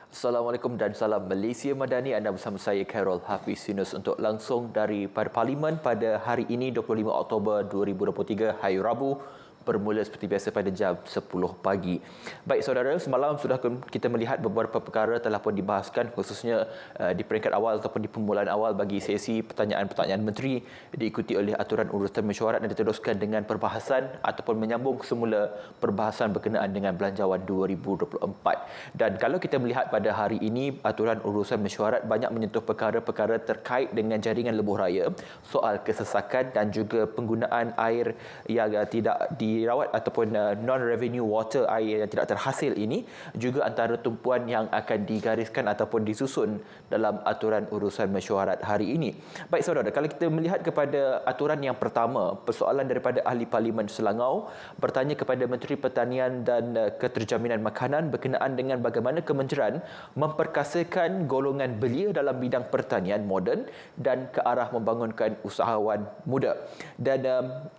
Assalamualaikum dan salam Malaysia Madani. Anda bersama saya Carol Hafiz Yunus untuk langsung daripada Parlimen pada hari ini 25 Oktober 2023 hari Rabu, bermula seperti biasa pada jam 10 pagi. Baik saudara, semalam sudah kita melihat beberapa perkara telah pun dibahaskan, khususnya di peringkat awal ataupun di permulaan awal bagi sesi pertanyaan-pertanyaan menteri, diikuti oleh aturan urutan mesyuarat dan diteruskan dengan perbahasan ataupun menyambung semula perbahasan berkenaan dengan Belanjawan 2024. Dan kalau kita melihat pada hari ini, aturan urusan mesyuarat banyak menyentuh perkara-perkara terkait dengan jaringan lebuh raya, soal kesesakan dan juga penggunaan air yang tidak dirawat ataupun non-revenue water, air yang tidak terhasil ini juga antara tumpuan yang akan digariskan ataupun disusun dalam aturan urusan mesyuarat hari ini. Baik saudara, kalau kita melihat kepada aturan yang pertama, persoalan daripada Ahli Parlimen Selangau bertanya kepada Menteri Pertanian dan Keterjaminan Makanan berkenaan dengan bagaimana kementerian memperkasakan golongan belia dalam bidang pertanian moden dan ke arah membangunkan usahawan muda. Dan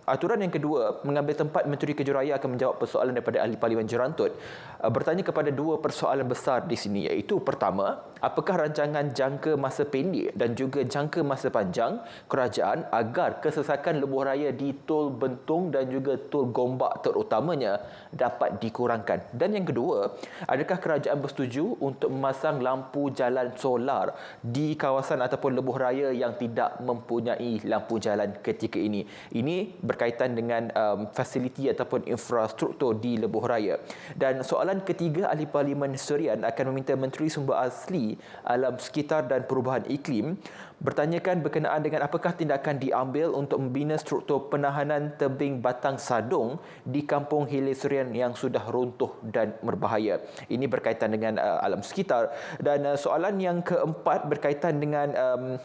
aturan yang kedua mengambil tempat Menteri Kejuraya akan menjawab persoalan daripada Ahli Parlimen Jerantut, bertanya kepada dua persoalan besar di sini, iaitu pertama, apakah rancangan jangka masa pendek dan juga jangka masa panjang kerajaan agar kesesakan lebuh raya di Tol Bentung dan juga Tol Gombak terutamanya dapat dikurangkan. Dan yang kedua, adakah kerajaan bersetuju untuk memasang lampu jalan solar di kawasan ataupun lebuh raya yang tidak mempunyai lampu jalan ketika ini. Ini berkaitan dengan fasiliti ataupun infrastruktur di lebuh raya. Dan soalan ketiga, Ahli Parlimen Serian akan meminta Menteri Sumber Asli, Alam Sekitar dan Perubahan Iklim bertanyakan berkenaan dengan apakah tindakan diambil untuk membina struktur penahanan tebing batang sadung di Kampung Hilir Serian yang sudah runtuh dan berbahaya. Ini berkaitan dengan alam sekitar. Dan soalan yang keempat berkaitan dengan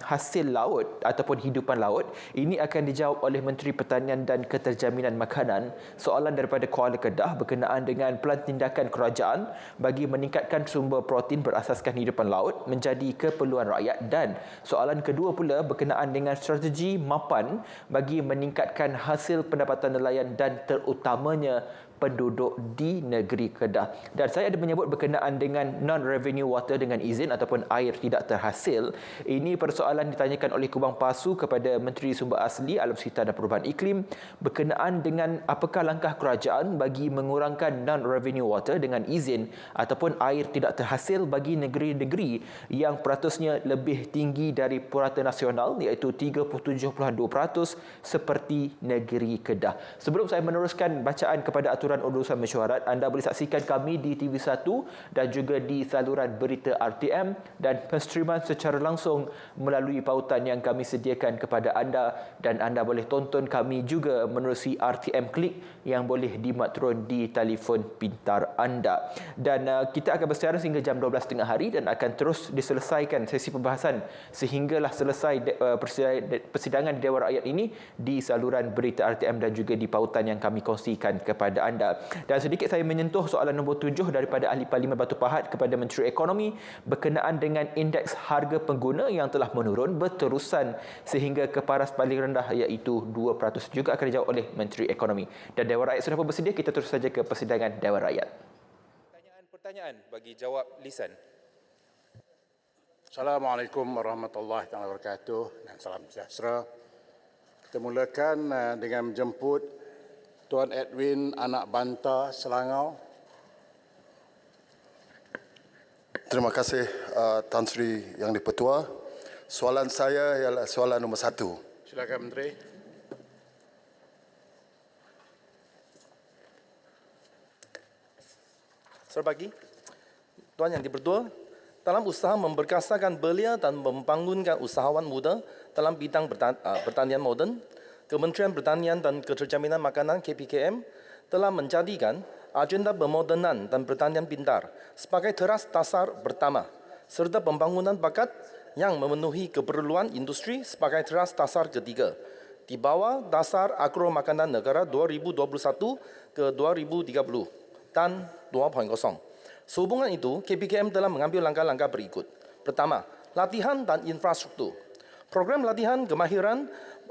hasil laut ataupun hidupan laut. Ini akan dijawab oleh Menteri Pertanian dan Keterjaminan Makanan. Soalan daripada Kuala Kedah berkenaan dengan pelan tindakan kerajaan bagi meningkatkan sumber protein berasaskan hidupan laut menjadi keperluan rakyat, dan soalan kedua pula berkenaan dengan strategi mapan bagi meningkatkan hasil pendapatan nelayan dan terutamanya penduduk di negeri Kedah. Dan saya ada menyebut berkenaan dengan non-revenue water dengan izin ataupun air tidak terhasil. Ini persoalan ditanyakan oleh Kubang Pasu kepada Menteri Sumber Asli, Alam Sekitar dan Perubahan Iklim berkenaan dengan apakah langkah kerajaan bagi mengurangkan non-revenue water dengan izin ataupun air tidak terhasil bagi negeri-negeri yang peratusnya lebih tinggi dari purata nasional, iaitu 37.2% seperti negeri Kedah. Sebelum saya meneruskan bacaan kepada aturan urusan mesyuarat, anda boleh saksikan kami di TV1 dan juga di saluran berita RTM dan penstriman secara langsung melalui pautan yang kami sediakan kepada anda, dan anda boleh tonton kami juga menerusi RTM Klik yang boleh dimatrun di telefon pintar anda. Dan kita akan bersiaran sehingga jam 12 tengah hari dan akan terus diselesaikan sesi pembahasan sehinggalah selesai persidangan di Dewan Rakyat ini di saluran berita RTM dan juga di pautan yang kami kongsikan kepada anda. Dan sedikit saya menyentuh soalan nombor 7 daripada Ahli Parlimen Batu Pahat kepada Menteri Ekonomi berkenaan dengan indeks harga pengguna yang telah menurun berterusan sehingga ke paras paling rendah, iaitu 2%. Juga akan dijawab oleh Menteri Ekonomi. Dan Dewan Rakyat sudah pun bersedia, kita terus saja ke persidangan Dewan Rakyat. Pertanyaan bagi jawab lisan. Assalamualaikum warahmatullahi wabarakatuh dan salam sejahtera. Kita mulakan dengan menjemput Tuan Edwin Anak Banta Selangau. Terima kasih Tan Sri Yang di-Pertua. Soalan saya ialah soalan nombor 1. Silakan Menteri. Selamat pagi. Tuan Yang di-Pertua, dalam usaha memperkasakan belia dan membangunkan usahawan muda dalam bidang pertanian moden, Kementerian Pertanian dan Keterjaminan Makanan KPKM telah menjadikan agenda pemodenan dan pertanian pintar sebagai teras dasar pertama, serta pembangunan bakat yang memenuhi keperluan industri sebagai teras dasar ketiga di bawah Dasar Agro Makanan Negara 2021 ke 2030 dan 2.0. Sehubungan itu, KPKM telah mengambil langkah-langkah berikut. Pertama, latihan dan infrastruktur. Program latihan kemahiran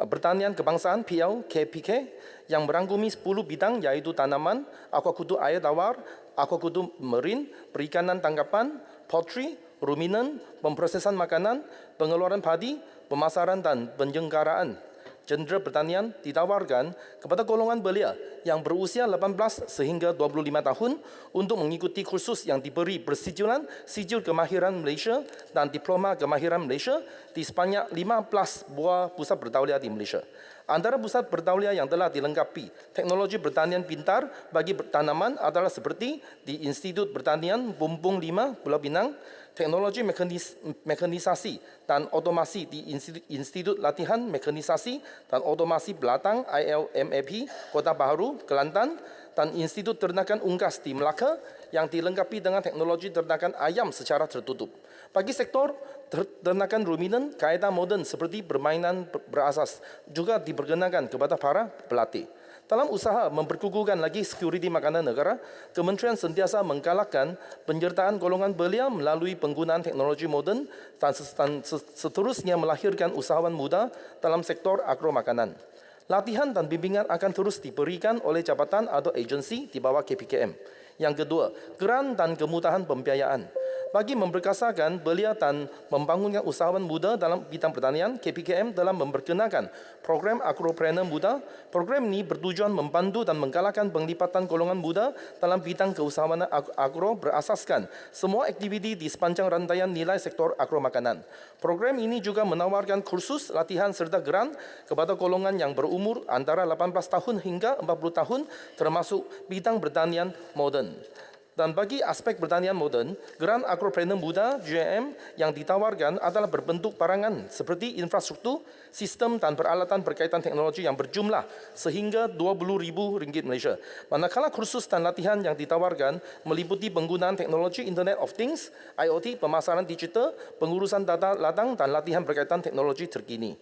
pertanian kebangsaan PL KPK yang merangkumi 10 bidang yaitu tanaman, aquaculture air tawar, aquaculture marine, perikanan tangkapan, poultry, ruminan, pemprosesan makanan, pengeluaran padi, pemasaran dan penjengkaraan. Jendera pertanian ditawarkan kepada golongan belia yang berusia 18 sehingga 25 tahun untuk mengikuti kursus yang diberi persetujuan Sijil Kemahiran Malaysia dan Diploma Kemahiran Malaysia di sebanyak 15 buah pusat bertauliah di Malaysia. Antara pusat bertauliah yang telah dilengkapi teknologi pertanian pintar bagi tanaman adalah seperti di Institut Pertanian Bumbung 5 Pulau Pinang, teknologi mekanisasi dan otomasi di Institut Latihan Mekanisasi dan Otomasi Belatang ILMAP Kota Baharu, Kelantan dan Institut Ternakan Unggas di Melaka yang dilengkapi dengan teknologi ternakan ayam secara tertutup. Bagi sektor ternakan ruminan, kaedah moden seperti permainan berasas juga diperkenalkan kepada para pelatih. Dalam usaha memperkukuhkan lagi sekuriti makanan negara, Kementerian sentiasa menggalakkan penyertaan golongan belia melalui penggunaan teknologi moden dan seterusnya melahirkan usahawan muda dalam sektor agro makanan. Latihan dan bimbingan akan terus diberikan oleh jabatan atau agensi di bawah KPKM. Yang kedua, geran dan kemudahan pembiayaan. Bagi memperkasakan belia dan membangunkan usahawan muda dalam bidang pertanian, KPKM telah memperkenalkan program Agropreneur Muda. Program ini bertujuan membantu dan menggalakkan penglipatan golongan muda dalam bidang keusahawanan agro berasaskan semua aktiviti di sepanjang rantaian nilai sektor agro makanan. Program ini juga menawarkan kursus, latihan serta geran kepada golongan yang berumur antara 18 tahun hingga 40 tahun termasuk bidang pertanian moden. Dan bagi aspek pertanian moden, Geran Agropreneur Muda GM yang ditawarkan adalah berbentuk barangan seperti infrastruktur, sistem dan peralatan berkaitan teknologi yang berjumlah sehingga RM20,000 Malaysia. Manakala kursus dan latihan yang ditawarkan meliputi penggunaan teknologi Internet of Things, IoT, pemasaran digital, pengurusan data ladang dan latihan berkaitan teknologi terkini.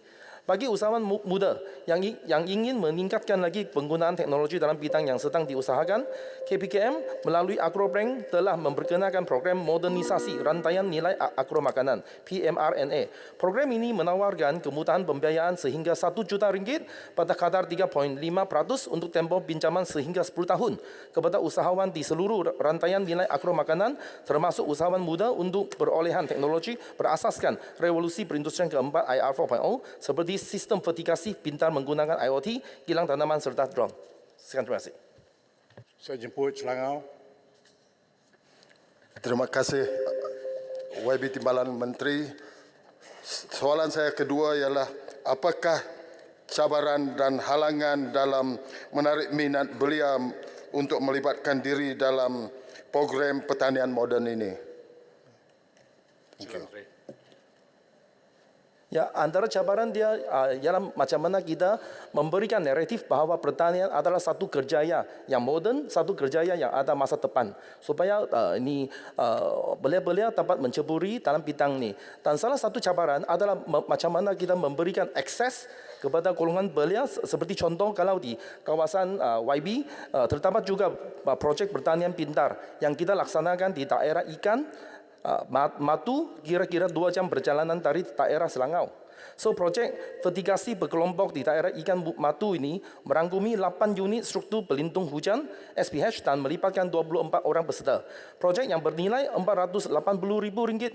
Bagi usahawan muda yang ingin meningkatkan lagi penggunaan teknologi dalam bidang yang sedang diusahakan, KPKM melalui Agropreneur telah memperkenalkan program modernisasi rantaian nilai agro makanan PMRNA. Program ini menawarkan kemudahan pembiayaan sehingga RM1 juta pada kadar 3.5% untuk tempoh pinjaman sehingga 10 tahun kepada usahawan di seluruh rantaian nilai agro makanan termasuk usahawan muda untuk perolehan teknologi berasaskan revolusi perindustrian keempat IR 4.0 seperti sistem vertikasi pintar menggunakan IoT, kilang tanaman serta drone. Sekian, terima kasih. Saya jemput Selangor. Terima kasih YB Timbalan Menteri. Soalan saya kedua ialah apakah cabaran dan halangan dalam menarik minat belia untuk melibatkan diri dalam program pertanian moden ini? Okay. Ya, antara cabaran dia ialah macam mana kita memberikan naratif bahawa pertanian adalah satu kerjaya yang moden, satu kerjaya yang ada masa depan. Supaya belia-belia dapat menceburi dalam bidang ini. Dan salah satu cabaran adalah macam mana kita memberikan akses kepada golongan belia seperti contoh kalau di kawasan YB terdapat juga projek pertanian pintar yang kita laksanakan di daerah ikan Matu kira-kira 2 jam perjalanan dari daerah Selangor. So, projek vertikasi berkelompok di daerah ikan Matu ini merangkumi 8 unit struktur pelindung hujan SPH dan melibatkan 24 orang peserta. Projek yang bernilai RM480,000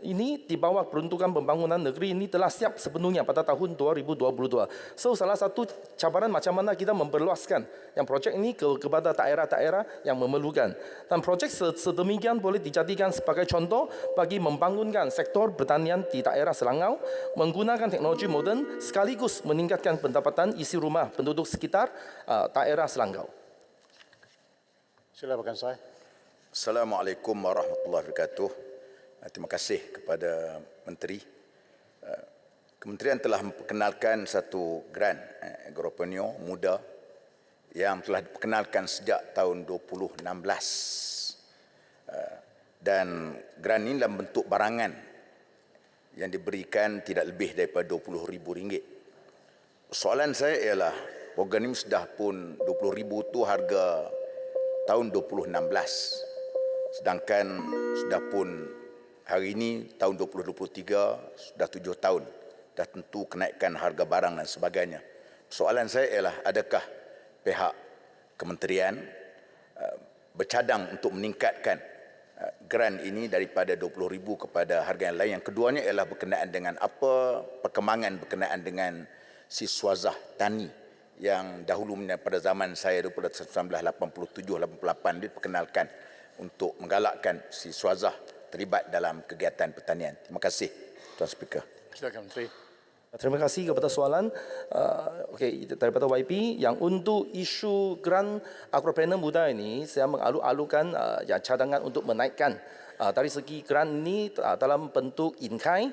ini di bawah peruntukan pembangunan negeri ini telah siap sepenuhnya pada tahun 2022. So, salah satu cabaran macam mana kita memperluaskan yang projek ini kepada daerah-daerah yang memerlukan. Dan projek sedemikian boleh dijadikan sebagai contoh bagi membangunkan sektor pertanian di daerah Selangor menggunakan teknologi moden sekaligus meningkatkan pendapatan isi rumah penduduk sekitar daerah Selangor. Silakan saya. Assalamualaikum warahmatullahi wabarakatuh. Terima kasih kepada Menteri. Kementerian telah memperkenalkan satu grant Agropreneur Muda yang telah diperkenalkan sejak tahun 2016. Dan grant ini dalam bentuk barangan yang diberikan tidak lebih daripada RM20,000. Soalan saya ialah program ini sudah pun RM20,000 itu harga tahun 2016. Sedangkan sudah pun hari ini tahun 2023 sudah 7 tahun dah tentu kenaikan harga barang dan sebagainya. Soalan saya ialah adakah pihak kementerian bercadang untuk meningkatkan grant ini daripada 20,000 kepada harga yang lain. Yang keduanya ialah berkenaan dengan apa perkembangan berkenaan dengan si swazah tani yang dahulu pada zaman saya daripada 1987-88 diperkenalkan untuk menggalakkan si swazah terlibat dalam kegiatan pertanian. Terima kasih, Tuan Speaker. Silakan Menteri. Terima kasih kepada soalan daripada YP yang untuk isu grant agropreneur muda ini saya mengalu-alukan cadangan untuk menaikkan dari segi grant ini dalam bentuk in-kind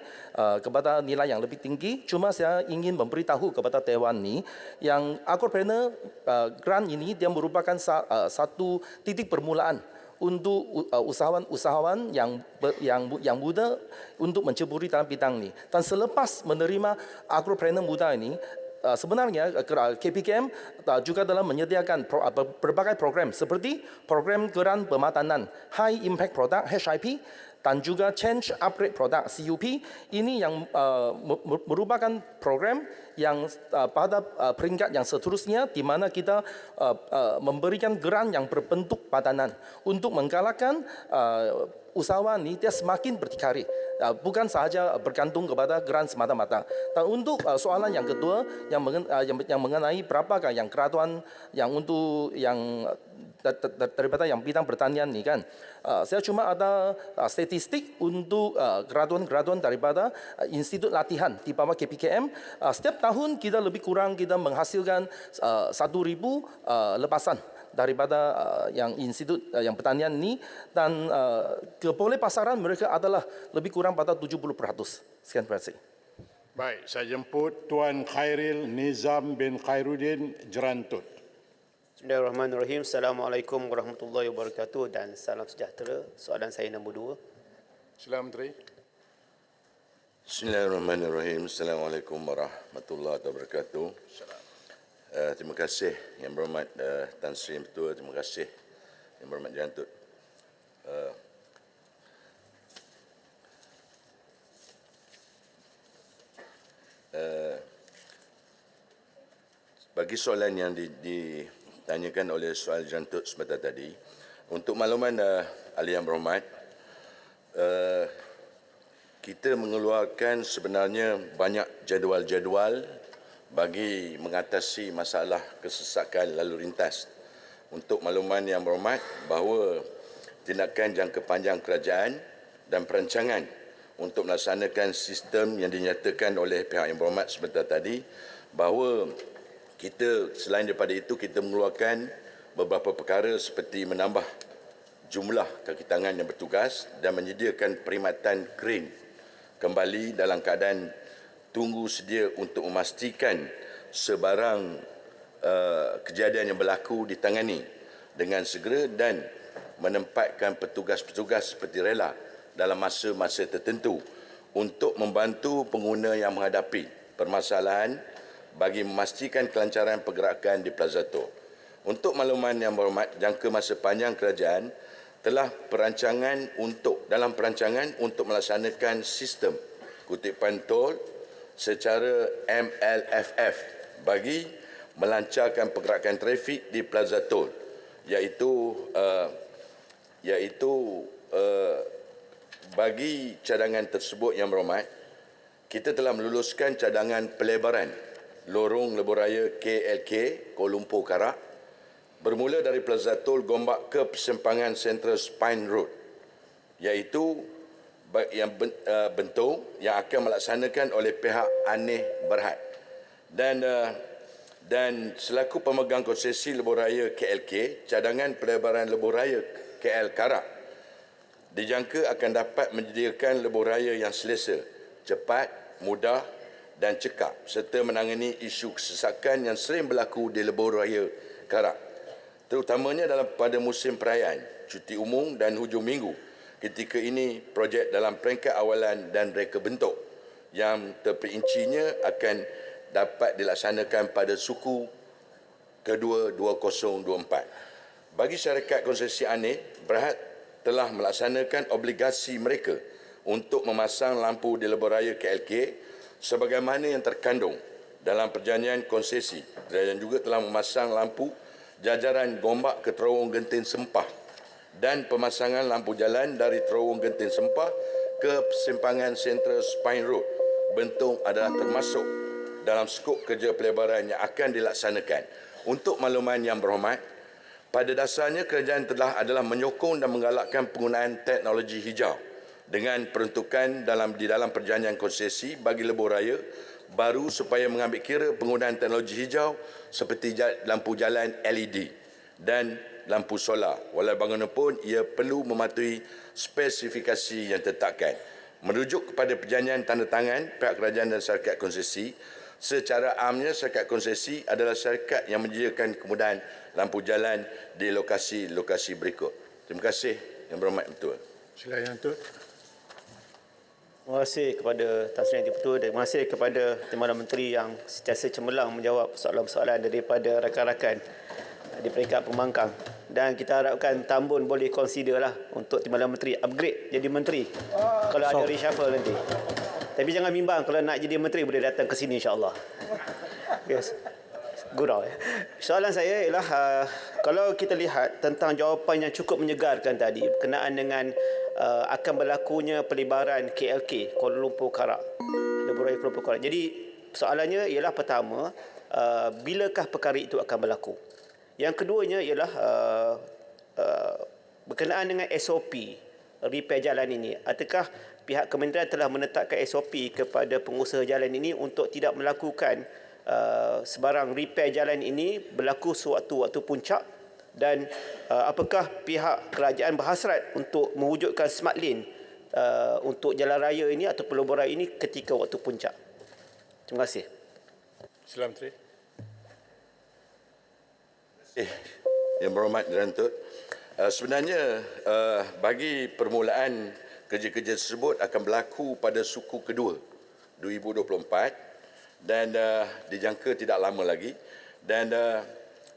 kepada nilai yang lebih tinggi. Cuma saya ingin memberitahu kepada Dewan ini yang agropreneur grant ini dia merupakan satu titik permulaan untuk usahawan-usahawan yang muda untuk menceburi dalam bidang ini. Dan selepas menerima agropreneur muda ini, sebenarnya KPKM juga dalam menyediakan berbagai program seperti program grant pemadanan High Impact Product HIP dan juga Change Upgrade Product CUP. Ini yang merupakan program yang pada peringkat yang seterusnya di mana kita memberikan grant yang berbentuk padanan untuk menggalakkan usahawan ini dia semakin berdikari. Bukan sahaja bergantung kepada grant semata-mata. Dan untuk soalan yang kedua yang mengenai berapakah yang graduan yang untuk yang daripada yang bidang pertanian ini kan, saya cuma ada statistik untuk graduan daripada institut latihan di bawah KPKM. Setiap tahun kita lebih kurang kita menghasilkan 1,000 lepasan daripada yang institut yang pertanian ini, dan keboleh pasaran mereka adalah lebih kurang pada 70%. Sekian, terima kasih. Baik, saya jemput Tuan Khairil Nizam bin Khairuddin Jerantut. Bismillahirrahmanirrahim. Assalamualaikum warahmatullahi wabarakatuh dan salam sejahtera. Soalan saya nombor 2. Silakan Menteri. Bismillahirrahmanirrahim. Assalamualaikum warahmatullahi wabarakatuh. Terima kasih Yang Berhormat Tan Sri Ketua, terima kasih Yang Berhormat Jerantut. Bagi soalan yang ditanyakan oleh soal Jerantut sebentar tadi, untuk makluman ahli yang berhormat, kita mengeluarkan sebenarnya banyak jadual-jadual bagi mengatasi masalah kesesakan lalu lintas. Untuk makluman yang berhormat bahawa tindakan jangka panjang kerajaan dan perancangan untuk melaksanakan sistem yang dinyatakan oleh pihak yang berhormat sebentar tadi, bahawa kita selain daripada itu kita mengeluarkan beberapa perkara seperti menambah jumlah kaki tangan yang bertugas dan menyediakan perkhidmatan kren kembali dalam keadaan tunggu sedia untuk memastikan sebarang kejadian yang berlaku ditangani dengan segera dan menempatkan petugas-petugas seperti rela dalam masa-masa tertentu untuk membantu pengguna yang menghadapi permasalahan bagi memastikan kelancaran pergerakan di Plaza Tol. Untuk makluman yang berhormat, jangka masa panjang kerajaan telah dalam perancangan untuk melaksanakan sistem kutipan tol secara MLFF bagi melancarkan pergerakan trafik di Plaza Tol, iaitu bagi cadangan tersebut yang berhormat, kita telah meluluskan cadangan pelebaran lorong lebuhraya KLK Kuala Lumpur Karak bermula dari Plaza Tol Gombak ke persimpangan Central Spine Road, iaitu yang bentuk yang akan melaksanakan oleh pihak Aneh Berhad dan selaku pemegang konsesi lebuhraya KLK, cadangan pelebaran lebuhraya KL Karak dijangka akan dapat menyediakan lebuhraya yang selesa, cepat, mudah dan cekap serta menangani isu kesesakan yang sering berlaku di lebuhraya Karak, terutamanya pada musim perayaan, cuti umum dan hujung minggu. Ketika ini, projek dalam peringkat awalan dan reka bentuk yang terperincinya akan dapat dilaksanakan pada suku kedua 2024. Bagi syarikat konsesi Aneh Berhad telah melaksanakan obligasi mereka untuk memasang lampu di lebuhraya KLK sebagaimana yang terkandung dalam perjanjian konsesi dan juga telah memasang lampu jajaran gombak ke terowong Genting Sempah dan pemasangan lampu jalan dari terowong Genting Sempah ke persimpangan Central Spine Road Bentong adalah termasuk dalam skop kerja pelebaran yang akan dilaksanakan. Untuk makluman yang berhormat, pada dasarnya kerajaan adalah menyokong dan menggalakkan penggunaan teknologi hijau dengan peruntukan di dalam perjanjian konsesi bagi lebuh raya baru supaya mengambil kira penggunaan teknologi hijau seperti lampu jalan LED dan lampu solar. Walau bagaimanapun ia perlu mematuhi spesifikasi yang ditetapkan. Merujuk kepada perjanjian tanda tangan pihak kerajaan dan syarikat konsesi, secara amnya syarikat konsesi adalah syarikat yang menyediakan kemudahan lampu jalan di lokasi-lokasi berikut. Terima kasih yang berhormat Ketua. Silakan Yang Tut. Terima kasih kepada Tan Sri Yang Di-Pertua. Terima kasih kepada Timbalan Menteri yang sentiasa cemerlang menjawab soalan-soalan daripada rakan-rakan di peringkat pembangkang. Dan kita harapkan Tambun boleh consider lah untuk Timbalan Menteri upgrade jadi menteri kalau ada reshuffle nanti. Tapi jangan bimbang, kalau nak jadi menteri boleh datang ke sini insya-Allah. Yes. Gurau. Soalan saya ialah kalau kita lihat tentang jawapan yang cukup menyegarkan tadi berkenaan dengan akan berlakunya pelibaran KLK Kuala Lumpur Karak. Lebuh Raya Kuala Lumpur Karak. Jadi soalannya ialah pertama, bilakah perkara itu akan berlaku? Yang keduanya ialah berkenaan dengan SOP repair jalan ini. Adakah pihak kementerian telah menetapkan SOP kepada pengusaha jalan ini untuk tidak melakukan sebarang repair jalan ini berlaku sewaktu-waktu puncak, dan apakah pihak kerajaan berhasrat untuk mewujudkan smart lane untuk jalan raya ini atau lebuh raya ini ketika waktu puncak? Terima kasih. Silakan Menteri. Yang berhormat Yang Tut, sebenarnya bagi permulaan kerja-kerja tersebut akan berlaku pada suku kedua 2024 dan dijangka tidak lama lagi, dan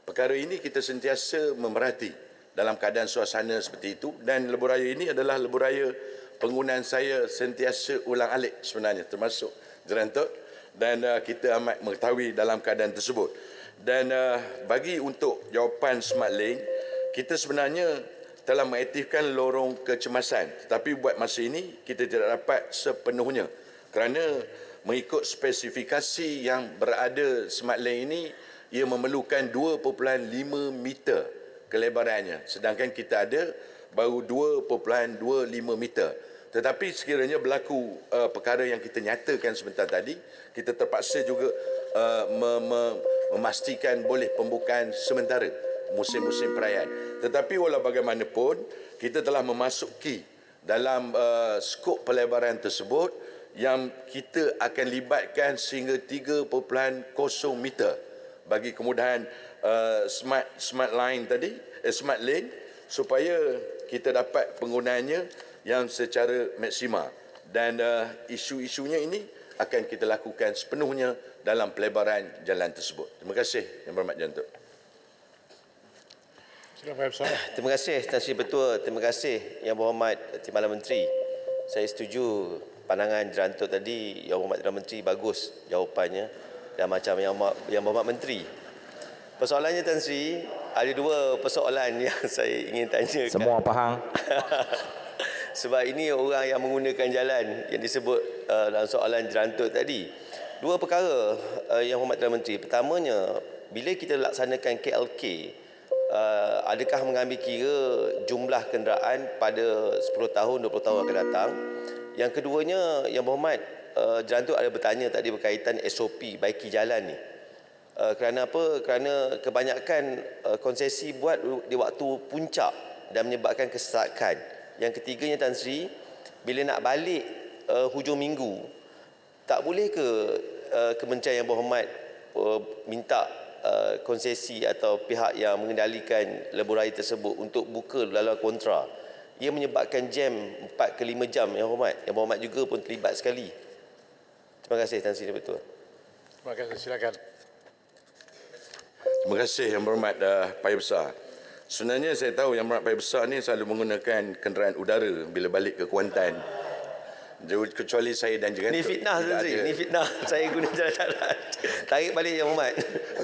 perkara ini kita sentiasa memerhati dalam keadaan suasana seperti itu, dan lebuh raya ini adalah lebuh raya penggunaan saya sentiasa ulang-alik sebenarnya termasuk Yang Tut, dan kita amat mengetahui dalam keadaan tersebut. Dan bagi untuk jawapan smart lane, kita sebenarnya telah mengaktifkan lorong kecemasan, tetapi buat masa ini kita tidak dapat sepenuhnya kerana mengikut spesifikasi yang berada smart lane ini, ia memerlukan 2.5 meter kelebarannya, sedangkan kita ada baru 2.25 meter. Tetapi sekiranya berlaku perkara yang kita nyatakan sebentar tadi, kita terpaksa juga memastikan boleh pembukaan sementara musim-musim perayaan. Tetapi walau bagaimanapun, kita telah memasuki dalam skop pelebaran tersebut yang kita akan libatkan sehingga 3.0 meter bagi kemudahan smart lane supaya kita dapat penggunaannya yang secara maksimal, dan isu-isunya ini akan kita lakukan sepenuhnya dalam pelebaran jalan tersebut. Terima kasih Yang Berhormat Yang Tut. Terima kasih Tan Sri Ketua. Terima kasih Yang Berhormat Timbalan Menteri. Saya setuju pandangan Yang Tut tadi. Yang Berhormat Timbalan Menteri bagus jawapannya, dan macam Yang Berhormat Menteri. Persoalannya Tan Sri, ada dua persoalan yang saya ingin tanyakan. Semua faham. Sebab ini orang yang menggunakan jalan yang disebut dalam soalan Yang Tut tadi. Dua perkara Yang Berhormat Timbalan Menteri. Pertamanya, bila kita laksanakan KLK, adakah mengambil kira jumlah kenderaan pada 10 tahun, 20 tahun akan datang? Yang keduanya, Yang Berhormat, Yang Tut ada bertanya tadi berkaitan SOP baiki jalan ni. Kerana apa? Kerana kebanyakan konsesi buat di waktu puncak dan menyebabkan kesesakan. Yang ketiganya Tan Sri, bila nak balik hujung minggu, tak boleh ke Kementerian Yang Berhormat minta konsesi atau pihak yang mengendalikan lebuh raya tersebut untuk buka laluan kontra? Ia menyebabkan jam 4 ke 5 jam Yang Berhormat. Yang Berhormat juga pun terlibat sekali. Terima kasih Tan Sri Ketua. Terima kasih. Silakan. Terima kasih Yang Berhormat Paya Besar. Sebenarnya saya tahu Yang Berhormat Paya Besar ni selalu menggunakan kenderaan udara bila balik ke Kuantan. Kecuali saya dan juga Ni fitnah Tan Sri, ni fitnah. Saya guna jalan darat. Tarik balik Yang Berhormat.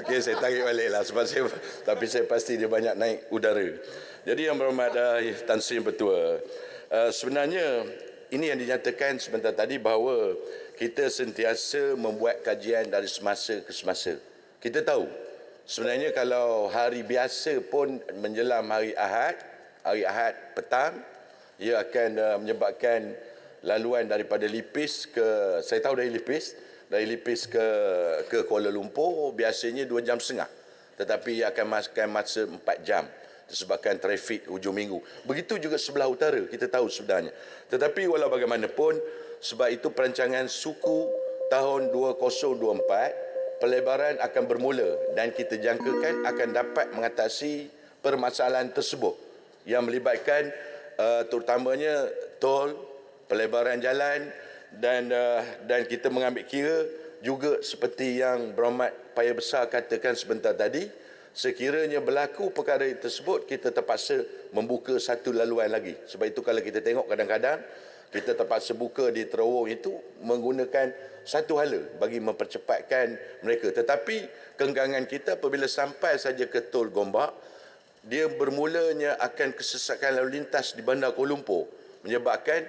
Okey, saya tarik balik lah sebab tapi saya pasti dia banyak naik udara. Jadi Yang Berhormat Tan Sri Yang-Pertua, sebenarnya ini yang dinyatakan sebentar tadi bahawa kita sentiasa membuat kajian dari semasa ke semasa. Kita tahu sebenarnya kalau hari biasa pun menjelang hari Ahad petang, ia akan menyebabkan laluan daripada Lipis ke, saya tahu dari Lipis ke Kuala Lumpur biasanya 2 jam setengah, tetapi ia akan makan masa 4 jam disebabkan trafik hujung minggu. Begitu juga sebelah utara, kita tahu sebenarnya. Tetapi walau bagaimanapun, sebab itu perancangan suku tahun 2024, pelebaran akan bermula dan kita jangkakan akan dapat mengatasi permasalahan tersebut yang melibatkan terutamanya tol, pelebaran jalan dan kita mengambil kira juga seperti yang Berhormat Paya Besar katakan sebentar tadi, sekiranya berlaku perkara tersebut kita terpaksa membuka satu laluan lagi. Sebab itu kalau kita tengok kadang-kadang kita terpaksa buka di terowong itu menggunakan satu hala bagi mempercepatkan mereka. Tetapi kenggangan kita apabila sampai saja ke Tol Gombak, dia bermulanya akan kesesakan lalu lintas di Bandar Kuala Lumpur menyebabkan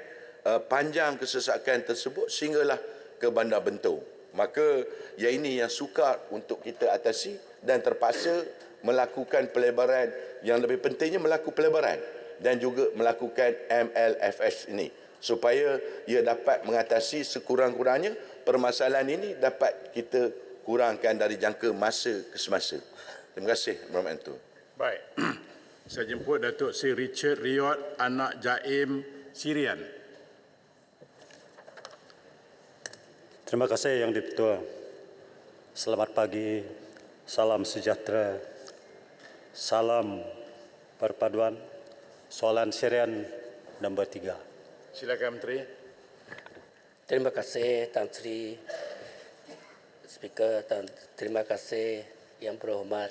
panjang kesesakan tersebut sehinggalah ke Bandar Bentong. Maka yang ini yang sukar untuk kita atasi dan terpaksa melakukan pelebaran, yang lebih pentingnya melakukan pelebaran dan juga melakukan MLFS ini supaya ia dapat mengatasi sekurang-kurangnya permasalahan ini dapat kita kurangkan dari jangka masa ke semasa. Terima kasih, Berhormat Tuan. Baik. Saya jemput Datuk Seri Richard Riot, anak Jaim Sirian. Terima kasih Yang di-Pertua. Selamat pagi, salam sejahtera, salam perpaduan. Soalan serian nombor 3. Silakan Menteri. Terima kasih Tan Sri Speaker dan terima kasih Yang Berhormat.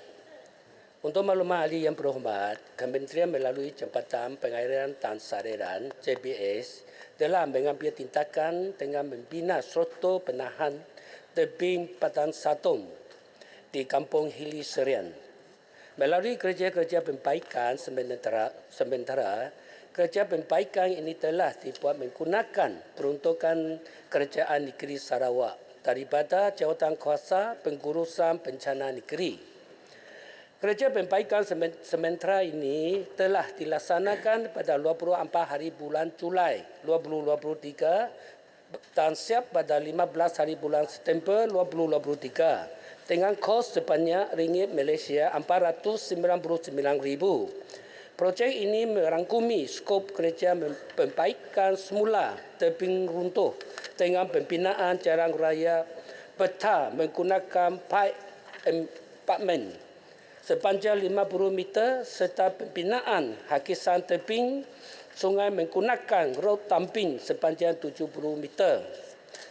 Untuk maklumat ahli Yang Berhormat, Kementerian melalui Jabatan Pengairan dan Saluran JBS telah mengambil tindakan dengan membina suatu penahan tebing Padang Satong di Kampung Hili Serian. Melalui kerja-kerja perbaikan sementara, kerja perbaikan ini telah dibuat menggunakan peruntukan Kerajaan Negeri Sarawak daripada Jawatan Kuasa Pengurusan Bencana Negeri. Kerja perbaikan sementara ini telah dilaksanakan pada 24 hari bulan Julai 2023 dan siap pada 15 hari bulan September 2023 dengan kos sebanyak ringgit Malaysia 499,000. Projek ini merangkumi skop kerja perbaikan semula tebing runtuh dengan pembinaan jalan raya peta menggunakan pipe embankment sepanjang 50 meter serta pembinaan hakisan tebing sungai menggunakan road tamping sepanjang 70 meter.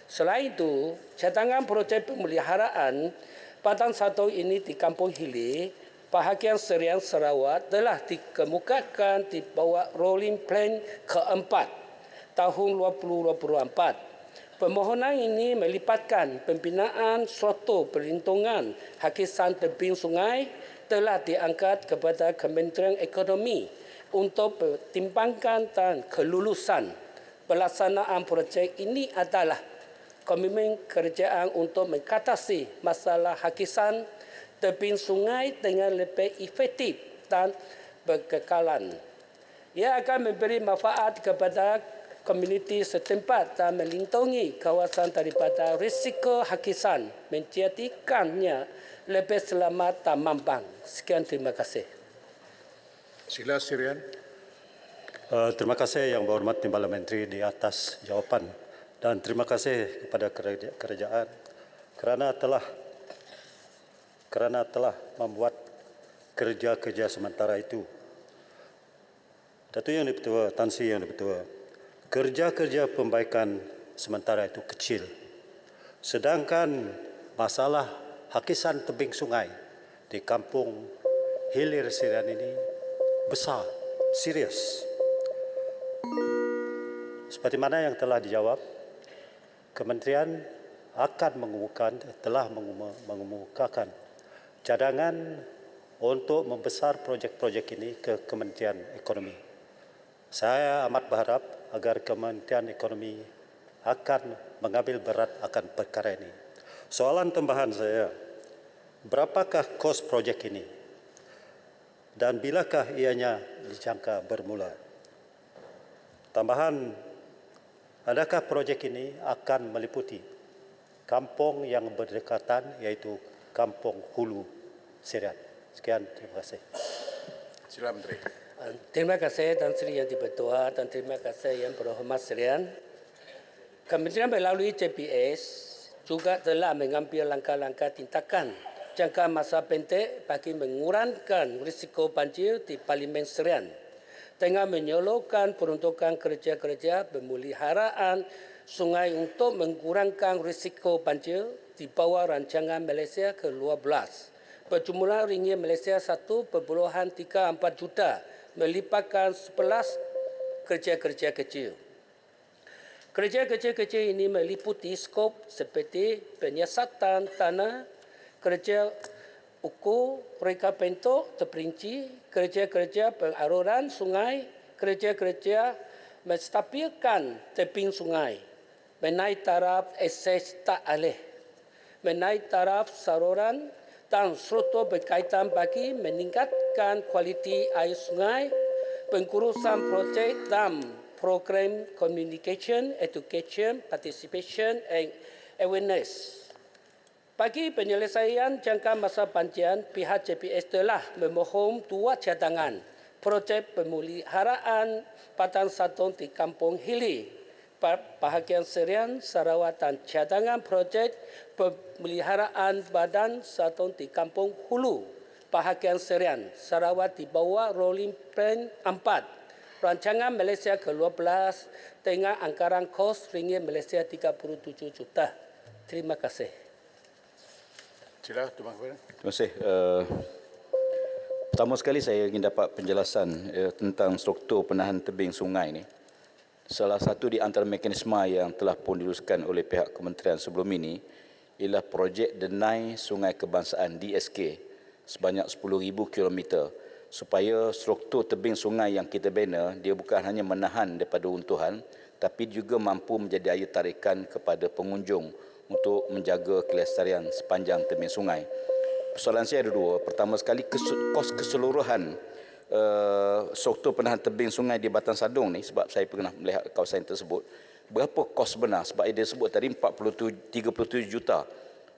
Selain itu, cadangan projek pemeliharaan Padang Satong ini di Kampung Hili, bahagian Serian Sarawak telah dikemukakan di bawah Rolling Plan keempat tahun 2024. Permohonan ini melibatkan pembinaan suatu perlindungan hakisan tebing sungai telah diangkat kepada Kementerian Ekonomi untuk pertimbangkan dan kelulusan. Pelaksanaan projek ini adalah komitmen kerajaan untuk mengatasi masalah hakisan tebing sungai dengan lebih efektif dan berkekalan. Ia akan memberi manfaat kepada komuniti setempat dan melindungi kawasan daripada risiko hakisan, menjadikannya lebih selamat dan mambang. Sekian, terima kasih. Sila Sirian. Terima kasih Yang Berhormat Timbalan Menteri di atas jawapan dan terima kasih kepada kerajaan kerana telah membuat kerja-kerja sementara itu. Datuk Yang di-Pertua, Tan Sri Yang di-Pertua, kerja-kerja perbaikan sementara itu kecil. Sedangkan masalah hakisan tebing sungai di Kampung Hilir Serian ini besar, serius. Seperti mana yang telah dijawab, Kementerian akan telah mengemukakan cadangan untuk membesar projek-projek ini ke Kementerian Ekonomi. Saya amat berharap agar Kementerian Ekonomi akan mengambil berat akan perkara ini. Soalan tambahan saya, berapakah kos projek ini dan bilakah ianya dijangka bermula? Tambahan, adakah projek ini akan meliputi kampung yang berdekatan iaitu Kampung Hulu Serian? Sekian, terima kasih. Sila Menteri. Terima kasih Tan Sri Yang Di-Pertua dan terima kasih Yang Berhormat sekalian. Kementerian melalui JPS juga telah mengambil langkah-langkah tindakan jangka masa pendek bagi mengurangkan risiko banjir di Parlimen Serian dengan menyalurkan peruntukan kerja-kerja pemeliharaan sungai untuk mengurangkan risiko banjir di bawah rancangan Malaysia ke-12 berjumlah ringgit Malaysia 1.34 juta melibatkan 11 kerja-kerja kecil. Kerja-kerja kecil ini meliputi skop seperti penyiasatan tanah, kerja ukur, reka bentuk terperinci, kerja-kerja pengaluran sungai, kerja-kerja menstabilkan tebing sungai, menaik taraf akses tak alih, menaik taraf saluran dan struktur berkaitan bagi meningkatkan kualiti air sungai, pengurusan projek dan program communication, education, participation and awareness. Bagi penyelesaian jangka masa banjir, pihak JPS telah memohon 2 cadangan projek pemeliharaan Padang Satong di Kampung Hili, bahagian Serian, Sarawak dan cadangan projek pemeliharaan Badan Satong di Kampung Hulu, bahagian Serian, Sarawak di bawah Rolling Plan 4. Rancangan Malaysia ke-12 dengan anggaran kos ringgit Malaysia 37 juta. Terima kasih. Sila, terima kasih. Terima kasih. Pertama sekali saya ingin dapat penjelasan tentang struktur penahan tebing sungai ini. Salah satu di antara mekanisme yang telah pun diluluskan oleh pihak kementerian sebelum ini ialah projek Denai Sungai Kebangsaan DSK sebanyak 10,000 kilometer supaya struktur tebing sungai yang kita bina dia bukan hanya menahan daripada runtuhan tapi juga mampu menjadi daya tarikan kepada pengunjung untuk menjaga kelestarian sepanjang tebing sungai. Soalan saya ada 2. Pertama sekali, kos keseluruhan struktur penahan tebing sungai di Batang Sadong ni, sebab saya pernah melihat kawasan tersebut, berapa kos benar? Sebab dia sebut tadi 37 juta.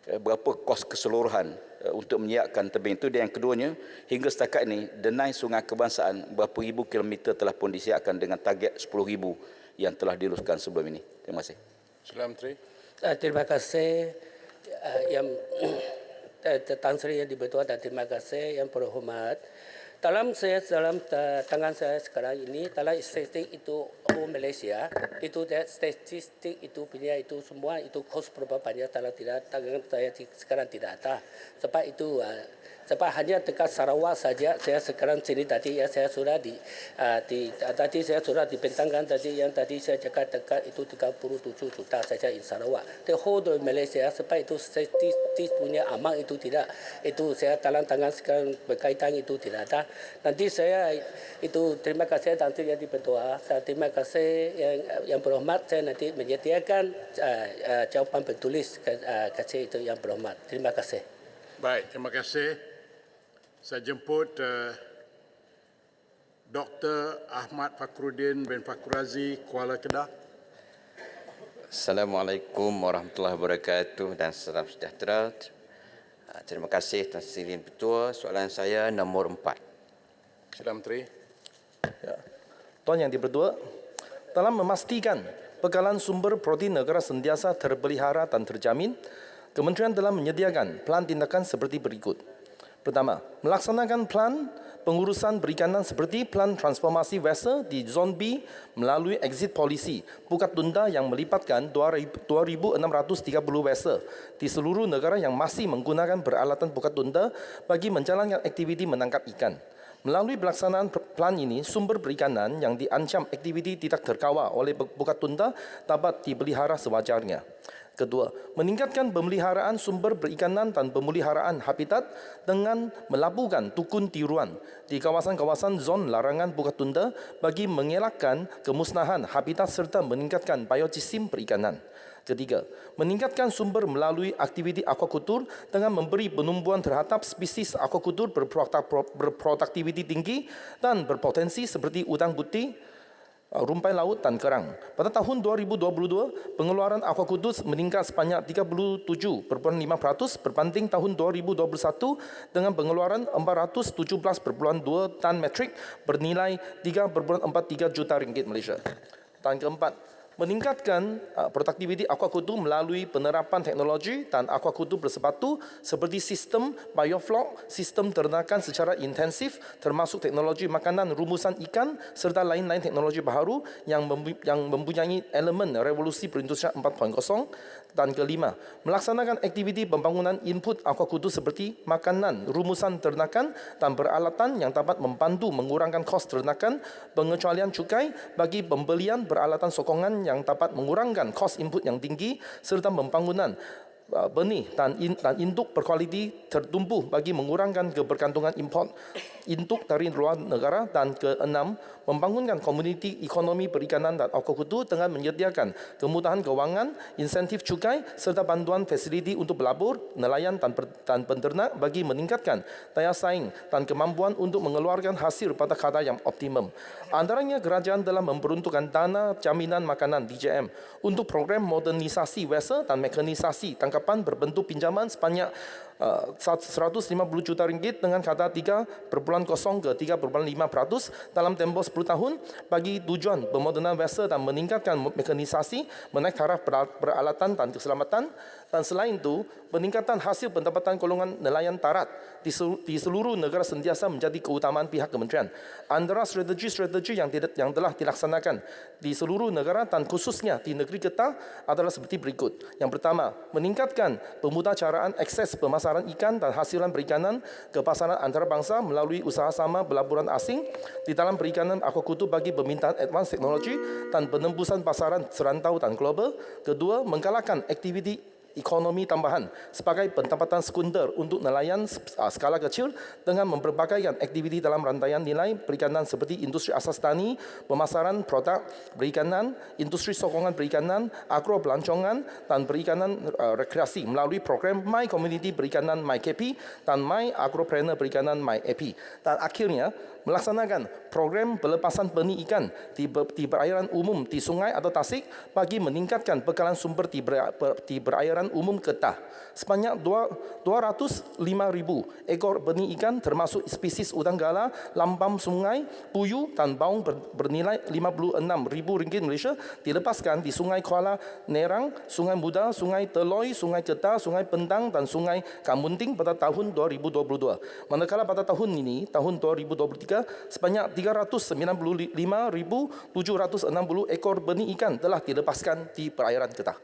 Berapa kos keseluruhan untuk menyiapkan tebing itu? Dan yang keduanya, hingga setakat ini Denai Sungai Kebangsaan berapa ribu kilometer telah pun disiapkan dengan target 10,000 yang telah diluluskan sebelum ini. Terima kasih. Sila Menteri. Terima kasih Yang Tan Sri Yang Di-Pertua dan terima kasih Yang Berhormat. Dalam tangan saya sekarang ini, dalam statistik itu Malaysia, itu statistik itu punya itu semua itu kos berapa banyak dalam tidak tangan saya sekarang tidak ada. Sebab itu sebab hanya dekat Sarawak saja saya sekarang sini tadi ya saya sudah tadi saya sudah dibentangkan tadi yang tadi saya cakap dekat itu 37 juta saja di Sarawak. The whole of Malaysia sebab itu statistik punya aman itu tidak, itu saya dalam tangan sekarang berkaitan itu tidak ada. Nanti saya itu terima kasih Tan Sri Yang Di-Pertua dan terima kasih yang berhormat, saya nanti menyediakan jawapan bertulis kasih itu yang berhormat. Terima kasih. Baik, terima kasih. Saya jemput Dr. Ahmad Fakhruddin bin Fakhrazi, Kuala Kedah. Assalamualaikum warahmatullahi wabarakatuh dan salam sejahtera. Terima kasih Tan Sri Yang Di-Pertua. Soalan saya nombor 4. Sila Menteri. Ya. Tuan Yang Di-Pertua, dalam memastikan bekalan sumber protein negara sentiasa terpelihara dan terjamin, Kementerian telah menyediakan plan tindakan seperti berikut. Pertama, melaksanakan plan pengurusan perikanan seperti plan transformasi vessel di Zon B melalui exit policy pukat tunda yang melibatkan 2,630 vessel di seluruh negara yang masih menggunakan peralatan pukat tunda bagi menjalankan aktiviti menangkap ikan. Melalui pelaksanaan plan ini, sumber perikanan yang diancam aktiviti tidak terkawal oleh buka tunda dapat dipelihara sewajarnya. Kedua, meningkatkan pemeliharaan sumber perikanan dan pemeliharaan habitat dengan melabuhkan tukun tiruan di kawasan-kawasan zon larangan buka tunda bagi mengelakkan kemusnahan habitat serta meningkatkan biosistem perikanan. Ketiga, meningkatkan sumber melalui aktiviti aquakultur dengan memberi penumbuhan terhadap spesies aquakultur berproduktiviti tinggi dan berpotensi seperti udang putih, rumpai laut dan kerang. Pada tahun 2022, pengeluaran aquakultur meningkat sebanyak 37,5% berbanding tahun 2021 dengan pengeluaran 417,2 tan metrik bernilai 3,43 juta ringgit Malaysia. Dan keempat, meningkatkan produktiviti aquakultur melalui penerapan teknologi dan aquakultur bersepatu seperti sistem bioflok, sistem ternakan secara intensif termasuk teknologi makanan rumusan ikan serta lain-lain teknologi baharu yang mempunyai elemen revolusi perindustrian 4.0. Dan kelima, melaksanakan aktiviti pembangunan input aquakultur seperti makanan, rumusan ternakan dan peralatan yang dapat membantu mengurangkan kos ternakan, pengecualian cukai bagi pembelian peralatan sokongan yang dapat mengurangkan kos input yang tinggi serta pembangunan benih dan induk berkualiti tertumpu bagi mengurangkan kebergantungan import induk dari luar negara. Dan keenam, membangunkan komuniti ekonomi perikanan dan aquakultur dengan menyediakan kemudahan keuangan, insentif cukai serta bantuan fasiliti untuk pelabur, nelayan dan penternak bagi meningkatkan daya saing dan kemampuan untuk mengeluarkan hasil pada kadar yang optimum. Antaranya, kerajaan telah memperuntukkan dana jaminan makanan DJM untuk program modernisasi vessel dan mekanisasi tangkapan berbentuk pinjaman sebanyak 150 juta ringgit dengan kata 3,0 ke 3,5% dalam tempoh 10 tahun bagi tujuan pemodenan vessel dan meningkatkan mekanisasi, menaik taraf peralatan dan keselamatan. Dan selain itu, peningkatan hasil pendapatan golongan nelayan darat di seluruh negara sentiasa menjadi keutamaan pihak kementerian. Antara strategi-strategi yang telah dilaksanakan di seluruh negara dan khususnya di negeri kita adalah seperti berikut. Yang pertama, meningkatkan pemudacaraan akses pemasaran ikan dan hasilan perikanan ke pasaran antarabangsa melalui usaha sama pelaburan asing di dalam perikanan aquakultur bagi permintaan advance teknologi dan penembusan pasaran serantau dan global. Kedua, menggalakkan aktiviti ekonomi tambahan sebagai pendapatan sekunder untuk nelayan skala kecil dengan memperbagaikan aktiviti dalam rantaian nilai perikanan seperti industri asas tani, pemasaran produk perikanan, industri sokongan perikanan, agro pelancongan dan perikanan rekreasi melalui program My Community Perikanan MyKP dan My Agropreneur Perikanan MyAP. Dan akhirnya, melaksanakan program pelepasan benih ikan di perairan umum di sungai atau tasik bagi meningkatkan bekalan sumber di perairan umum Kedah. Sebanyak 205,000 ekor benih ikan termasuk spesies udang gala, lampam sungai, puyuh dan baung bernilai RM56,000 Malaysia dilepaskan di Sungai Kuala Nerang, Sungai Muda, Sungai Teloi, Sungai Kedah, Sungai Pendang dan Sungai Kamunting pada tahun 2022. Manakala pada tahun ini, tahun 2023, sebanyak 395,760 ekor benih ikan telah dilepaskan di perairan Kedah.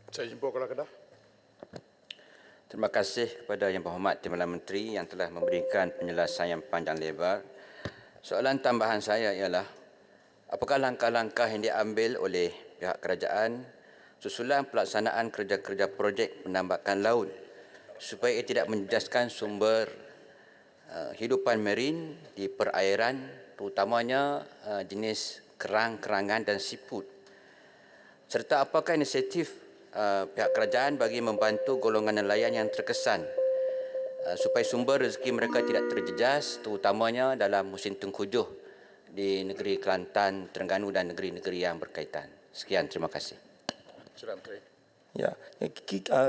Saya jumpa Kuala Kedah. Terima kasih kepada Yang Berhormat Timbalan Menteri yang telah memberikan penjelasan yang panjang lebar. Soalan tambahan saya ialah, apakah langkah-langkah yang diambil oleh pihak kerajaan susulan pelaksanaan kerja-kerja projek penambakan laut supaya ia tidak menjejaskan sumber hidupan marin di perairan, terutamanya jenis kerang-kerangan dan siput. Serta apakah inisiatif pihak kerajaan bagi membantu golongan nelayan yang terkesan supaya sumber rezeki mereka tidak terjejas, terutamanya dalam musim tengkujuh di negeri Kelantan, Terengganu dan negeri-negeri yang berkaitan. Sekian, terima kasih. Ya,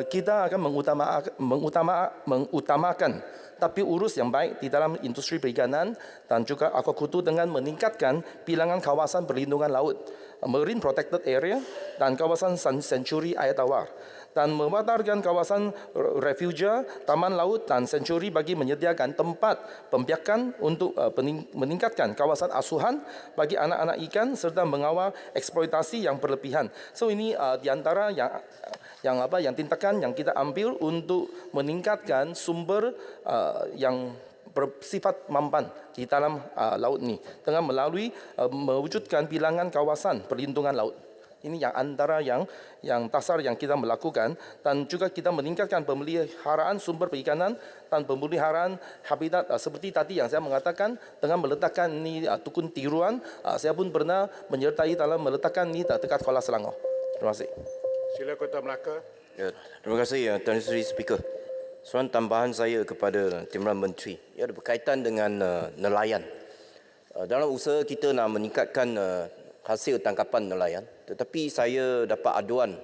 kita akan mengutamakan tapi urus yang baik di dalam industri perikanan dan juga aquakultur dengan meningkatkan bilangan kawasan perlindungan laut, marine protected area dan kawasan sanctuary air tawar, dan memadarkan kawasan refugia, taman laut dan sanctuary bagi menyediakan tempat pembiakan untuk meningkatkan kawasan asuhan bagi anak-anak ikan serta mengawal eksploitasi yang berlebihan. So ini di antara yang tindakan yang kita ambil untuk meningkatkan sumber yang bersifat mampan di dalam laut ini dengan melalui mewujudkan bilangan kawasan perlindungan laut. Ini yang antara yang dasar yang kita melakukan, dan juga kita meningkatkan pemeliharaan sumber perikanan dan pemeliharaan habitat seperti tadi yang saya mengatakan dengan meletakkan ini tukun tiruan. Saya pun pernah menyertai dalam meletakkan ini dekat Kuala Selangor. Terima kasih. Sila Kota Melaka. Ya, terima kasih Tuan Sri Speaker. Soalan tambahan saya kepada Timbalan Menteri ia ada berkaitan dengan nelayan. Dalam usaha kita nak meningkatkan hasil tangkapan nelayan, tetapi saya dapat aduan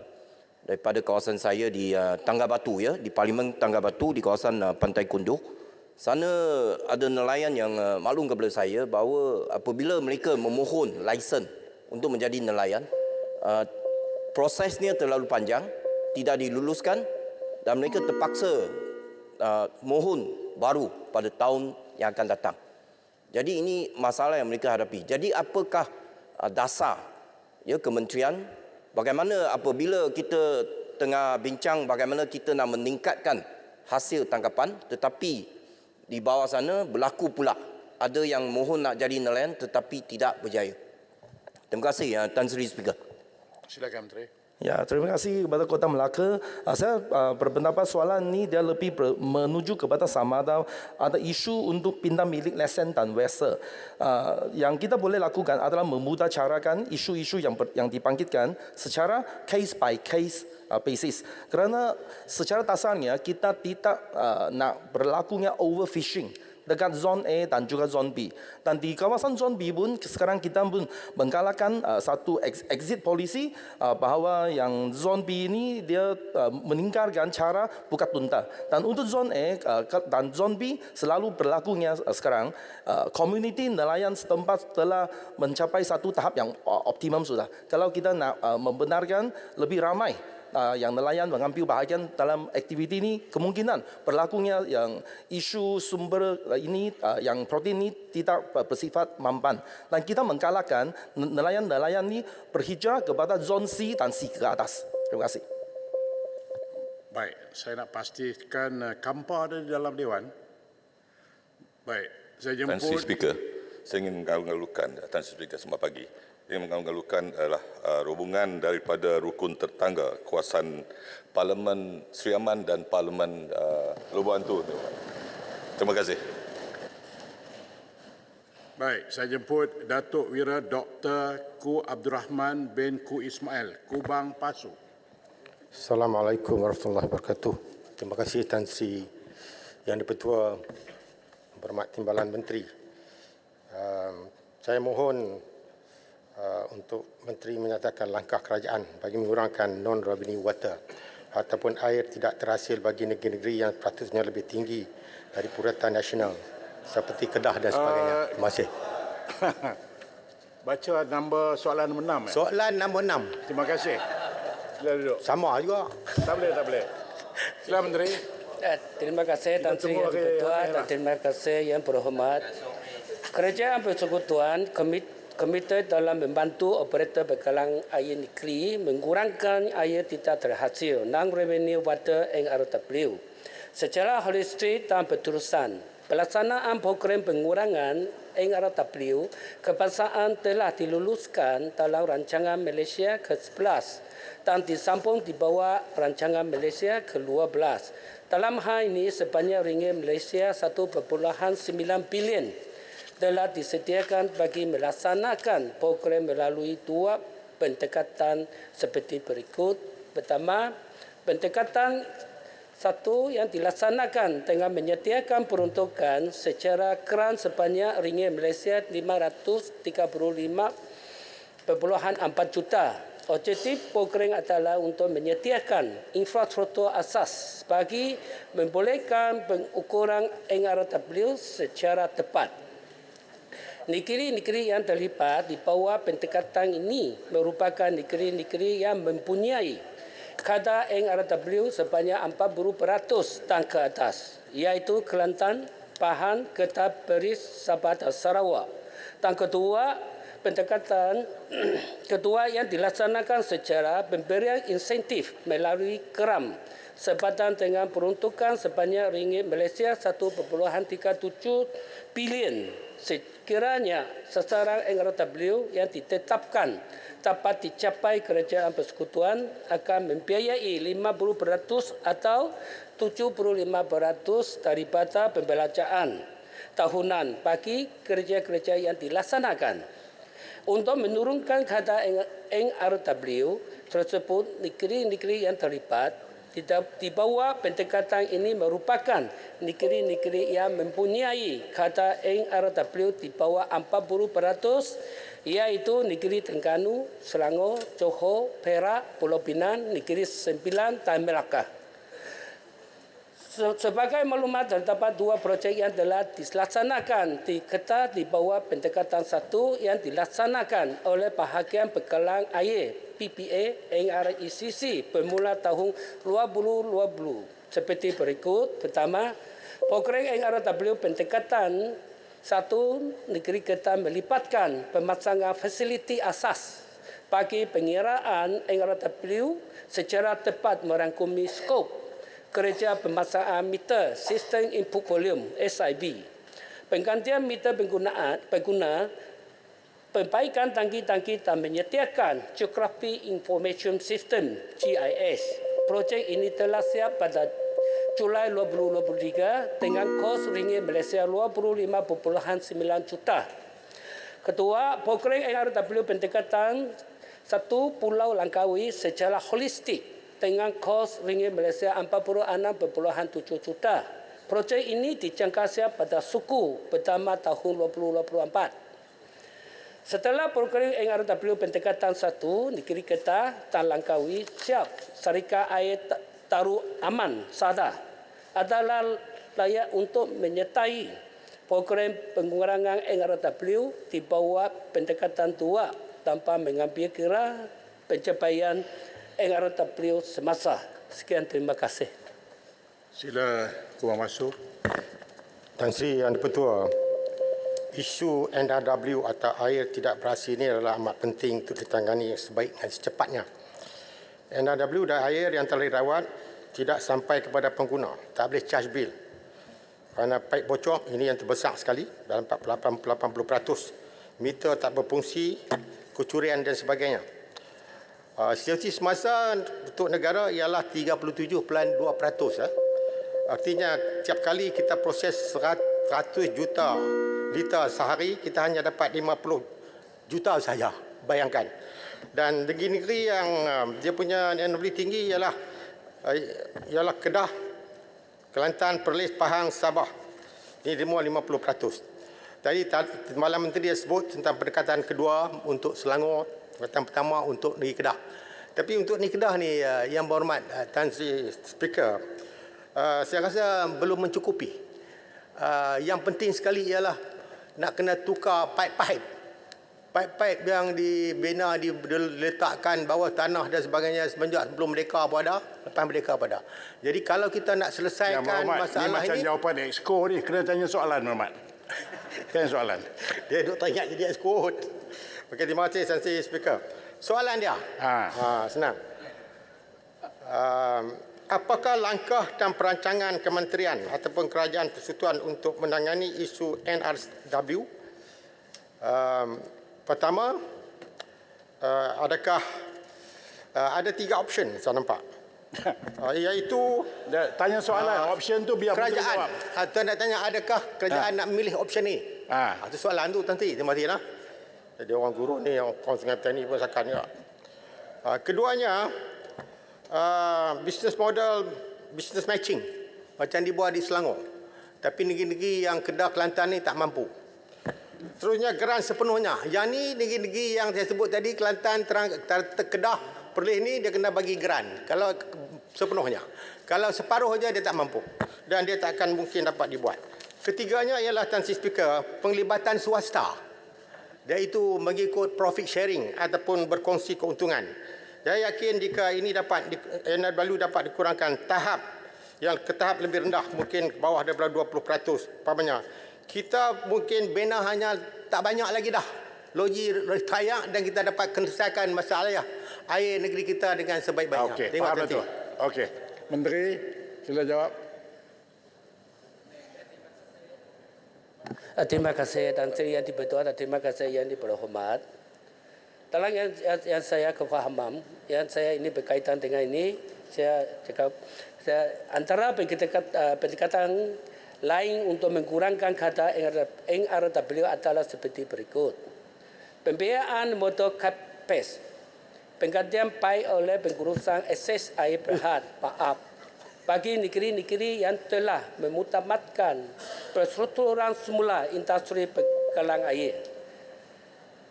daripada kawasan saya di Tangga Batu, ya, di Parlimen Tangga Batu di kawasan Pantai Kunduh. Sana ada nelayan yang maklum kepada saya bahawa apabila mereka memohon lesen untuk menjadi nelayan, prosesnya terlalu panjang, tidak diluluskan dan mereka terpaksa mohon baru pada tahun yang akan datang. Jadi ini masalah yang mereka hadapi. Jadi apakah dasar, ya, kementerian, bagaimana apabila kita tengah bincang bagaimana kita nak meningkatkan hasil tangkapan, tetapi di bawah sana berlaku pula ada yang mohon nak jadi nelayan tetapi tidak berjaya. Terima kasih Tan Sri Speaker. Silakan Menteri. Ya, terima kasih kepada Kota Melaka. Saya berpendapat soalan ini dia lebih menuju kepada sama ada isu untuk pindah milik lesen dan vessel. Yang kita boleh lakukan adalah memudahcarakan isu-isu yang dibangkitkan secara case by case basis. Kerana secara dasarnya kita tidak nak berlakunya overfishing dekat zon A dan juga zon B. Dan di kawasan zon B pun sekarang kita pun menggalakkan satu exit policy bahawa yang zon B ini dia meningkatkan cara buka tunta. Dan untuk zon A dan zon B selalu berlakunya sekarang community nelayan setempat telah mencapai satu tahap yang optimum sudah. Kalau kita nak membenarkan lebih ramai yang nelayan mengambil bahagian dalam aktiviti ini, kemungkinan berlakunya yang isu sumber ini yang protein ini tidak bersifat mampan, dan kita menggalakkan nelayan-nelayan ini berhijrah kepada zon C dan C ke atas. Terima kasih. Baik, saya nak pastikan Kampa ada di dalam Dewan. Baik, saya jemput. Tan Sri Speaker, saya ingin mengalu-alukan Tan Sri Speaker selamat pagi. Yang mengalu-alukan adalah rombongan daripada rukun tetangga kawasan Parlimen Sri Aman dan Parlimen Lubang Antu. Terima kasih. Baik, saya jemput Datuk Wira Dr. Ku Abdul Rahman bin Ku Ismail, Kubang Pasu. Assalamualaikum warahmatullahi wabarakatuh. Terima kasih Tan Sri Yang di-Pertua Berhormat Timbalan Menteri. Saya mohon untuk Menteri menyatakan langkah kerajaan bagi mengurangkan non-revenue water ataupun air tidak terhasil bagi negeri-negeri yang statusnya lebih tinggi dari puratan nasional seperti Kedah dan sebagainya. Terima kasih. Baca nombor soalan nombor 6. Soalan nombor 6. Terima kasih. Sila duduk. Sama juga. Tak boleh, tak boleh. Sila Menteri. Terima kasih Tan Sri Yang di-Pertua dan terima kasih Yang Berhormat. Kerajaan Persekutuan komited dalam membantu operator bekalan air negeri mengurangkan air tidak terhasil non-revenue water NRW. Secara holistik dan berterusan, pelaksanaan program pengurangan NRW kebangsaan telah diluluskan dalam rancangan Malaysia ke-11 dan disambung di bawah rancangan Malaysia ke-12. Dalam hal ini sebanyak ringgit Malaysia 1.9 bilion telah disediakan bagi melaksanakan program melalui dua pendekatan seperti berikut. Pertama, pendekatan satu yang dilaksanakan dengan menyediakan peruntukan secara kran sebanyak ringgit Malaysia 535.4 juta. Objektif program adalah untuk menyediakan infrastruktur asas bagi membolehkan pengukuran NRW secara tepat. Negeri-negeri yang terlibat di bawah pendekatan ini merupakan negeri-negeri yang mempunyai kadar NRW sebanyak 40% dan ke atas, iaitu Kelantan, Pahang, Kedah, Peris, Sabah dan Sarawak. Dan kedua, pendekatan kedua yang dilaksanakan secara pemberian insentif melalui keram sepadan dengan peruntukan sebanyak ringgit Malaysia 1.37 bilion. Sekiranya sasaran NRW yang ditetapkan dapat dicapai, kerajaan persekutuan akan membiayai 50% atau 75% daripada pembelanjaan tahunan bagi kerja-kerja yang dilaksanakan. Untuk menurunkan kadar NRW tersebut, negeri-negeri yang terlibat di bawah pendekatan ini merupakan negeri-negeri yang mempunyai kadar NRW di bawah 40%, iaitu Negeri Terengganu, Selangor, Johor, Perak, Pulau Pinang, Negeri Sembilan dan Melaka. Sebagai maklumat, terdapat 2 projek yang telah dilaksanakan di Kedah di bawah pendekatan 1 yang dilaksanakan oleh Bahagian Bekalan Air PPA NRECC bermula tahun 2020 seperti berikut. Pertama, program NRW pendekatan 1 negeri Kedah melibatkan pemasangan fasiliti asas bagi pengiraan NRW secara tepat merangkumi skop kerja pemasangan meter sistem input volume SIV, penggantian meter pengguna, perbaikan tangki-tangki dan menyediakan Geography Information System GIS. Projek ini telah siap pada Julai 2023 dengan kos ringgit Malaysia 25.9 juta. Kedua, program NRW pendekatan 1 Pulau Langkawi secara holistik dengan kos ringgit Malaysia 46.7 juta. Projek ini dijangka siap pada suku pertama tahun 2024. Setelah program NRW pendekatan 1, negeri Kedah dan Langkawi siap, Syarikat Air Taru Aman Sada adalah layak untuk menyertai program pengurangan NRW di bawah pendekatan 2 tanpa mengambil kira pencapaian NRW semasa. Sekian, terima kasih. Sila keluar masuk. Tan Sri Yang Dipertua, isu NRW atau air tidak berhasil ini adalah amat penting untuk ditangani sebaik dan secepatnya. NRW dan air yang telah dirawat tidak sampai kepada pengguna, tak boleh charge bill. Kerana paip bocor ini yang terbesar sekali, dalam 80%. Meter tak berfungsi, kecurian dan sebagainya. Situasi semasa untuk negara ialah 37.2%. Artinya tiap kali kita proses 100 juta liter sehari, kita hanya dapat 50 juta saja. Bayangkan. Dan negeri-negeri yang dia punya NRW tinggi ialah Kedah, Kelantan, Perlis, Pahang, Sabah. Ini semua 50%. Tadi Malam Menteri dia sebut tentang pendekatan kedua untuk Selangor, pendekatan pertama untuk negeri Kedah. Tapi untuk negeri Kedah ni, yang berhormat Tan Sri Speaker, saya rasa belum mencukupi. Yang penting sekali ialah nak kena tukar pipe-pipe. Pipe-pipe yang dibina, diletakkan bawah tanah dan sebagainya semenjak sebelum merdeka pun ada, lepas merdeka pun ada. Jadi kalau kita nak selesaikan masalah ini macam jawapan exco ni, kena tanya soalan, Muhammad. Tanya soalan. Dia duk tanya jadi exco. Okey, terima kasih Tan Sri Speaker. Soalan dia. Senang. Apakah langkah dan perancangan kementerian ataupun kerajaan persekutuan untuk menangani isu NRW? Pertama, adakah ada 3 option saya nampak. Iaitu tanya soalan, option tu biar kerajaan. Atau nak tanya adakah kerajaan nak memilih option ni? Itu soalan tu nanti, terima kasih lah. Jadi orang guru ni, orang Sungai Petani pun sakan juga. Keduanya, business model, business matching. Macam dibuat di Selangor. Tapi negeri-negeri yang Kedah, Kelantan ni tak mampu. Terusnya geran sepenuhnya. Yang ni negeri-negeri yang saya sebut tadi, Kelantan, Kedah, Perlis ni dia kena bagi geran. Kalau sepenuhnya. Kalau separuh saja dia tak mampu. Dan dia tak akan mungkin dapat dibuat. Ketiganya ialah Tan Sri Speaker, penglibatan swasta. Iaitu mengikut profit sharing ataupun berkongsi keuntungan. Saya yakin jika ini NRW dapat dikurangkan ke tahap lebih rendah, mungkin ke bawah daripada 20%, kita mungkin bina hanya tak banyak lagi dah. logi retayak dan kita dapat selesaikan masalah air negeri kita dengan sebaik-baiknya. Okey, Terima faham kasih. Datuk. Okey. Menteri, sila jawab. Terima kasih Tan Sri Yang di-Pertua dan terima kasih Yang di-Berhormat. Dalam yang saya kefahaman, yang saya ini berkaitan dengan ini, saya cakap antara pendekatan lain untuk mengurangkan kata NRW adalah seperti berikut. Pembiayaan motor kapes, penggantian paip oleh pengurusan akses air berhad, PAAP, bagi negeri-negeri yang telah memutamatkan perstrukturan semula industri penggalang air.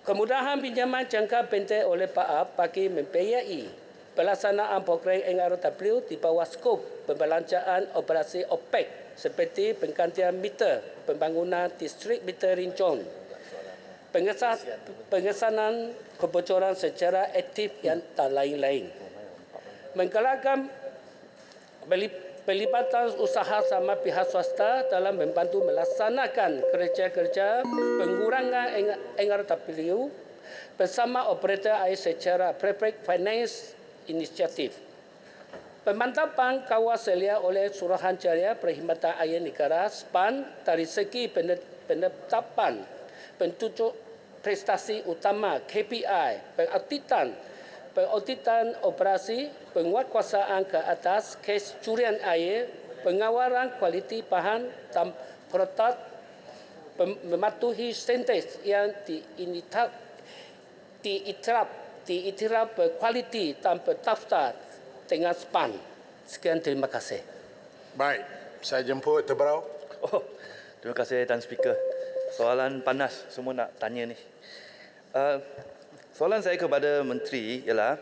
Kemudahan pinjaman jangka pendek oleh PAAP bagi membiayai pelaksanaan program NRW di bawah skop pembelanjaan operasi OPEC seperti penggantian meter, pembangunan distrik meter rincon, pengesanan kebocoran secara aktif yang tak lain-lain. Menggalakkan pelibatan usaha sama pihak swasta dalam membantu melaksanakan kerja-kerja pengurangan NRW bersama operator air secara Prepaid Finance Initiative. Pemantapan kawasan selia oleh Suruhanjaya Perkhidmatan Air Negara SPAN dari segi penetapan penunjuk prestasi utama KPI, pengauditan operasi, penguatkuasaan ke atas kes curian air, pengawalan kualiti bahan dan produk, mematuhi standard yang diiktiraf berkualiti dan berdaftar dengan SPAN. Sekian, terima kasih. Baik, saya jemput Tebrau. Oh, terima kasih Tan Speaker. Soalan panas semua nak tanya ni. Soalan saya kepada Menteri ialah,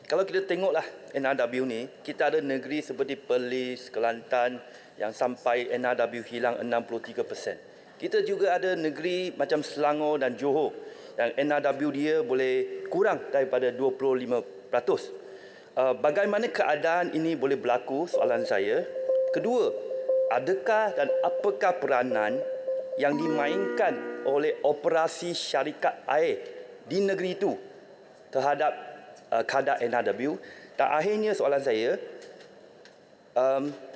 kalau kita tengoklah NRW ni, kita ada negeri seperti Perlis, Kelantan yang sampai NRW hilang 63%. Kita juga ada negeri macam Selangor dan Johor yang NRW dia boleh kurang daripada 25%. Bagaimana keadaan ini boleh berlaku, soalan saya. Kedua, adakah dan apakah peranan yang dimainkan oleh operasi syarikat air di negeri itu terhadap kadar NRW? Dan akhirnya soalan saya,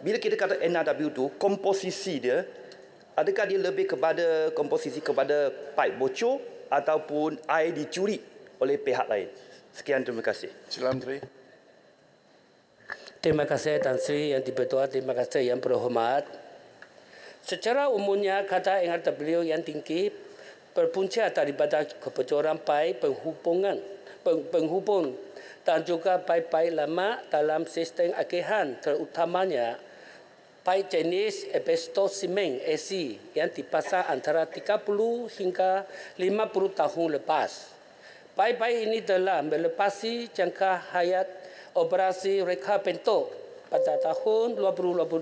bila kita kata NRW itu, komposisi dia, adakah dia lebih kepada komposisi kepada paip bocor ataupun air dicuri oleh pihak lain? Sekian, terima kasih. Sila Menteri. Terima kasih Tan Sri Yang di-Pertua, terima kasih Yang Berhormat. Secara umumnya, kadar NRW yang tinggi berpunca daripada kebocoran paip penghubung dan juga paip-paip lama dalam sistem akihan, terutamanya paip jenis asbestos simen AC yang dipasang antara 30 hingga 50 tahun lepas. Paip-paip ini telah melepasi jangka hayat operasi reka bentuk pada tahun 2022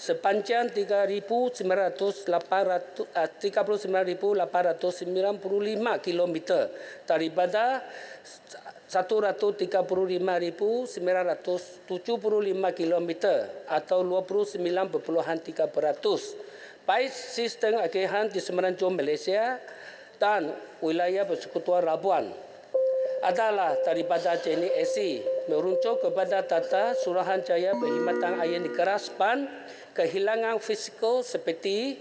sepanjang 39.895 km daripada 135.975 km atau 29.3%. Baik sistem akihan di Semenanjung Malaysia dan wilayah Persekutuan Labuan adalah daripada jenis AC, merujuk kepada data Suruhanjaya Perkhidmatan Air Negara SPAN, kehilangan fisikal seperti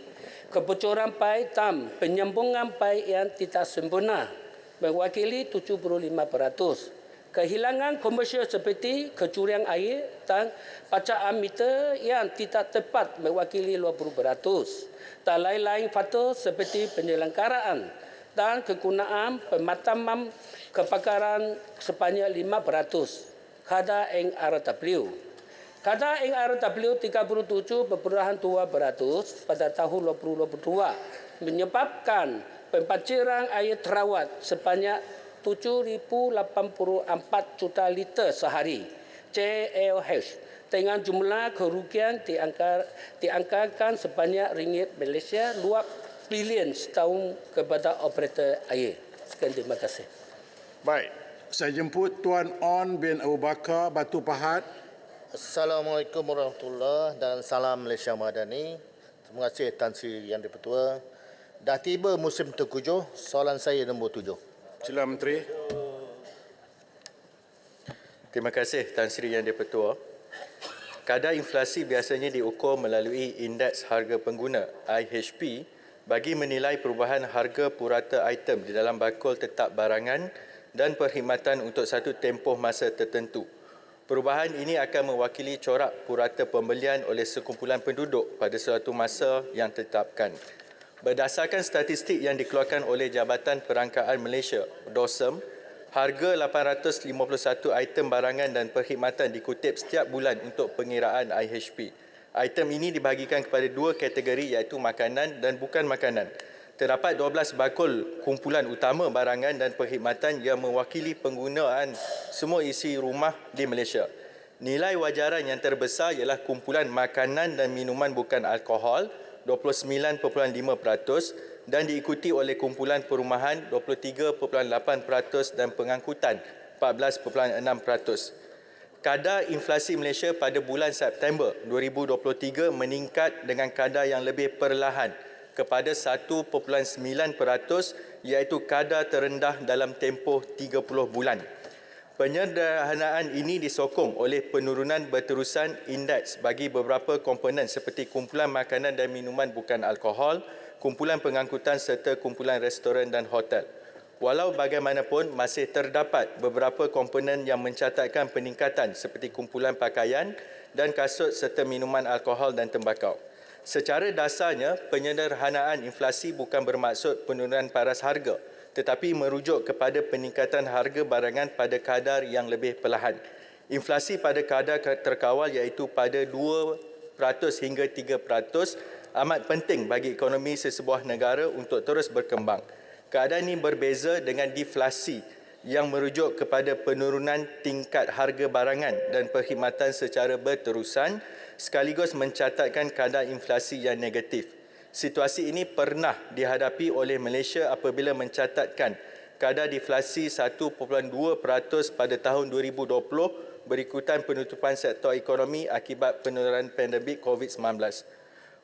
kebocoran paip dan penyambungan paip yang tidak sempurna mewakili 75%. Kehilangan komersial seperti kecurian air dan bacaan meter yang tidak tepat mewakili 20%. Dan lain-lain faktor seperti penyelenggaraan dan kegunaan pemadaman kebakaran sebanyak 5%. Kadar NRW. Kadar NRW 37.2% pada tahun 2022 menyebabkan pembanjiran air terawat sebanyak 7,084 juta liter sehari JLH dengan jumlah kerugian dianggarkan sebanyak ringgit Malaysia 2 bilion setahun kepada operator air. Sekian, terima kasih. Baik, saya jemput Tuan On bin Abu Bakar, Batu Pahat. Assalamualaikum warahmatullahi dan salam Malaysia Madani. Terima kasih Tan Sri Yang di-Pertua. dah tiba musim tengkujuh. Soalan saya nombor 7. Sila Menteri. Terima kasih Tan Sri Yang di-Pertua. Kadar inflasi biasanya diukur melalui Indeks Harga Pengguna IHP bagi menilai perubahan harga purata item di dalam bakul tetap barangan dan perkhidmatan untuk satu tempoh masa tertentu. Perubahan ini akan mewakili corak purata pembelian oleh sekumpulan penduduk pada suatu masa yang ditetapkan. Berdasarkan statistik yang dikeluarkan oleh Jabatan Perangkaan Malaysia, DOSM, harga 851 item barangan dan perkhidmatan dikutip setiap bulan untuk pengiraan IHP. Item ini dibahagikan kepada dua kategori iaitu makanan dan bukan makanan. Terdapat 12 bakul kumpulan utama barangan dan perkhidmatan yang mewakili penggunaan semua isi rumah di Malaysia. Nilai wajaran yang terbesar ialah kumpulan makanan dan minuman bukan alkohol 29.5% dan diikuti oleh kumpulan perumahan 23.8% dan pengangkutan 14.6%. Kadar inflasi Malaysia pada bulan September 2023 meningkat dengan kadar yang lebih perlahan kepada 1.9% iaitu kadar terendah dalam tempoh 30 bulan. Penyederhanaan ini disokong oleh penurunan berterusan indeks bagi beberapa komponen seperti kumpulan makanan dan minuman bukan alkohol, kumpulan pengangkutan serta kumpulan restoran dan hotel. Walau bagaimanapun, masih terdapat beberapa komponen yang mencatatkan peningkatan seperti kumpulan pakaian dan kasut serta minuman alkohol dan tembakau. Secara dasarnya, penyederhanaan inflasi bukan bermaksud penurunan paras harga, tetapi merujuk kepada peningkatan harga barangan pada kadar yang lebih perlahan. Inflasi pada kadar terkawal iaitu pada 2% hingga 3% amat penting bagi ekonomi sesebuah negara untuk terus berkembang. Keadaan ini berbeza dengan deflasi yang merujuk kepada penurunan tingkat harga barangan dan perkhidmatan secara berterusan sekaligus mencatatkan kadar inflasi yang negatif. Situasi ini pernah dihadapi oleh Malaysia apabila mencatatkan kadar deflasi 1.2% pada tahun 2020 berikutan penutupan sektor ekonomi akibat penularan pandemik COVID-19.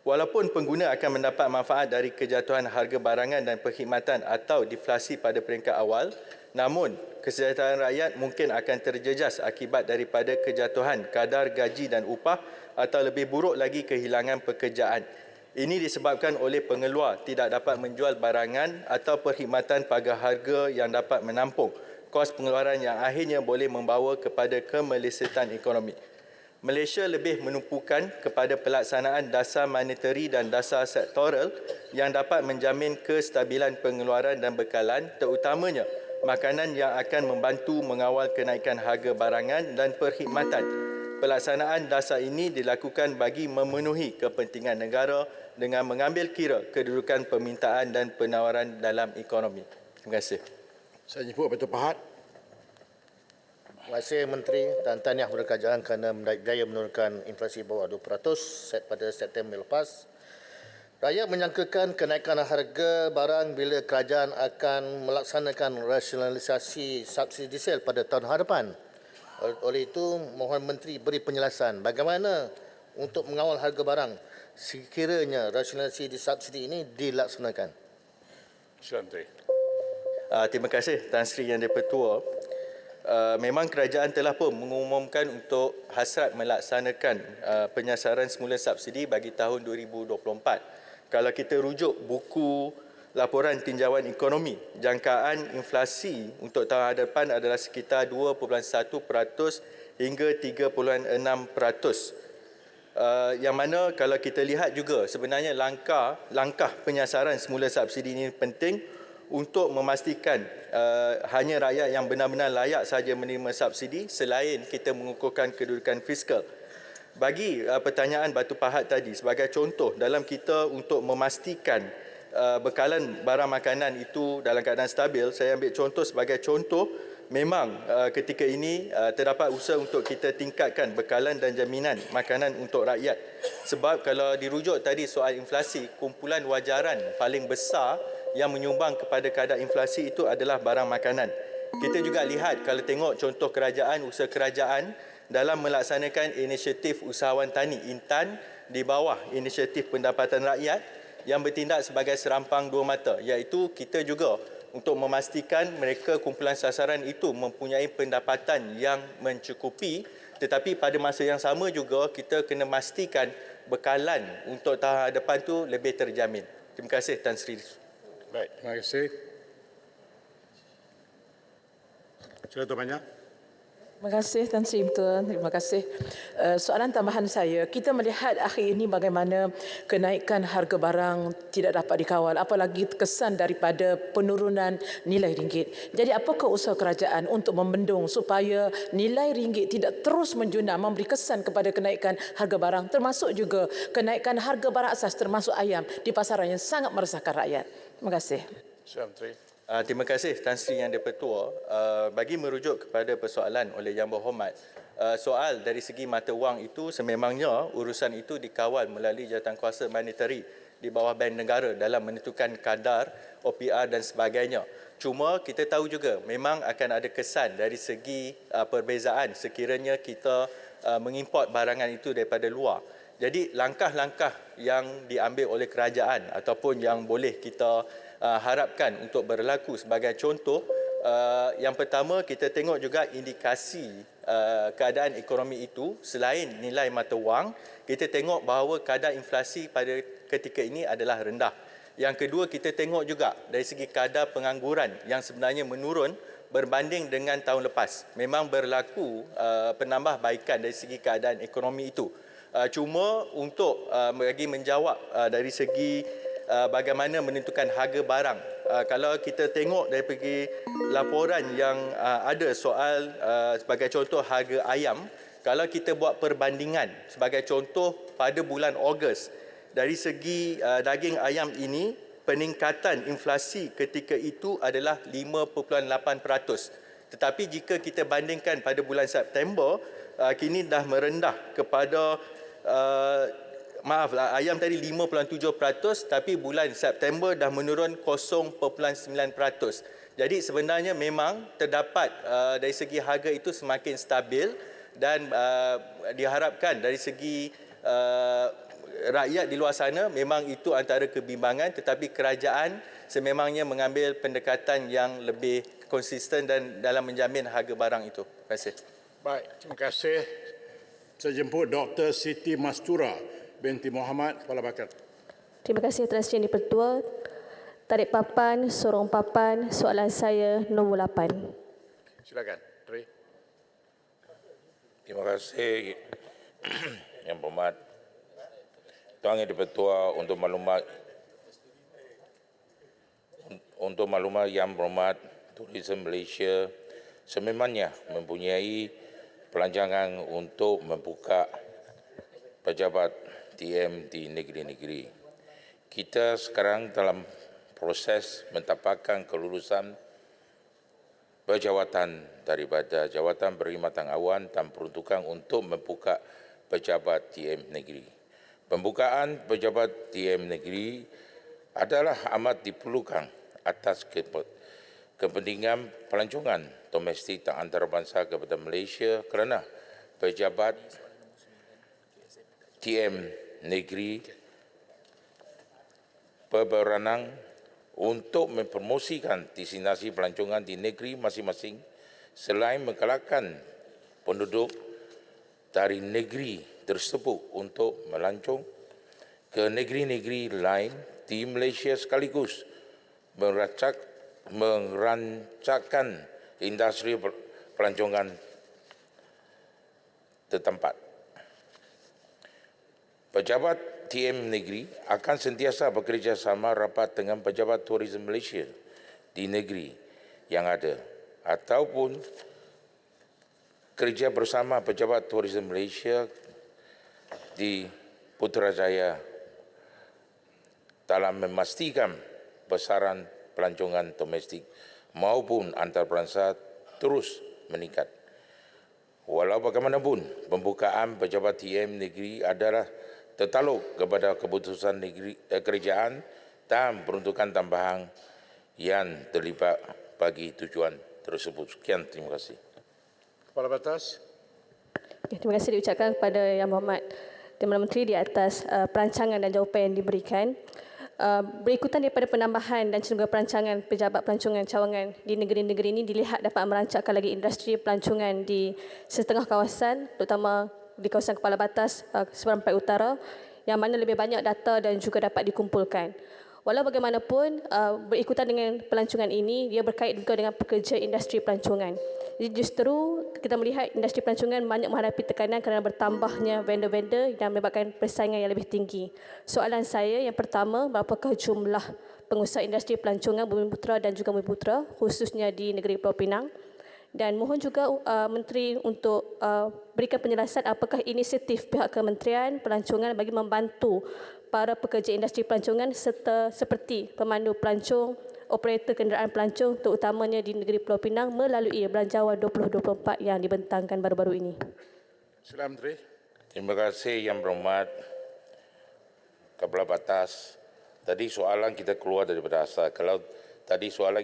Walaupun pengguna akan mendapat manfaat dari kejatuhan harga barangan dan perkhidmatan atau deflasi pada peringkat awal, namun kesejahteraan rakyat mungkin akan terjejas akibat daripada kejatuhan kadar gaji dan upah atau lebih buruk lagi kehilangan pekerjaan. Ini disebabkan oleh pengeluar tidak dapat menjual barangan atau perkhidmatan pada harga yang dapat menampung kos pengeluaran yang akhirnya boleh membawa kepada kemelesetan ekonomi. Malaysia lebih menumpukan kepada pelaksanaan dasar monetary dan dasar sektoral yang dapat menjamin kestabilan pengeluaran dan bekalan, terutamanya makanan yang akan membantu mengawal kenaikan harga barangan dan perkhidmatan. Pelaksanaan dasar ini dilakukan bagi memenuhi kepentingan negara dengan mengambil kira kedudukan permintaan dan penawaran dalam ekonomi. Terima kasih. Saya jemput Betul Pahat. Terima kasih Menteri dan tahniah kepada kerajaan kerana berjaya menurunkan inflasi bawah 2% pada September lepas. Rakyat menyangkakan kenaikan harga barang bila kerajaan akan melaksanakan rasionalisasi subsidi diesel pada tahun hadapan. Oleh itu, mohon Menteri beri penjelasan bagaimana untuk mengawal harga barang sekiranya rasionalisasi subsidi ini dilaksanakan. Sila Menteri. Terima kasih Tan Sri Yang di-Pertua. Memang kerajaan telah pun mengumumkan untuk hasrat melaksanakan penyasaran semula subsidi bagi tahun 2024. Kalau kita rujuk buku laporan tinjauan ekonomi, jangkaan inflasi untuk tahun hadapan adalah sekitar 2.1% hingga 3.6%. Yang mana kalau kita lihat juga sebenarnya langkah penyasaran semula subsidi ini penting untuk memastikan hanya rakyat yang benar-benar layak sahaja menerima subsidi selain kita mengukuhkan kedudukan fiskal. Bagi pertanyaan Batu Pahat tadi, sebagai contoh dalam kita untuk memastikan bekalan barang makanan itu dalam keadaan stabil, saya ambil contoh sebagai contoh, memang ketika ini terdapat usaha untuk kita tingkatkan bekalan dan jaminan makanan untuk rakyat. Sebab kalau dirujuk tadi soal inflasi, kumpulan wajaran paling besar yang menyumbang kepada kadar inflasi itu adalah barang makanan. Kita juga lihat kalau tengok contoh kerajaan, usaha kerajaan dalam melaksanakan inisiatif usahawan tani Intan di bawah inisiatif pendapatan rakyat yang bertindak sebagai serampang dua mata, iaitu kita juga untuk memastikan mereka kumpulan sasaran itu mempunyai pendapatan yang mencukupi, tetapi pada masa yang sama juga kita kena memastikan bekalan untuk tahun depan tu lebih terjamin. Terima kasih Tan Sri. Baik, terima kasih. Sila banyak. Terima kasih Tan Sri Betul. Terima kasih. Soalan tambahan saya, kita melihat akhir ini bagaimana kenaikan harga barang tidak dapat dikawal, apalagi kesan daripada penurunan nilai ringgit. Jadi apakah usaha kerajaan untuk membendung supaya nilai ringgit tidak terus menjunam, memberi kesan kepada kenaikan harga barang, termasuk juga kenaikan harga barang asas termasuk ayam di pasaran yang sangat meresahkan rakyat. Terima kasih. Terima kasih Tan Sri Yang di-Pertua. Bagi merujuk kepada persoalan oleh Yang Berhormat, soal dari segi mata wang itu sememangnya urusan itu dikawal melalui jawatankuasa monetary di bawah Bank Negara dalam menentukan kadar OPR dan sebagainya. Cuma kita tahu juga memang akan ada kesan dari segi perbezaan sekiranya kita mengimport barangan itu daripada luar. Jadi langkah-langkah yang diambil oleh kerajaan ataupun yang boleh kita harapkan untuk berlaku sebagai contoh, yang pertama kita tengok juga indikasi keadaan ekonomi itu selain nilai mata wang, kita tengok bahawa kadar inflasi pada ketika ini adalah rendah. Yang kedua, kita tengok juga dari segi kadar pengangguran yang sebenarnya menurun berbanding dengan tahun lepas. Memang berlaku penambahbaikan dari segi keadaan ekonomi itu. Cuma untuk bagi menjawab dari segi bagaimana menentukan harga barang, kalau kita tengok dari segi laporan yang ada soal sebagai contoh harga ayam, kalau kita buat perbandingan sebagai contoh pada bulan Ogos, dari segi daging ayam ini peningkatan inflasi ketika itu adalah 5.8%. Tetapi jika kita bandingkan pada bulan September, kini dah merendah kepada ayam tadi 5.7%, tapi bulan September dah menurun 0.9%. Jadi sebenarnya memang terdapat dari segi harga itu semakin stabil dan diharapkan dari segi rakyat di luar sana memang itu antara kebimbangan, tetapi kerajaan sememangnya mengambil pendekatan yang lebih konsisten dan dalam menjamin harga barang itu. Terima kasih. Baik, terima kasih. Saya jemput Dr. Siti Mastura binti Muhammad, Kepala Bakat. Terima kasih Tan Sri Yang di-Pertua. Tarik papan, sorong papan, soalan saya nombor 8. Silakan, Tri. Terima kasih Yang Berhormat Tuan Yang di-Pertua, untuk maklumat Yang Berhormat, Tourism Malaysia sememangnya mempunyai pelancangan untuk membuka pejabat TM di negeri-negeri. Kita sekarang dalam proses mentapakkan kelulusan berjawatan daripada Jawatan Perkhidmatan Awan dan peruntukan untuk membuka pejabat TM negeri. Pembukaan pejabat TM negeri adalah amat diperlukan atas kepentingan pelancongan domestik dan antarabangsa kepada Malaysia, kerana pejabat TM negeri berwenang untuk mempromosikan destinasi pelancongan di negeri masing-masing selain menggalakkan penduduk dari negeri tersebut untuk melancong ke negeri-negeri lain di Malaysia sekaligus merancangkan industri pelancongan setempat. Pejabat TM negeri akan sentiasa bekerjasama rapat dengan pejabat Tourism Malaysia di negeri yang ada ataupun kerja bersama pejabat Tourism Malaysia di Putrajaya dalam memastikan besaran pelancongan domestik maupun antarabangsa terus meningkat. Walau bagaimanapun, pembukaan pejabat TM negeri adalah tertakluk kepada keputusan kerajaan dan peruntukan tambahan yang terlibat bagi tujuan tersebut. Sekian, terima kasih. Kepala Batas. Terima kasih diucapkan kepada Yang Berhormat Timbalan Menteri di atas perancangan dan jawapan yang diberikan. Berikutan daripada penambahan dan juga perancangan pejabat pelancongan cawangan di negeri-negeri ini dilihat dapat merancangkan lagi industri pelancongan di setengah kawasan, terutama di kawasan kepala batas seberang Pantai Utara, yang mana lebih banyak data dan juga dapat dikumpulkan. Walau bagaimanapun, berikutan dengan pelancongan ini, dia berkait juga dengan pekerja industri pelancongan. Jadi justru kita melihat industri pelancongan banyak menghadapi tekanan kerana bertambahnya vendor-vendor yang menyebabkan persaingan yang lebih tinggi. Soalan saya yang pertama, berapakah jumlah pengusaha industri pelancongan Bumiputera dan juga Bumiputera, khususnya di negeri Pulau Pinang? Dan mohon juga Menteri untuk berikan penjelasan apakah inisiatif pihak Kementerian Pelancongan bagi membantu para pekerja industri pelancongan serta seperti pemandu pelancong, operator kenderaan pelancong terutamanya di negeri Pulau Pinang melalui Belanjawan 2024 yang dibentangkan baru-baru ini. Sila Menteri. Terima kasih Yang Berhormat Kepala Batas. Tadi soalan kita keluar daripada asal. Kalau tadi soalan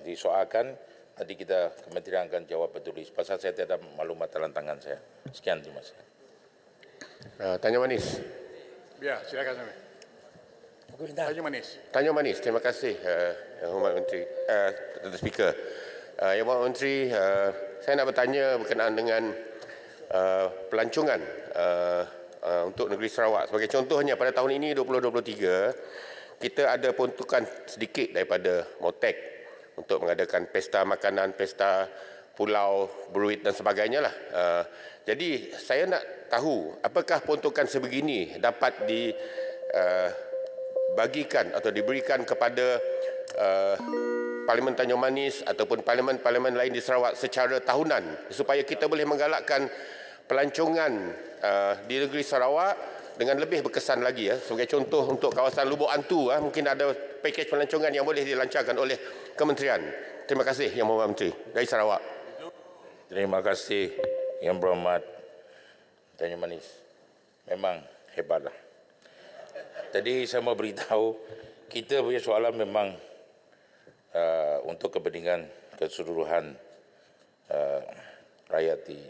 disoalkan, tadi kita Kementerian akan jawab bertulis. Pasal saya tidak ada maklumat dalam tangan saya. Sekian, terima kasih. Tanya manis. Ya, silakan. Tanya manis. Tanya manis. Terima kasih Yang Hormat Menteri, Speaker. Yang Hormat Menteri, saya nak bertanya berkenaan dengan pelancongan untuk negeri Sarawak. Sebagai contohnya, pada tahun ini 2023, kita ada peruntukan sedikit daripada MOTEC untuk mengadakan pesta makanan, pesta pulau, beruit dan sebagainya lah. Jadi saya nak tahu apakah peruntukan sebegini dapat dibagikan atau diberikan kepada Parlimen Tanjung Manis ataupun parlimen-parlimen lain di Sarawak secara tahunan supaya kita boleh menggalakkan pelancongan di negeri Sarawak dengan lebih berkesan lagi. Sebagai contoh untuk kawasan Lubuk Antu, mungkin ada pakej pelancongan yang boleh dilancarkan oleh Kementerian. Terima kasih Yang Berhormat Menteri dari Sarawak. Terima kasih Yang Berhormat Tanjung Manis. Memang hebatlah. Tadi saya mau beritahu, kita punya soalan memang untuk kepentingan keseluruhan rakyat di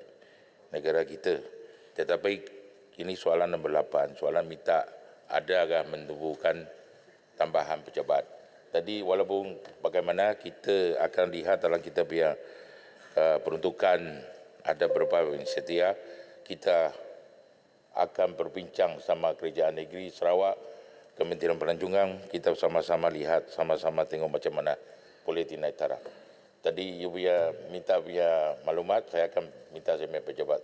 negara kita. Tetapi ini soalan nombor 8. Soalan minta adakah menumbuhkan tambahan pejabat. Tadi walaupun bagaimana kita akan lihat dalam kita punya peruntukan ada beberapa inisiatif, kita akan berbincang sama Kerajaan Negeri Sarawak, Kementerian Pelancongan, kita sama-sama lihat, sama-sama tengok macam mana boleh dinaik taraf. Tadi you minta maklumat, saya akan minta saya punya pejabat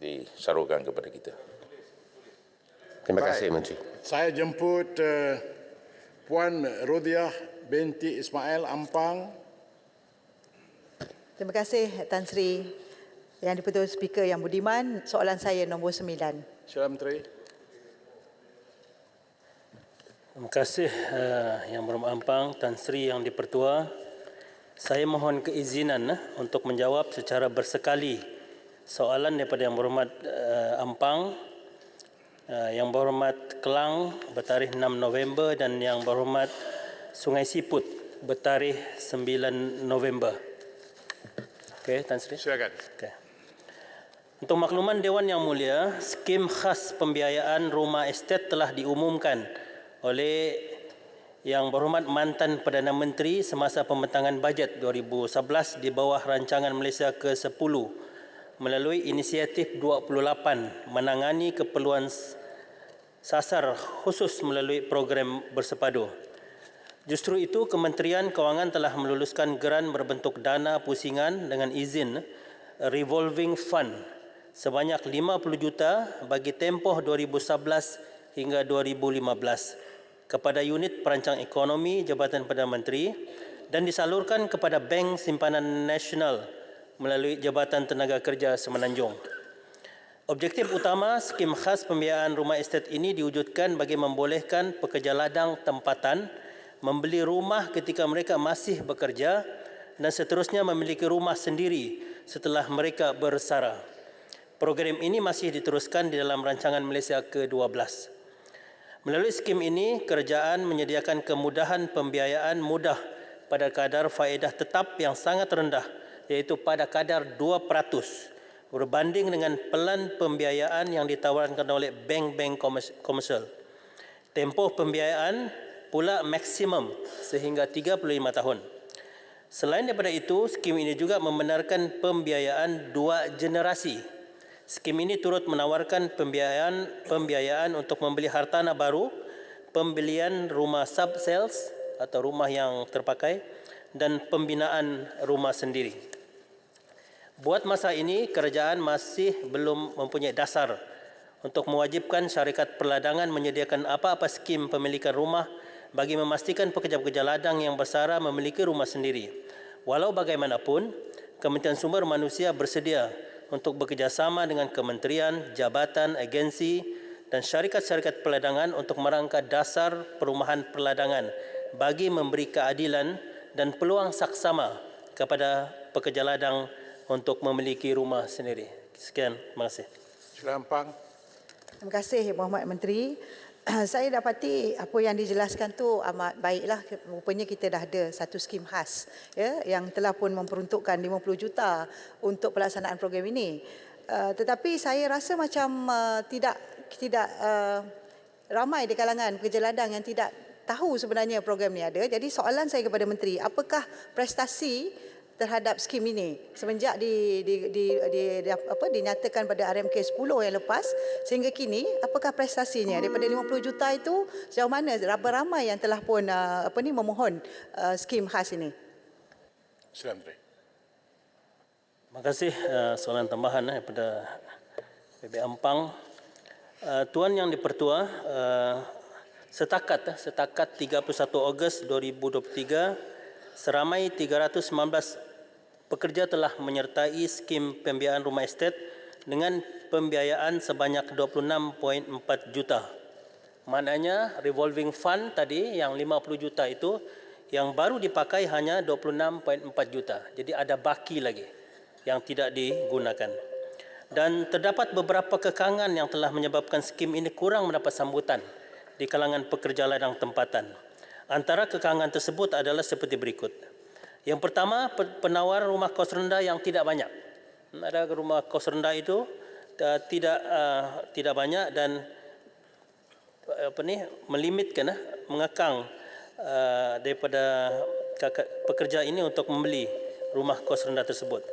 disarukan kepada kita. Terima kasih Menteri. Saya jemput Puan Rodiah binti Ismail Ampang. Terima kasih Tan Sri Yang Dipertua Speaker Yang Budiman. Soalan saya nombor 9. Sila Menteri. Terima kasih Yang Berhormat Ampang, Tan Sri Yang Dipertua. Saya mohon keizinan untuk menjawab secara bersekali soalan daripada Yang Berhormat Ampang, Yang Berhormat Kelang bertarikh 6 November dan Yang Berhormat Sungai Siput bertarikh 9 November. Okey, Tan Sri. Silakan. Okey. Untuk makluman Dewan Yang Mulia, skim khas pembiayaan rumah estet telah diumumkan oleh Yang Berhormat Mantan Perdana Menteri semasa pembentangan bajet 2011 di bawah rancangan Malaysia ke-10 melalui inisiatif 28 menangani keperluan sasar khusus melalui program bersepadu. Justru itu, Kementerian Kewangan telah meluluskan geran berbentuk dana pusingan dengan izin revolving fund sebanyak 50 juta bagi tempoh 2011 hingga 2015 kepada unit perancang ekonomi Jabatan Perdana Menteri dan disalurkan kepada Bank Simpanan Nasional melalui Jabatan Tenaga Kerja Semenanjung. Objektif utama skim khas pembiayaan rumah estet ini diwujudkan bagi membolehkan pekerja ladang tempatan membeli rumah ketika mereka masih bekerja dan seterusnya memiliki rumah sendiri setelah mereka bersara. Program ini masih diteruskan di dalam rancangan Malaysia ke-12. Melalui skim ini, kerajaan menyediakan kemudahan pembiayaan mudah pada kadar faedah tetap yang sangat rendah, iaitu pada kadar 2% berbanding dengan pelan pembiayaan yang ditawarkan oleh bank-bank komersial. Tempoh pembiayaan pula maksimum sehingga 35 tahun. Selain daripada itu, skim ini juga membenarkan pembiayaan 2 generasi. Skim ini turut menawarkan pembiayaan untuk membeli hartanah baru, pembelian rumah sub-sales atau rumah yang terpakai, dan pembinaan rumah sendiri. Buat masa ini, kerajaan masih belum mempunyai dasar untuk mewajibkan syarikat perladangan menyediakan apa-apa skim pemilikan rumah bagi memastikan pekerja-pekerja ladang yang bersara memiliki rumah sendiri. Walau bagaimanapun, Kementerian Sumber Manusia bersedia untuk bekerjasama dengan kementerian, jabatan, agensi dan syarikat-syarikat perladangan untuk merangka dasar perumahan perladangan bagi memberi keadilan dan peluang saksama kepada pekerja ladang untuk memiliki rumah sendiri. Sekian, terima kasih. Sila Ampang. Terima kasih Muhammad Menteri. Saya dapati apa yang dijelaskan tu amat baiklah. Rupanya kita dah ada satu skim khas ya, yang telah pun memperuntukkan 50 juta untuk pelaksanaan program ini. Tetapi saya rasa macam tidak ramai di kalangan pekerja ladang yang tidak tahu sebenarnya program ni ada. Jadi soalan saya kepada Menteri, apakah prestasi terhadap skim ini semenjak dinyatakan pada RMK 10 yang lepas sehingga kini, apakah prestasinya daripada 50 juta itu, sejauh mana berapa ramai yang telah pun memohon skim khas ini? Sila Menteri. Terima kasih. Soalan tambahan daripada PB Ampang. Tuan Yang di-Pertua, setakat 31 Ogos 2023, seramai 319 pekerja telah menyertai skim pembiayaan rumah estet dengan pembiayaan sebanyak 26.4 juta. Maknanya revolving fund tadi yang 50 juta itu yang baru dipakai hanya 26.4 juta. Jadi ada baki lagi yang tidak digunakan. Dan terdapat beberapa kekangan yang telah menyebabkan skim ini kurang mendapat sambutan di kalangan pekerja ladang tempatan. Antara kekangan tersebut adalah seperti berikut. Yang pertama, penawar rumah kos rendah yang tidak banyak. Ada rumah kos rendah itu tidak banyak dan melimitkan, mengekang daripada pekerja ini untuk membeli rumah kos rendah tersebut.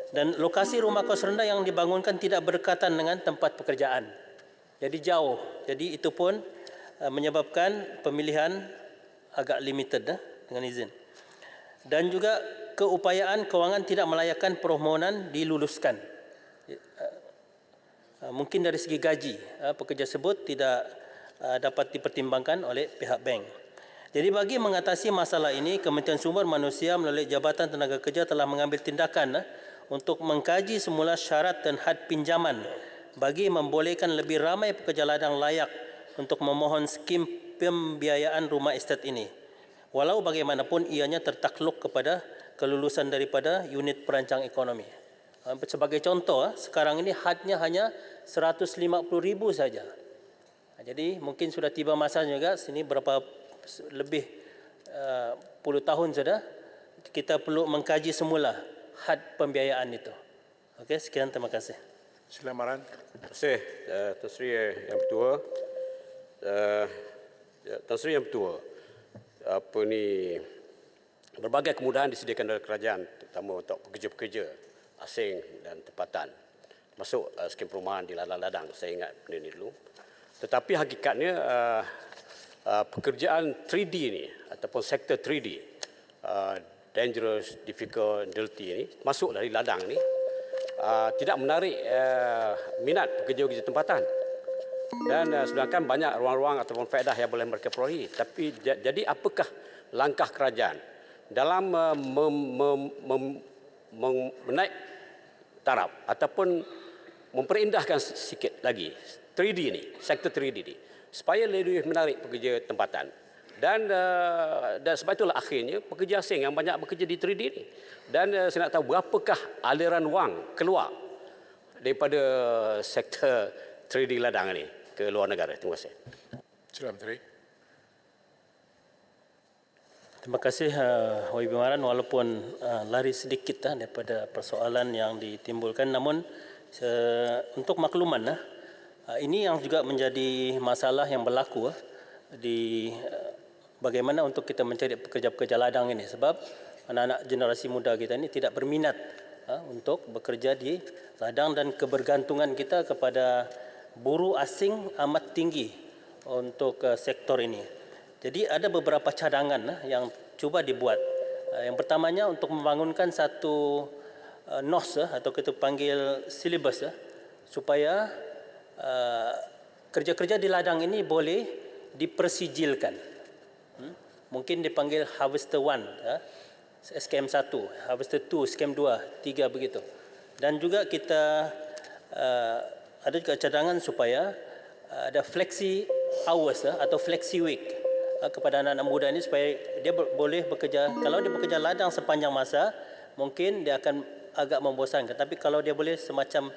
Dan lokasi rumah kos rendah yang dibangunkan tidak berdekatan dengan tempat pekerjaan. Jadi jauh. Jadi itu pun menyebabkan pemilihan agak limited dengan izin. Dan juga keupayaan kewangan tidak melayakkan permohonan diluluskan. Mungkin dari segi gaji, pekerja tersebut tidak dapat dipertimbangkan oleh pihak bank. Jadi bagi mengatasi masalah ini, Kementerian Sumber Manusia melalui Jabatan Tenaga Kerja telah mengambil tindakan untuk mengkaji semula syarat dan had pinjaman bagi membolehkan lebih ramai pekerja ladang layak untuk memohon skim pembiayaan rumah estet ini. Walau bagaimanapun ianya tertakluk kepada kelulusan daripada unit perancang ekonomi. Sebagai contoh, sekarang ini hadnya hanya 150,000 saja. Jadi mungkin sudah tiba masa juga, sini berapa lebih puluh tahun sudah, kita perlu mengkaji semula had pembiayaan itu. Okey, sekian, terima kasih. Sila Maran. Terima kasih Tuan Sri Yang Bertua. Tuan Sri Yang Bertua, berbagai kemudahan disediakan oleh kerajaan terutama untuk pekerja-pekerja asing dan tempatan, termasuk skim perumahan di ladang-ladang. Saya ingat benda ini dulu. Tetapi hakikatnya pekerjaan 3D ini ataupun sektor 3D, dangerous, difficult, dirty ini, masuk dari ladang ini, tidak menarik minat pekerja-pekerja tempatan. Dan sedangkan banyak ruang-ruang ataupun faedah yang boleh mereka perolehi. Tapi jadi apakah langkah kerajaan dalam menaik taraf ataupun memperindahkan sikit lagi 3D ini, sektor 3D ini, supaya lebih menarik pekerja tempatan. Dan sebab itulah akhirnya pekerja asing yang banyak bekerja di 3D ini. Dan saya nak tahu berapakah aliran wang keluar daripada sektor 3D ladang ini ke luar negara. Terima kasih. Sila Menteri. Terima kasih YB Maran, walaupun lari sedikit daripada persoalan yang ditimbulkan, namun untuk makluman ini yang juga menjadi masalah yang berlaku bagaimana untuk kita mencari pekerja-pekerja ladang ini, sebab anak-anak generasi muda kita ini tidak berminat untuk bekerja di ladang, dan kebergantungan kita kepada buruh asing amat tinggi untuk sektor ini. Jadi ada beberapa cadangan yang cuba dibuat. Yang pertamanya untuk membangunkan satu NOS atau kita panggil silibus supaya kerja-kerja di ladang ini boleh dipersijilkan. Mungkin dipanggil Harvester 1, SKM 1, Harvester 2, SKM 2, 3 begitu. Dan juga kita ada juga cadangan supaya ada flexi hours atau flexi week kepada anak-anak muda ini, supaya dia boleh bekerja. Kalau dia bekerja ladang sepanjang masa, mungkin dia akan agak membosankan. Tapi kalau dia boleh semacam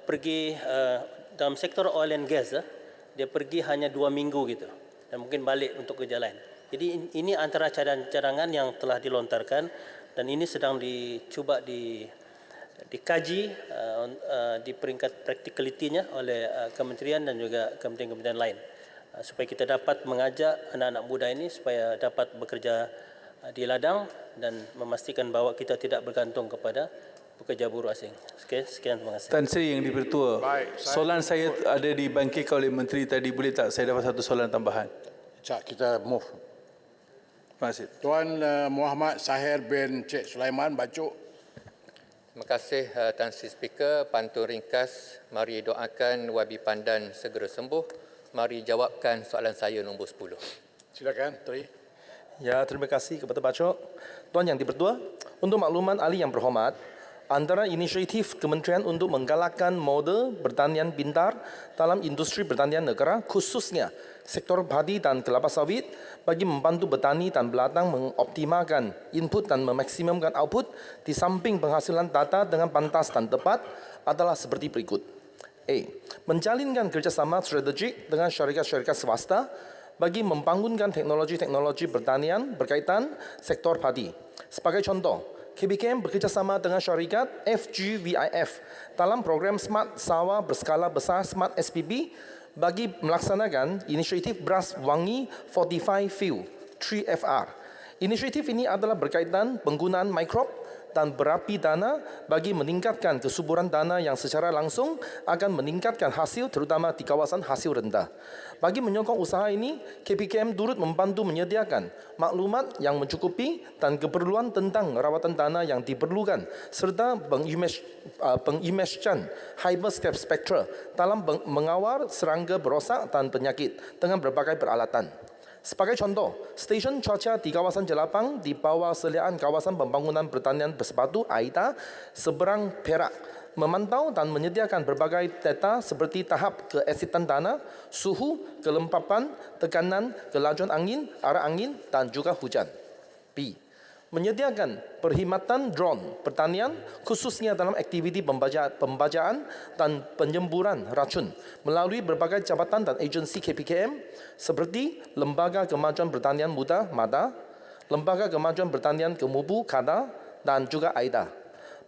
pergi dalam sektor oil and gas, dia pergi hanya 2 minggu gitu, dan mungkin balik untuk kerja lain. Jadi ini antara cadangan yang telah dilontarkan, dan ini sedang dicuba dikaji di peringkat practicality-nya oleh kementerian dan juga kementerian-kementerian lain, supaya kita dapat mengajak anak-anak muda ini supaya dapat bekerja di ladang dan memastikan bahawa kita tidak bergantung kepada pekerja buruh asing. Sekian, terima kasih. Tan Sri yang di-Pertua, soalan saya ada dibangkitkan oleh Menteri tadi, boleh tak saya dapat satu soalan tambahan? Kita move. Terima kasih. Tuan Muhammad Sahir bin Cik Sulaiman, Bacuk. Terima kasih Tan Sri Speaker. Pantun ringkas, mari doakan Wabi Pandan segera sembuh. Mari jawabkan soalan saya nombor 10. Silakan, Tri. Ya, terima kasih kepada Bacok. Tuan Yang di-Pertua, untuk makluman ahli yang berhormat, antara inisiatif Kementerian untuk menggalakkan model pertanian pintar dalam industri pertanian negara, khususnya sektor padi dan kelapa sawit, bagi membantu petani dan beladang mengoptimalkan input dan memaksimumkan output di samping penghasilan data dengan pantas dan tepat, adalah seperti berikut. A. Menjalinkan kerjasama strategik dengan syarikat-syarikat swasta bagi membangunkan teknologi-teknologi pertanian berkaitan sektor padi. Sebagai contoh, KBKM bekerjasama dengan syarikat FGVIF dalam program Smart Sawah berskala besar Smart SPB bagi melaksanakan inisiatif beras wangi Fortify Field 3FR. Inisiatif ini adalah berkaitan penggunaan mikrob dan berapi dana bagi meningkatkan kesuburan dana yang secara langsung akan meningkatkan hasil, terutama di kawasan hasil rendah. Bagi menyokong usaha ini, KPKM turut membantu menyediakan maklumat yang mencukupi dan keperluan tentang rawatan dana yang diperlukan, serta pengimeskan hyperscape spectra dalam mengawal serangga berosak dan penyakit dengan berbagai peralatan. Sebagai contoh, stesen cuaca di kawasan Jelapang di bawah seliaan kawasan pembangunan pertanian bersepatu AITA seberang Perak memantau dan menyediakan berbagai data seperti tahap keasitan tanah, suhu, kelembapan, tekanan, kelajuan angin, arah angin dan juga hujan. B. Menyediakan perkhidmatan drone pertanian khususnya dalam aktiviti pembajaan dan penyemburan racun melalui berbagai jabatan dan agensi KPKM seperti Lembaga Kemajuan Pertanian Muda MADA, Lembaga Kemajuan Pertanian Kemubu KADA dan juga AIDA.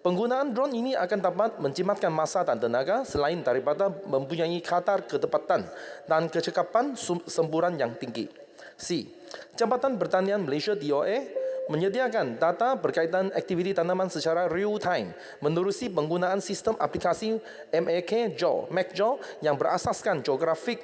Penggunaan drone ini akan dapat menjimatkan masa dan tenaga selain daripada mempunyai kadar ketepatan dan kecekapan semburan yang tinggi. C. Jabatan Pertanian Malaysia DOA menyediakan data berkaitan aktiviti tanaman secara real time menerusi penggunaan sistem aplikasi MACJAW yang berasaskan Geographic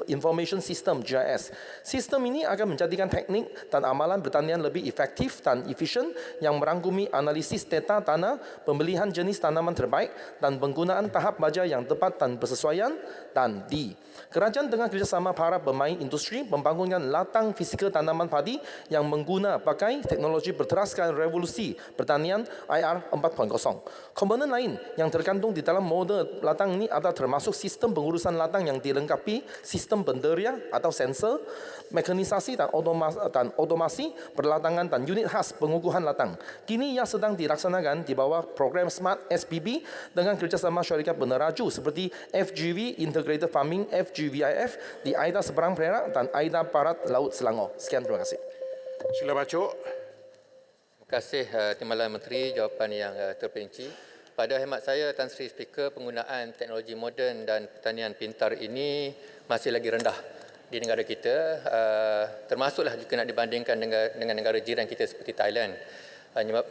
Information System GIS. Sistem ini akan menjadikan teknik dan amalan pertanian lebih efektif dan efisien yang merangkumi analisis data tanah, pemilihan jenis tanaman terbaik dan penggunaan tahap baja yang tepat dan bersesuaian. Dan D. Kerajaan tengah kerjasama para pemain industri membangunkan latang fizikal tanaman padi yang mengguna pakai teknologi berteraskan revolusi pertanian IR 4.0. Komponen lain yang terkandung di dalam model latang ini adalah termasuk sistem pengurusan latang yang dilengkapi sistem penderia atau sensor, mekanisasi dan otomasi perlatangan dan unit khas pengukuhan latang. Kini ia sedang dilaksanakan di bawah program Smart SPB dengan kerjasama syarikat peneraju seperti FGV Integrated Farming FGVIF di AIDA Seberang Perak dan AIDA Barat Laut Selangor. Sekian, terima kasih. Sila Bacok. Terima kasih Timbalan Menteri jawapan yang terperinci. Pada hemat saya, Tan Sri Speaker, penggunaan teknologi moden dan pertanian pintar ini masih lagi rendah di negara kita, termasuklah jika nak dibandingkan dengan negara jiran kita seperti Thailand,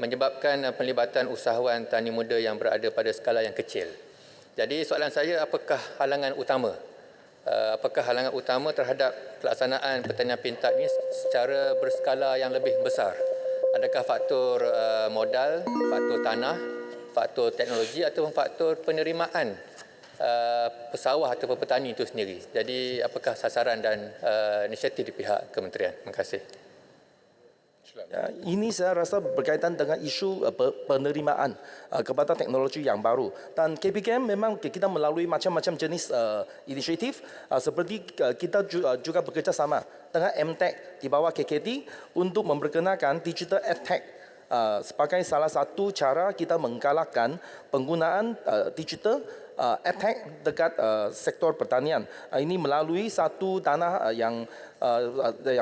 menyebabkan pelibatan usahawan tani muda yang berada pada skala yang kecil. Jadi soalan saya, apakah halangan utama? Apakah halangan utama terhadap pelaksanaan pertanian pintar ini secara berskala yang lebih besar? Adakah faktor modal, faktor tanah, faktor teknologi atau faktor penerimaan pesawah atau petani itu sendiri? Jadi apakah sasaran dan inisiatif di pihak kementerian? Terima kasih. Ya, ini saya rasa berkaitan dengan isu penerimaan kepada teknologi yang baru. Dan KPKM memang kita melalui macam-macam jenis inisiatif seperti kita juga bekerjasama dengan MTech di bawah KKT untuk memperkenalkan digital EdTech sebagai salah satu cara kita menggalakkan penggunaan digital EdTech dekat sektor pertanian. Ini melalui satu dana yang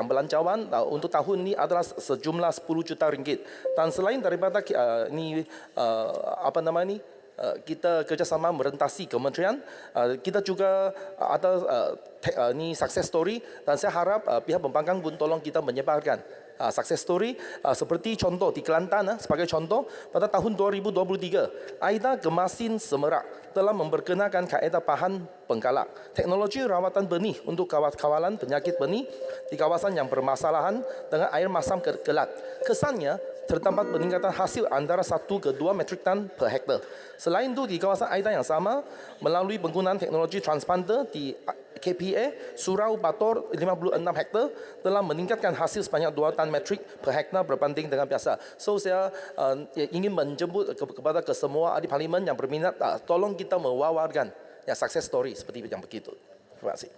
belanjawan untuk tahun ini adalah sejumlah 10 juta ringgit. Dan selain daripada kita kerjasama merentasi kementerian, kita juga ada ni success story, dan saya harap pihak pembangkang pun tolong kita menyebarkan success story seperti contoh di Kelantan. Sebagai contoh, pada tahun 2023 Aida Gemasin Semerak telah memperkenalkan kaedah bahan penggalak teknologi rawatan benih untuk kawalan penyakit benih di kawasan yang bermasalahan dengan air masam kelat. Kesannya terdapat peningkatan hasil antara 1 ke 2 metrik tan per hektar. Selain itu, di kawasan Aida yang sama, melalui penggunaan teknologi transplanter di KPA, Surau Bator 56 hektar telah meningkatkan hasil sebanyak 2 tan metrik per hektar berbanding dengan biasa. So, saya ingin menjemput kepada kesemua ahli parlimen yang berminat, tolong kita mewawarkan success story seperti yang begitu. Terima kasih.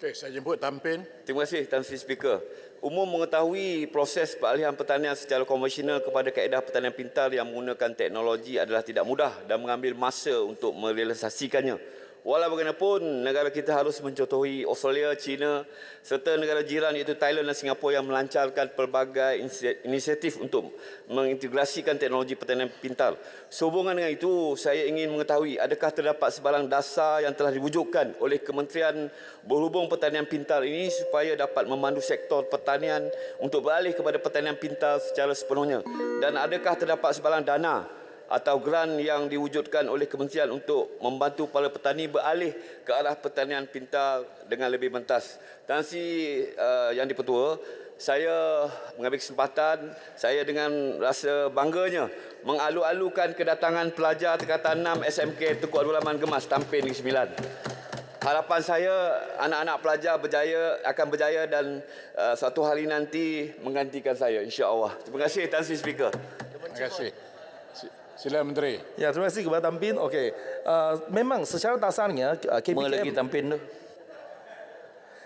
Okey, saya jemput Tampin. Terima kasih, Tan Sri Speaker. Umum mengetahui proses peralihan pertanian secara konvensional kepada kaedah pertanian pintar yang menggunakan teknologi adalah tidak mudah dan mengambil masa untuk merealisasikannya. Walau bagaimanapun, negara kita harus mencontohi Australia, China serta negara jiran iaitu Thailand dan Singapura yang melancarkan pelbagai inisiatif untuk mengintegrasikan teknologi pertanian pintar. Sehubungan dengan itu, saya ingin mengetahui adakah terdapat sebarang dasar yang telah diwujudkan oleh Kementerian berhubung pertanian pintar ini supaya dapat memandu sektor pertanian untuk beralih kepada pertanian pintar secara sepenuhnya, dan adakah terdapat sebarang dana atau grant yang diwujudkan oleh kementerian untuk membantu para petani beralih ke arah pertanian pintar dengan lebih mentas. Tan Sri Yang Dipertua, saya mengambil kesempatan, saya dengan rasa bangganya mengalu-alukan kedatangan pelajar tingkatan 6 SMK Tunku Abdul Rahman Gemas Tampin Negeri Sembilan. Harapan saya anak-anak pelajar akan berjaya dan suatu hari nanti menggantikan saya, insya-Allah. Terima kasih, Tan Sri Speaker. Terima kasih. Sila Menteri. Ya, terima kasih kepada Tampin. Okey, memang secara dasarnya KPKM Tampin tu.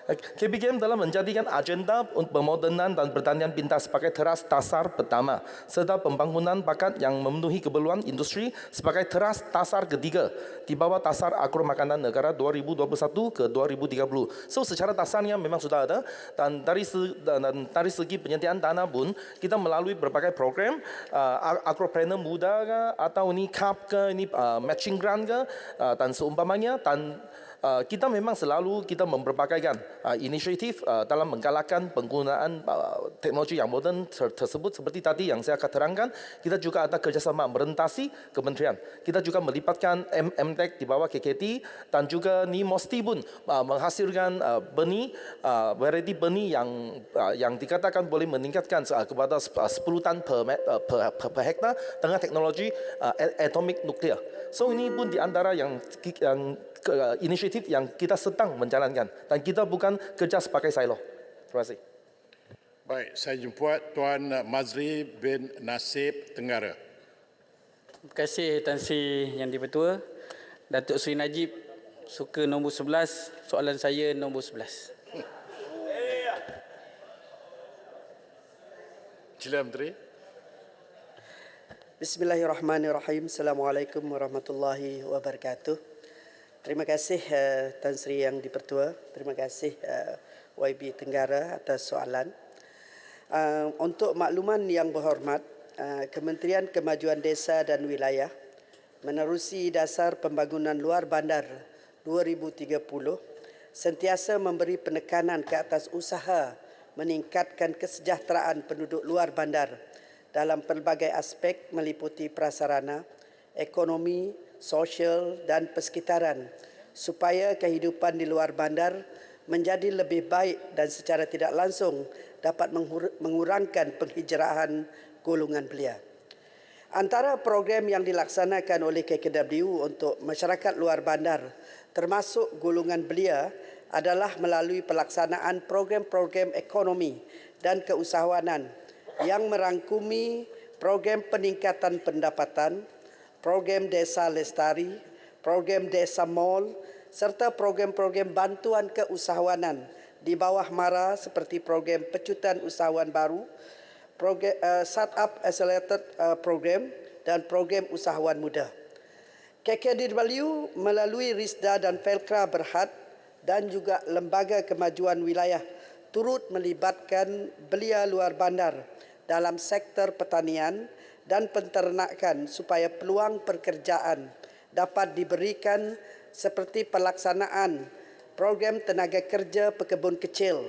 KPKM telah menjadikan agenda pemodenan dan pertanian pintar sebagai teras dasar pertama serta pembangunan bakat yang memenuhi keperluan industri sebagai teras dasar ketiga di bawah dasar agro makanan negara 2021 ke 2030. So, secara dasarnya memang sudah ada, dan dari segi penyediaan dana pun kita melalui berbagai program agropreneur muda ke, atau ini CAP ke, ini matching grant ke, dan seumpamanya, dan kita memang selalu kita memperbagaikan inisiatif dalam menggalakkan penggunaan teknologi yang moden tersebut. Seperti tadi yang saya akan terangkan, kita juga ada kerjasama merentasi kementerian. Kita juga melibatkan MTech di bawah KKT, dan juga ni Mosti pun menghasilkan benih, variety benih yang dikatakan boleh meningkatkan kepada 10 tan per hektar dengan teknologi atomik nuklear. So, ini pun di antara yang inisiatif yang kita sedang menjalankan, dan kita bukan kerja sebagai silo. Terima kasih. Baik, saya jemput Tuan Mazri bin Nasib Tenggara. Terima kasih Tan Sri Yang Dipertua. Datuk Seri Najib, suka nombor 11, soalan saya nombor 11. Sila Menteri. Bismillahirrahmanirrahim. Assalamualaikum warahmatullahi wabarakatuh. Terima kasih Tan Sri Yang Dipertua. Terima kasih YB Tenggara atas soalan. Untuk makluman yang berhormat, Kementerian Kemajuan Desa dan Wilayah menerusi dasar pembangunan luar bandar 2030 sentiasa memberi penekanan ke atas usaha meningkatkan kesejahteraan penduduk luar bandar dalam pelbagai aspek meliputi prasarana, ekonomi, sosial dan persekitaran supaya kehidupan di luar bandar menjadi lebih baik dan secara tidak langsung dapat mengurangkan penghijrahan golongan belia. Antara program yang dilaksanakan oleh KKW untuk masyarakat luar bandar termasuk golongan belia adalah melalui pelaksanaan program-program ekonomi dan keusahawanan yang merangkumi program peningkatan pendapatan, program Desa Lestari, program Desa Mall, serta program-program bantuan keusahawanan di bawah MARA seperti program pecutan usahawan baru, program Startup Accelerated Program dan program usahawan muda. KKDW melalui RISDA dan Felkra Berhad dan juga Lembaga Kemajuan Wilayah turut melibatkan belia luar bandar dalam sektor pertanian dan penternakan supaya peluang pekerjaan dapat diberikan seperti pelaksanaan program tenaga kerja pekebun kecil,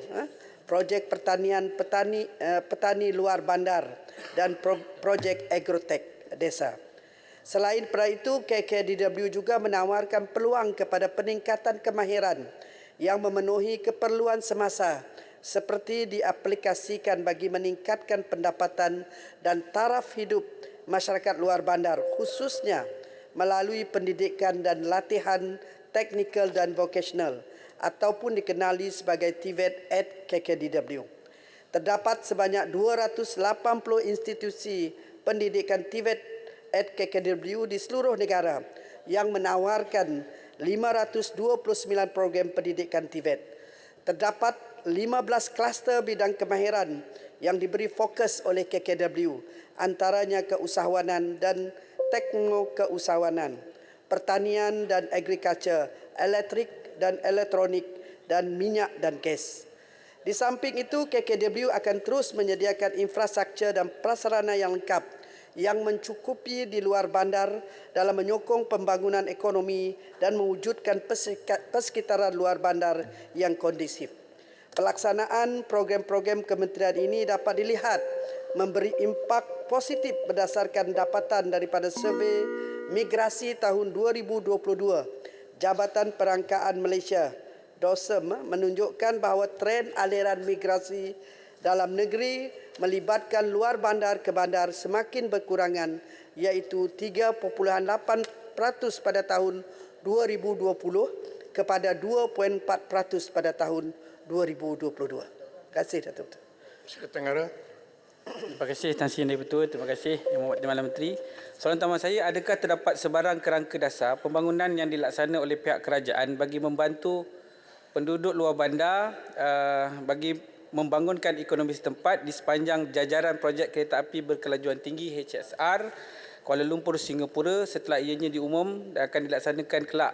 projek pertanian petani luar bandar dan projek agrotech desa. Selain pada itu, KKDW juga menawarkan peluang kepada peningkatan kemahiran yang memenuhi keperluan semasa seperti diaplikasikan bagi meningkatkan pendapatan dan taraf hidup masyarakat luar bandar khususnya melalui pendidikan dan latihan teknikal dan vocational ataupun dikenali sebagai TVET at KKDW. Terdapat sebanyak 280 institusi pendidikan TVET at KKDW di seluruh negara yang menawarkan 529 program pendidikan TVET. Terdapat 15 kluster bidang kemahiran yang diberi fokus oleh KKW, antaranya keusahawanan dan teknokeusahawanan, pertanian dan agriculture, elektrik dan elektronik, dan minyak dan gas. Di samping itu, KKW akan terus menyediakan infrastruktur dan prasarana yang lengkap yang mencukupi di luar bandar dalam menyokong pembangunan ekonomi dan mewujudkan persekitaran luar bandar yang kondusif. Pelaksanaan program-program kementerian ini dapat dilihat memberi impak positif berdasarkan dapatan daripada survei migrasi tahun 2022 Jabatan Perangkaan Malaysia (DOSM) menunjukkan bahawa tren aliran migrasi dalam negeri melibatkan luar bandar ke bandar semakin berkurangan, iaitu 3.8% pada tahun 2020 kepada 2.4% pada tahun 2022. Terima kasih, Datuk. Sekretariat Tenggara. Terima kasih Tan Sri Yang Dipertua. Terima kasih Yang Berhormat Menteri. Soalan utama saya, adakah terdapat sebarang kerangka dasar pembangunan yang dilaksanakan oleh pihak kerajaan bagi membantu penduduk luar bandar bagi membangunkan ekonomi setempat di sepanjang jajaran projek kereta api berkelajuan tinggi HSR Kuala Lumpur Singapura setelah ianya diumum dan akan dilaksanakan kelak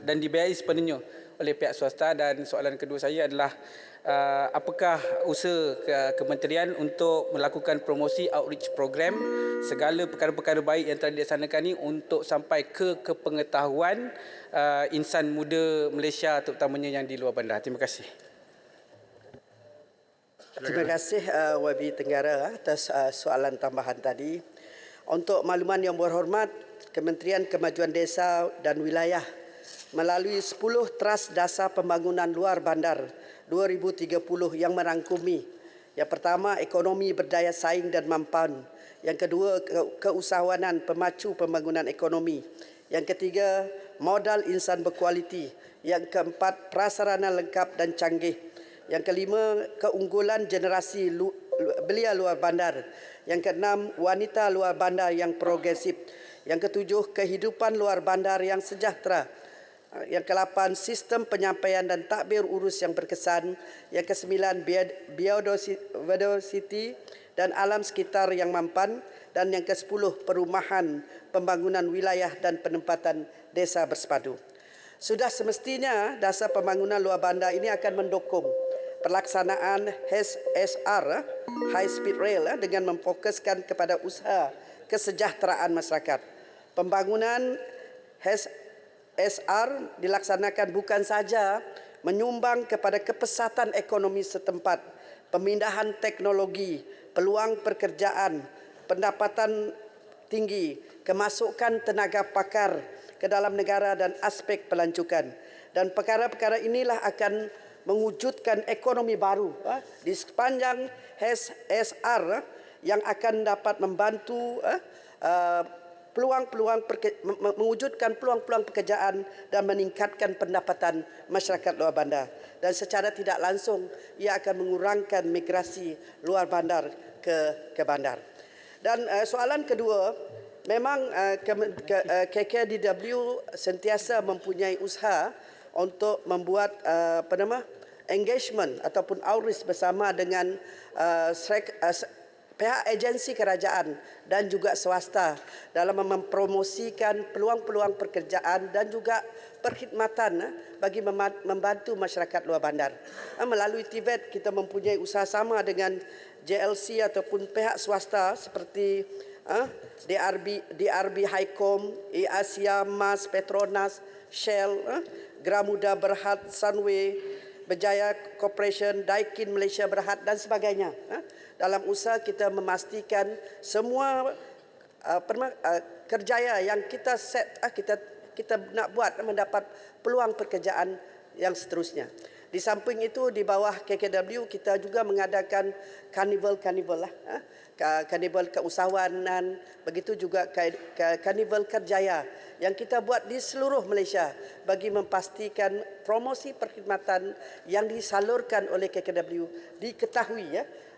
dan dibiayai sepenuhnya oleh pihak swasta? Dan soalan kedua saya adalah apakah usaha kementerian untuk melakukan promosi outreach program segala perkara-perkara baik yang telah dilaksanakan ini untuk sampai ke kepengetahuan insan muda Malaysia terutamanya yang di luar bandar? Terima kasih. Terima kasih YB Tenggara atas soalan tambahan tadi. Untuk makluman Yang Berhormat, Kementerian Kemajuan Desa dan Wilayah melalui 10 Tras Dasar Pembangunan Luar Bandar 2030 yang merangkumi: yang pertama, ekonomi berdaya saing dan mampan; yang kedua, keusahawanan pemacu pembangunan ekonomi; yang ketiga, modal insan berkualiti; yang keempat, prasarana lengkap dan canggih; yang kelima, keunggulan generasi belia luar bandar; yang keenam, wanita luar bandar yang progresif; yang ketujuh, kehidupan luar bandar yang sejahtera; yang ke-8, sistem penyampaian dan takbir urus yang berkesan; yang ke-9, biodiversity dan alam sekitar yang mampan; dan yang ke-10, perumahan, pembangunan wilayah dan penempatan desa bersepadu. Sudah semestinya dasar pembangunan luar bandar ini akan mendukung pelaksanaan HSR, High Speed Rail, dengan memfokuskan kepada usaha kesejahteraan masyarakat. Pembangunan SR dilaksanakan bukan saja menyumbang kepada kepesatan ekonomi setempat, pemindahan teknologi, peluang pekerjaan, pendapatan tinggi, kemasukan tenaga pakar ke dalam negara dan aspek pelancongan. Dan perkara-perkara inilah akan mewujudkan ekonomi baru di sepanjang SR yang akan dapat membantu mewujudkan peluang-peluang pekerjaan dan meningkatkan pendapatan masyarakat luar bandar. Dan secara tidak langsung ia akan mengurangkan migrasi luar bandar ke bandar. Dan soalan kedua, memang KKDW sentiasa mempunyai usaha untuk membuat engagement ataupun outreach bersama dengan pihak agensi kerajaan dan juga swasta dalam mempromosikan peluang-peluang pekerjaan dan juga perkhidmatan bagi membantu masyarakat luar bandar. Melalui TVET kita mempunyai usaha sama dengan JLC ataupun pihak swasta seperti DRB Highcom, Asia, MAS, Petronas, Shell, Gramuda Berhad, Sunway, Berjaya Corporation, Daikin Malaysia Berhad dan sebagainya. Dalam usaha kita memastikan semua kerjaya yang kita set, kita nak buat mendapat peluang pekerjaan yang seterusnya. Di samping itu di bawah KKW kita juga mengadakan karnival keusahawanan, begitu juga karnival kerjaya yang kita buat di seluruh Malaysia bagi memastikan promosi perkhidmatan yang disalurkan oleh KKW diketahui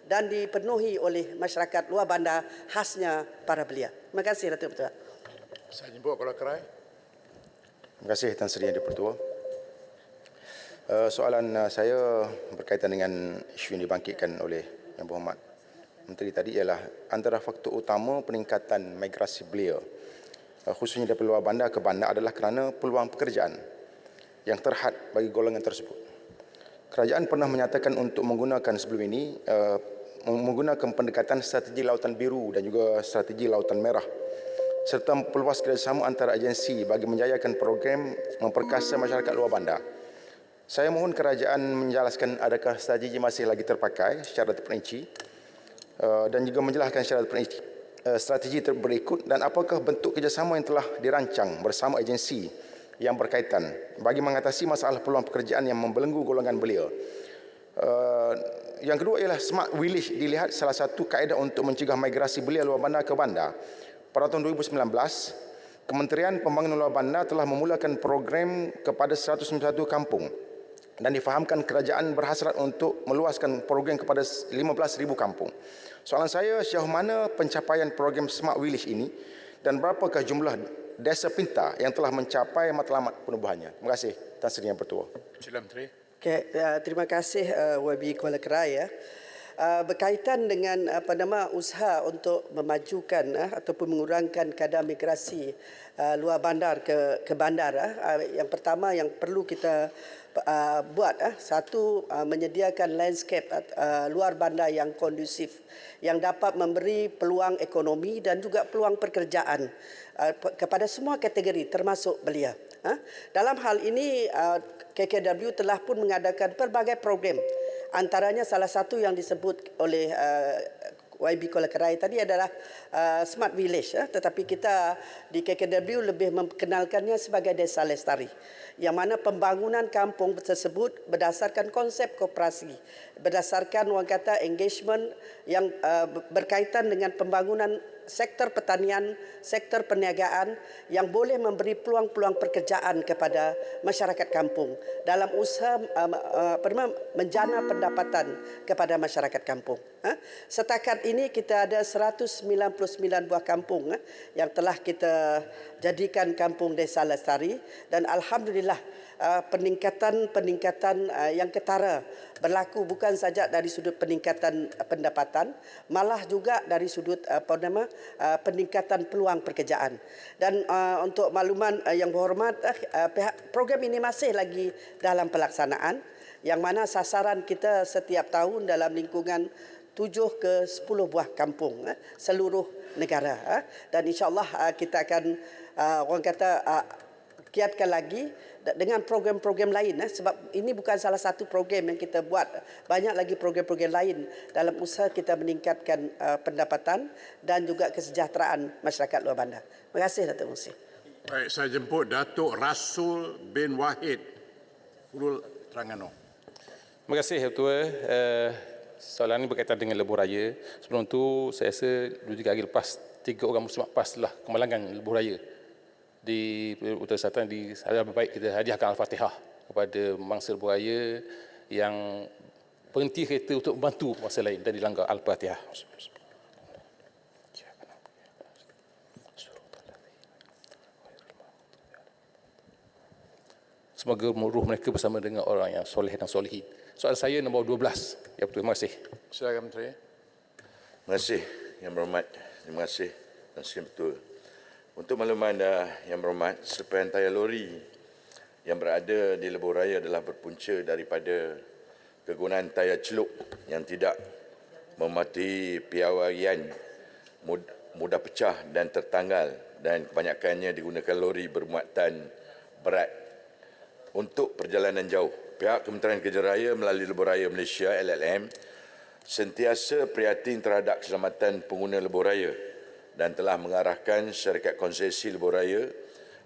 dan dipenuhi oleh masyarakat luar bandar khasnya para belia. Terima kasih Datuk Ketua. Saya jemput Kepala Kerai. Terima kasih Tan Sri Yang Di-Pertua. Soalan saya berkaitan dengan isu yang dibangkitkan oleh Yang Berhormat Menteri tadi ialah antara faktor utama peningkatan migrasi belia khususnya dari luar bandar ke bandar adalah kerana peluang pekerjaan yang terhad bagi golongan tersebut. Kerajaan pernah menyatakan untuk menggunakan sebelum ini menggunakan pendekatan strategi lautan biru dan juga strategi lautan merah serta memperluas kerjasama antara agensi bagi menjayakan program memperkasa masyarakat luar bandar. Saya mohon kerajaan menjelaskan adakah strategi masih lagi terpakai secara terperinci dan juga menjelaskan secara terperinci strategi berikut dan apakah bentuk kerjasama yang telah dirancang bersama agensi yang berkaitan bagi mengatasi masalah peluang pekerjaan yang membelenggu golongan belia. Yang kedua ialah smart village dilihat salah satu kaedah untuk mencegah migrasi belia luar bandar ke bandar. Pada tahun 2019, Kementerian Pembangunan Luar Bandar telah memulakan program kepada 191 kampung dan difahamkan kerajaan berhasrat untuk meluaskan program kepada 15,000 kampung. Soalan saya, sejauh mana pencapaian program Smart Village ini dan berapakah jumlah desa pintar yang telah mencapai matlamat penubuhannya? Terima kasih Tan Sri Yang Pertua. Sila Menteri. Terima kasih YB Kuala Kerai. Berkaitan dengan usaha untuk memajukan ataupun mengurangkan kadar migrasi luar bandar ke bandar. Yang pertama yang perlu kita buat satu menyediakan landscape luar bandar yang kondusif yang dapat memberi peluang ekonomi dan juga peluang pekerjaan kepada semua kategori termasuk belia. Dalam hal ini KKW telah pun mengadakan pelbagai program. Antaranya salah satu yang disebut oleh YB Kuala Kerai tadi adalah Smart Village. Tetapi kita di KKW lebih memperkenalkannya sebagai Desa Lestari. Yang mana pembangunan kampung tersebut berdasarkan konsep koperasi. Berdasarkan orang kata engagement yang berkaitan dengan pembangunan sektor pertanian, sektor perniagaan yang boleh memberi peluang-peluang pekerjaan kepada masyarakat kampung dalam usaha menjana pendapatan kepada masyarakat kampung. Setakat ini kita ada 199 buah kampung yang telah kita jadikan kampung Desa Lestari dan alhamdulillah peningkatan yang ketara berlaku bukan saja dari sudut peningkatan pendapatan malah juga dari sudut peningkatan peluang pekerjaan. Dan untuk makluman yang berhormat, program ini masih lagi dalam pelaksanaan yang mana sasaran kita setiap tahun dalam lingkungan 7 ke 10 buah kampung seluruh negara dan insya-Allah kita akan orang kata kiatkan lagi dengan program-program lain sebab ini bukan salah satu program yang kita buat, banyak lagi program-program lain dalam usaha kita meningkatkan pendapatan dan juga kesejahteraan masyarakat luar bandar. Terima kasih Datuk Muhsin. Baik, saya jemput Datuk Rasul bin Wahid Hurul Terengganu. Terima kasih Ketua. Soalan ini berkaitan dengan lebuh raya. Sebelum tu saya rasa 2-3 hari lepas 3 orang muslimat PAS telah kemalangan lebuh raya di Utara Selatan. Di lebih baik kita hadiahkan Al-Fatihah kepada mangsa lebuh raya yang berhenti kereta untuk membantu mangsa lain dan dilanggar. Al-Fatihah. Semoga ruh mereka bersama dengan orang yang soleh dan solehin. Soalan saya nombor 12. Ya betul, terima kasih. Silakan Menteri. Terima kasih Yang Berhormat. Terima kasih dan sekian betul. Untuk makluman Yang Berhormat, serpihan tayar lori yang berada di lebuh raya adalah berpunca daripada kegunaan tayar celup yang tidak mematuhi piawaian, mudah pecah dan tertanggal, dan kebanyakannya digunakan lori bermuatan berat untuk perjalanan jauh. Pihak Kementerian Kerja Raya melalui Lebuh Raya Malaysia LLM sentiasa prihatin terhadap keselamatan pengguna lebuh raya dan telah mengarahkan syarikat konsesi lebuh raya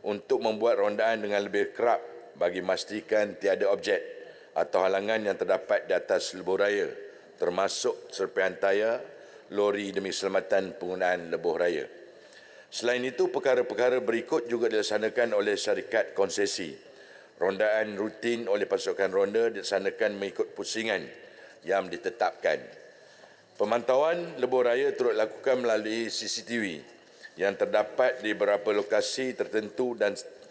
untuk membuat rondaan dengan lebih kerap bagi memastikan tiada objek atau halangan yang terdapat di atas lebuh raya, termasuk serpihan tayar lori demi keselamatan penggunaan lebuh raya. Selain itu, perkara-perkara berikut juga dilaksanakan oleh syarikat konsesi. Rondaan rutin oleh pasukan ronda dilaksanakan mengikut pusingan yang ditetapkan. Pemantauan lebuh raya turut dilakukan melalui CCTV yang terdapat di beberapa lokasi tertentu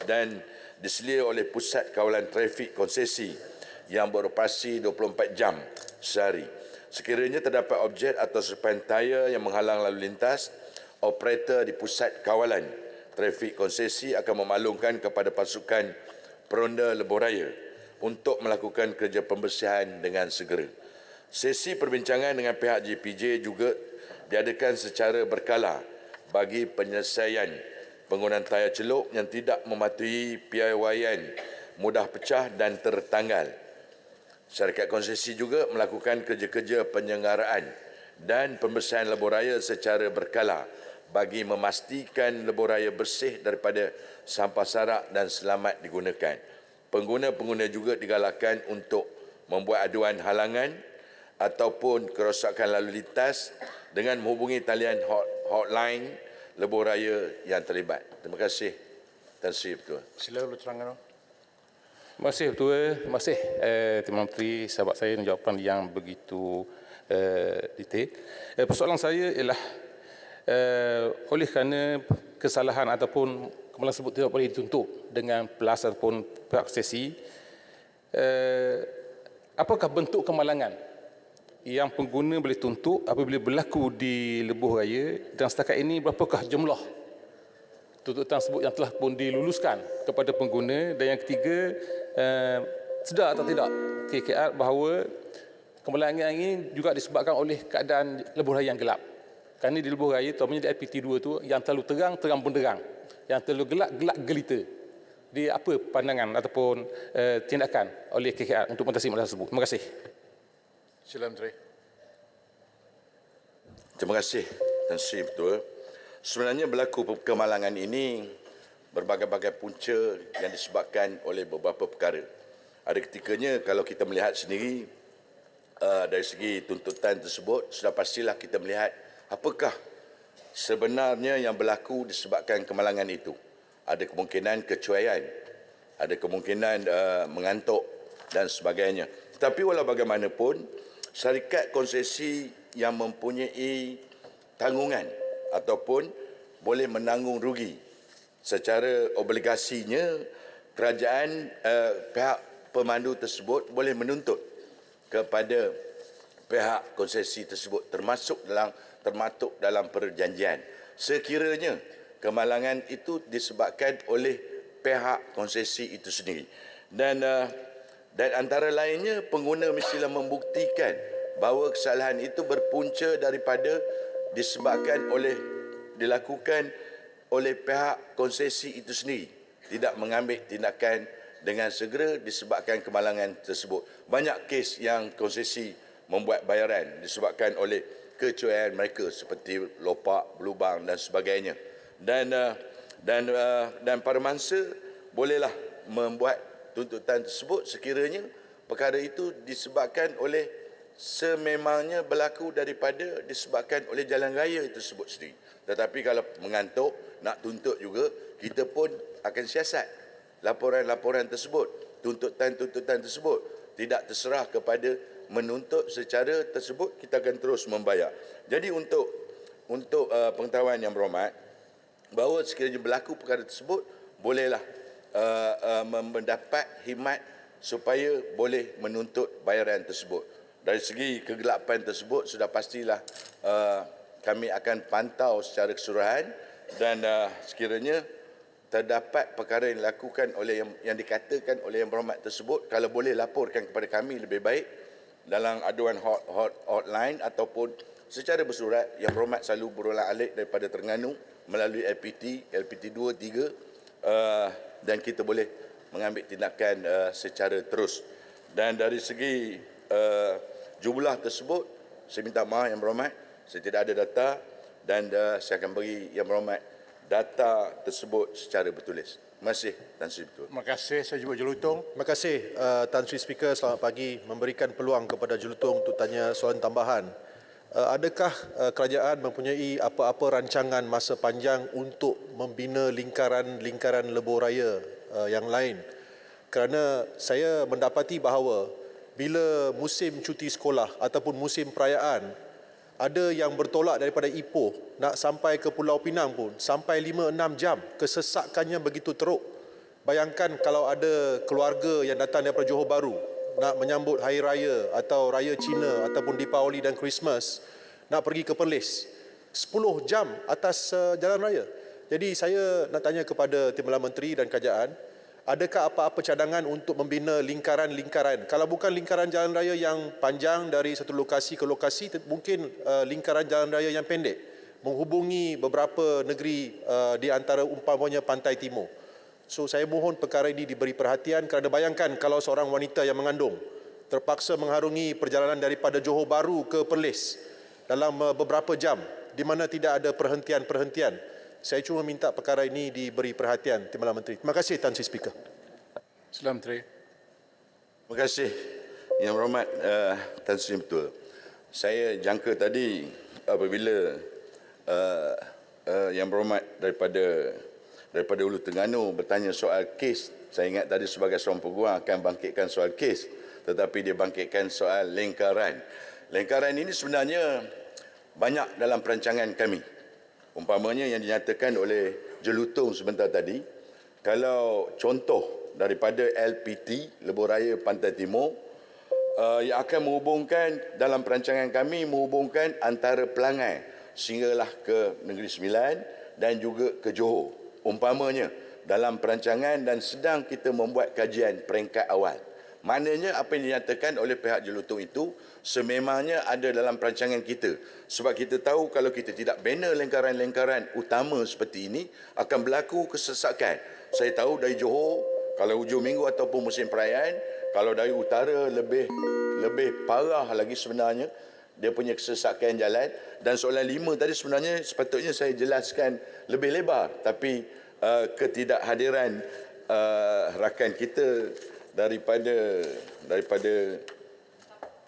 dan diselia oleh Pusat Kawalan Trafik Konsesi yang beroperasi 24 jam sehari. Sekiranya terdapat objek atau serpihan tayar yang menghalang lalu lintas, operator di Pusat Kawalan Trafik Konsesi akan memaklumkan kepada pasukan peronda lebuh raya untuk melakukan kerja pembersihan dengan segera. Sesi perbincangan dengan pihak JPJ juga diadakan secara berkala bagi penyelesaian penggunaan tayar celup yang tidak mematuhi piawaian, mudah pecah dan tertanggal. Syarikat konsesi juga melakukan kerja-kerja penyelenggaraan dan pembersihan lebuh raya secara berkala bagi memastikan lebuh raya bersih daripada sampah sarak dan selamat digunakan. Pengguna-pengguna juga digalakkan untuk membuat aduan halangan ataupun kerosakan lalu lintas dengan menghubungi talian hotline lebuh raya yang terlibat. Terima kasih. Tan Sri Ketua. Sila Hurul Terengganu. Terima kasih Ketua. Terima kasih Timbalan Menteri, sahabat saya, jawapan yang begitu detail. Persoalan saya ialah oleh kerana kesalahan ataupun kemalangan tersebut tidak boleh dituntut dengan pelas ataupun pihak sesi, apakah bentuk kemalangan yang pengguna boleh tuntut apabila berlaku di lebuh raya, dan setakat ini berapakah jumlah tuntutan tersebut yang telah pun diluluskan kepada pengguna? Dan yang ketiga, sedar atau tidak KKR bahawa kemalangan ini juga disebabkan oleh keadaan lebuh raya yang gelap? Kerana di lebuh raya, terutamanya di LPT2 tu, yang terlalu terang, terang benderang. Yang terlalu gelap, gelap gelita. Di apa pandangan ataupun tindakan oleh KKR untuk mengatasi masalah tersebut? Terima kasih. Sila Menteri. Terima kasih Tan Sri Ketua. Sebenarnya berlaku kemalangan ini berbagai-bagai punca yang disebabkan oleh beberapa perkara. Ada ketikanya kalau kita melihat sendiri dari segi tuntutan tersebut, sudah pastilah kita melihat apakah sebenarnya yang berlaku disebabkan kemalangan itu. Ada kemungkinan kecuaian, ada kemungkinan mengantuk dan sebagainya. Tetapi walau bagaimanapun, syarikat konsesi yang mempunyai tanggungan ataupun boleh menanggung rugi secara obligasinya, kerajaan pihak pemandu tersebut boleh menuntut kepada pihak konsesi tersebut termasuk dalam perjanjian. Sekiranya kemalangan itu disebabkan oleh pihak konsesi itu sendiri. Dan antara lainnya, pengguna mestilah membuktikan bahawa kesalahan itu berpunca daripada dilakukan oleh pihak konsesi itu sendiri. tidak mengambil tindakan dengan segera disebabkan kemalangan tersebut. Banyak kes yang konsesi membuat bayaran disebabkan oleh kecuaian mereka seperti lopak, berlubang dan sebagainya. Dan pada masa bolehlah membuat tuntutan tersebut sekiranya perkara itu disebabkan oleh sememangnya berlaku daripada disebabkan oleh jalan raya tersebut sendiri. Tetapi kalau mengantuk nak tuntut juga, kita pun akan siasat laporan-laporan tersebut, tuntutan-tuntutan tersebut tidak terserah kepada menuntut secara tersebut, kita akan terus membayar. Jadi untuk pengetahuan yang berhormat, bahawa sekiranya berlaku perkara tersebut, bolehlah mendapat khidmat supaya boleh menuntut bayaran tersebut. Dari segi kegelapan tersebut, sudah pastilah kami akan pantau secara keseluruhan dan sekiranya terdapat perkara yang dilakukan oleh yang dikatakan oleh yang berhormat tersebut, kalau boleh laporkan kepada kami lebih baik dalam aduan hotline ataupun secara bersurat. Yang berhormat selalu berulang-alik daripada Terengganu melalui LPT 2, 3 dan kita boleh mengambil tindakan secara terus. Dan dari segi jumlah tersebut, saya minta maaf yang berhormat, saya tidak ada data dan saya akan bagi yang berhormat data tersebut secara bertulis. Terima kasih, Tan Sri Betul. Terima kasih, saya jumpa Jelutong. Terima kasih, Tan Sri Speaker. Selamat pagi. Memberikan peluang kepada Jelutong untuk tanya soalan tambahan. Adakah kerajaan mempunyai apa-apa rancangan masa panjang untuk membina lingkaran lebuh raya yang lain? Kerana saya mendapati bahawa bila musim cuti sekolah ataupun musim perayaan, ada yang bertolak daripada Ipoh nak sampai ke Pulau Pinang pun sampai 5-6 jam, kesesakannya begitu teruk. Bayangkan kalau ada keluarga yang datang daripada Johor Bahru nak menyambut Hari Raya atau Raya Cina ataupun Deepavali dan Christmas, nak pergi ke Perlis 10 jam atas jalan raya. Jadi saya nak tanya kepada Timbalan Menteri dan Kerajaan, adakah apa-apa cadangan untuk membina lingkaran-lingkaran? Kalau bukan lingkaran jalan raya yang panjang dari satu lokasi ke lokasi, mungkin lingkaran jalan raya yang pendek, menghubungi beberapa negeri di antara umpamanya Pantai Timur. So saya mohon perkara ini diberi perhatian, kerana bayangkan kalau seorang wanita yang mengandung terpaksa mengharungi perjalanan daripada Johor Bahru ke Perlis dalam beberapa jam, di mana tidak ada perhentian-perhentian. Saya cuma minta perkara ini diberi perhatian, Timbalan Menteri. Terima kasih, Tan Sri Speaker. Sila Menteri. Terima kasih, Yang Berhormat Tan Sri Betul. Saya jangka tadi apabila Yang Berhormat daripada Ulu Terengganu bertanya soal kes. Saya ingat tadi sebagai seorang peguam akan bangkitkan soal kes, tetapi dia bangkitkan soal lingkaran. Lingkaran ini sebenarnya banyak dalam perancangan kami. Umpamanya yang dinyatakan oleh Jelutong sebentar tadi, kalau contoh daripada LPT, Lebuh Raya Pantai Timur, yang akan menghubungkan dalam perancangan kami, menghubungkan antara Pelangai sehinggalah ke Negeri Sembilan dan juga ke Johor. Umpamanya dalam perancangan dan sedang kita membuat kajian peringkat awal. Maknanya apa yang dinyatakan oleh pihak Jelutong itu sememangnya ada dalam perancangan kita. Sebab kita tahu kalau kita tidak bina lingkaran-lingkaran utama seperti ini, akan berlaku kesesakan. Saya tahu dari Johor, kalau hujung minggu ataupun musim perayaan, kalau dari utara lebih parah lagi sebenarnya, dia punya kesesakan jalan. Dan soalan 5 tadi sebenarnya sepatutnya saya jelaskan lebih lebar. Tapi ketidakhadiran rakan kita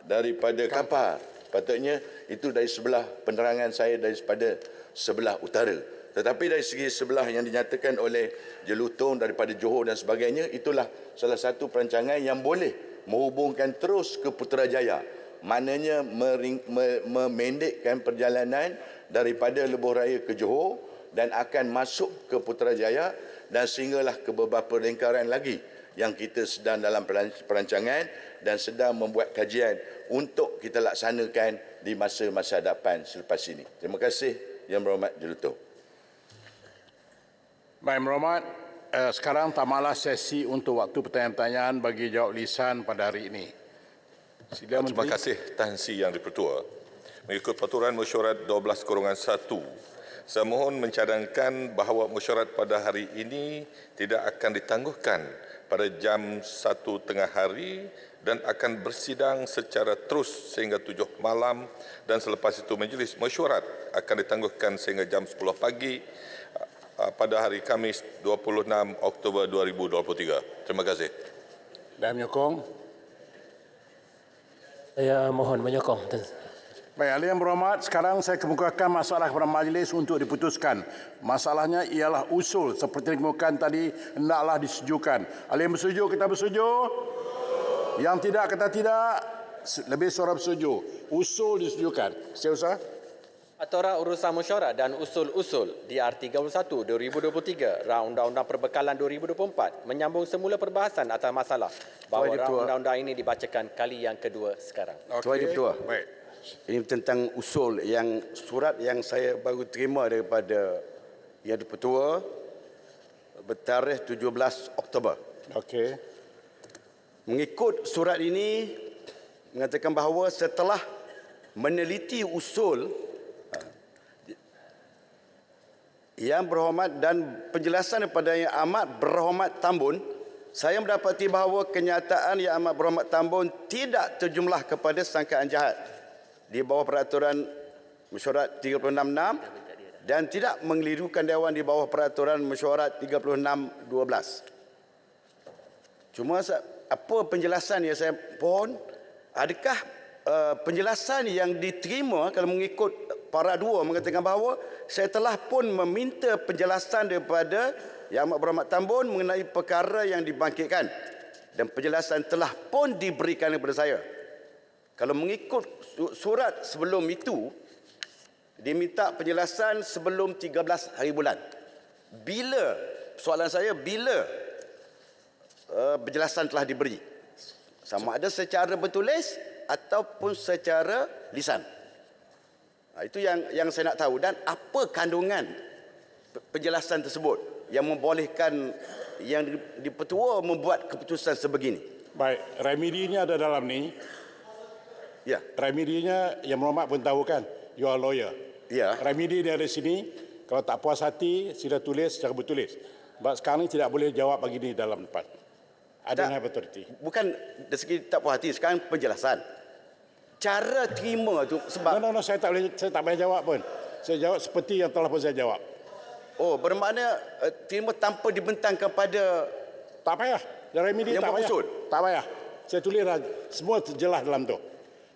daripada kapal. Patutnya itu dari sebelah penerangan saya daripada sebelah utara. Tetapi dari segi sebelah yang dinyatakan oleh Jelutong daripada Johor dan sebagainya, itulah salah satu perancangan yang boleh menghubungkan terus ke Putrajaya. Maknanya memendekkan perjalanan daripada Lebuh Raya ke Johor dan akan masuk ke Putrajaya dan sehinggalah ke beberapa lingkaran lagi yang kita sedang dalam perancangan dan sedang membuat kajian untuk kita laksanakan di masa-masa hadapan selepas ini. Terima kasih Yang Berhormat Jelutong. Baik, Yang Berhormat, sekarang tamatlah sesi untuk waktu pertanyaan-pertanyaan bagi jawab lisan pada hari ini. Sila Menteri. Terima kasih Tan Sri Yang Dipertua. Mengikut peraturan mesyuarat 12/1 Saya mohon mencadangkan bahawa mesyuarat pada hari ini tidak akan ditangguhkan pada jam 1 tengah hari dan akan bersidang secara terus sehingga 7 malam dan selepas itu majlis mesyuarat akan ditangguhkan sehingga jam 10 pagi pada hari Khamis 26 Oktober 2023. Terima kasih. Dan menyokong. Saya mohon menyokong. Baik, ahli yang berhormat, sekarang saya kemukakan masalah kepada majlis untuk diputuskan. Masalahnya ialah usul seperti dikemukakan tadi hendaklah disetujukan. Ahli yang bersetuju, kita bersetuju. Yang tidak, kata tidak. Lebih suara bersetuju. Usul disetujukan. Setiausaha. Aturan urusan mesyuarat dan usul-usul DR 31 2023 Undang-Undang Perbekalan 2024 menyambung semula perbahasan atas masalah bahawa undang-undang ini dibacakan kali yang kedua sekarang. Tuan Ketua. Baik. Ini tentang usul yang surat yang saya baru terima daripada Yang di-Pertua bertarikh 17 Oktober. Okey. Mengikut surat ini mengatakan bahawa setelah meneliti usul Yang Berhormat dan penjelasan daripada Yang Amat Berhormat Tambun, saya mendapati bahawa kenyataan Yang Amat Berhormat Tambun tidak terjumlah kepada sangkaan jahat di bawah peraturan mesyuarat 366 dan tidak mengelirukan Dewan di bawah peraturan mesyuarat 3612. Cuma apa penjelasan yang saya mohon, adakah penjelasan yang diterima kalau mengikut para dua mengatakan bahawa saya telah pun meminta penjelasan daripada Yang Amat Berhormat Tambun mengenai perkara yang dibangkitkan dan penjelasan telah pun diberikan kepada saya. Kalau mengikut surat sebelum itu, diminta penjelasan sebelum 13 hari bulan. Bila, soalan saya, bila penjelasan telah diberi? Sama ada secara bertulis ataupun secara lisan. Itu yang saya nak tahu. Dan apa kandungan penjelasan tersebut yang membolehkan Yang di-Pertua membuat keputusan sebegini? Baik, remedinya ada dalam ni. Ya. Remedinya Yang Berhormat pun tahu kan? You are lawyer. Ya. Remedi dia ada sini. Kalau tak puas hati, sila tulis secara bertulis. Sebab sekarang ni tidak boleh jawab bagi ni dalam depan. Ada yang authority. Bukan dari segi tak puas hati, sekarang penjelasan. Cara terima tu sebab saya tak boleh jawab pun. Saya jawab seperti yang telah pun saya jawab. Oh, bermakna terima tanpa dibentangkan pada tak payah. Remedi yang tak payah. berusul. Tak payah. Saya tulis semua jelas dalam tu.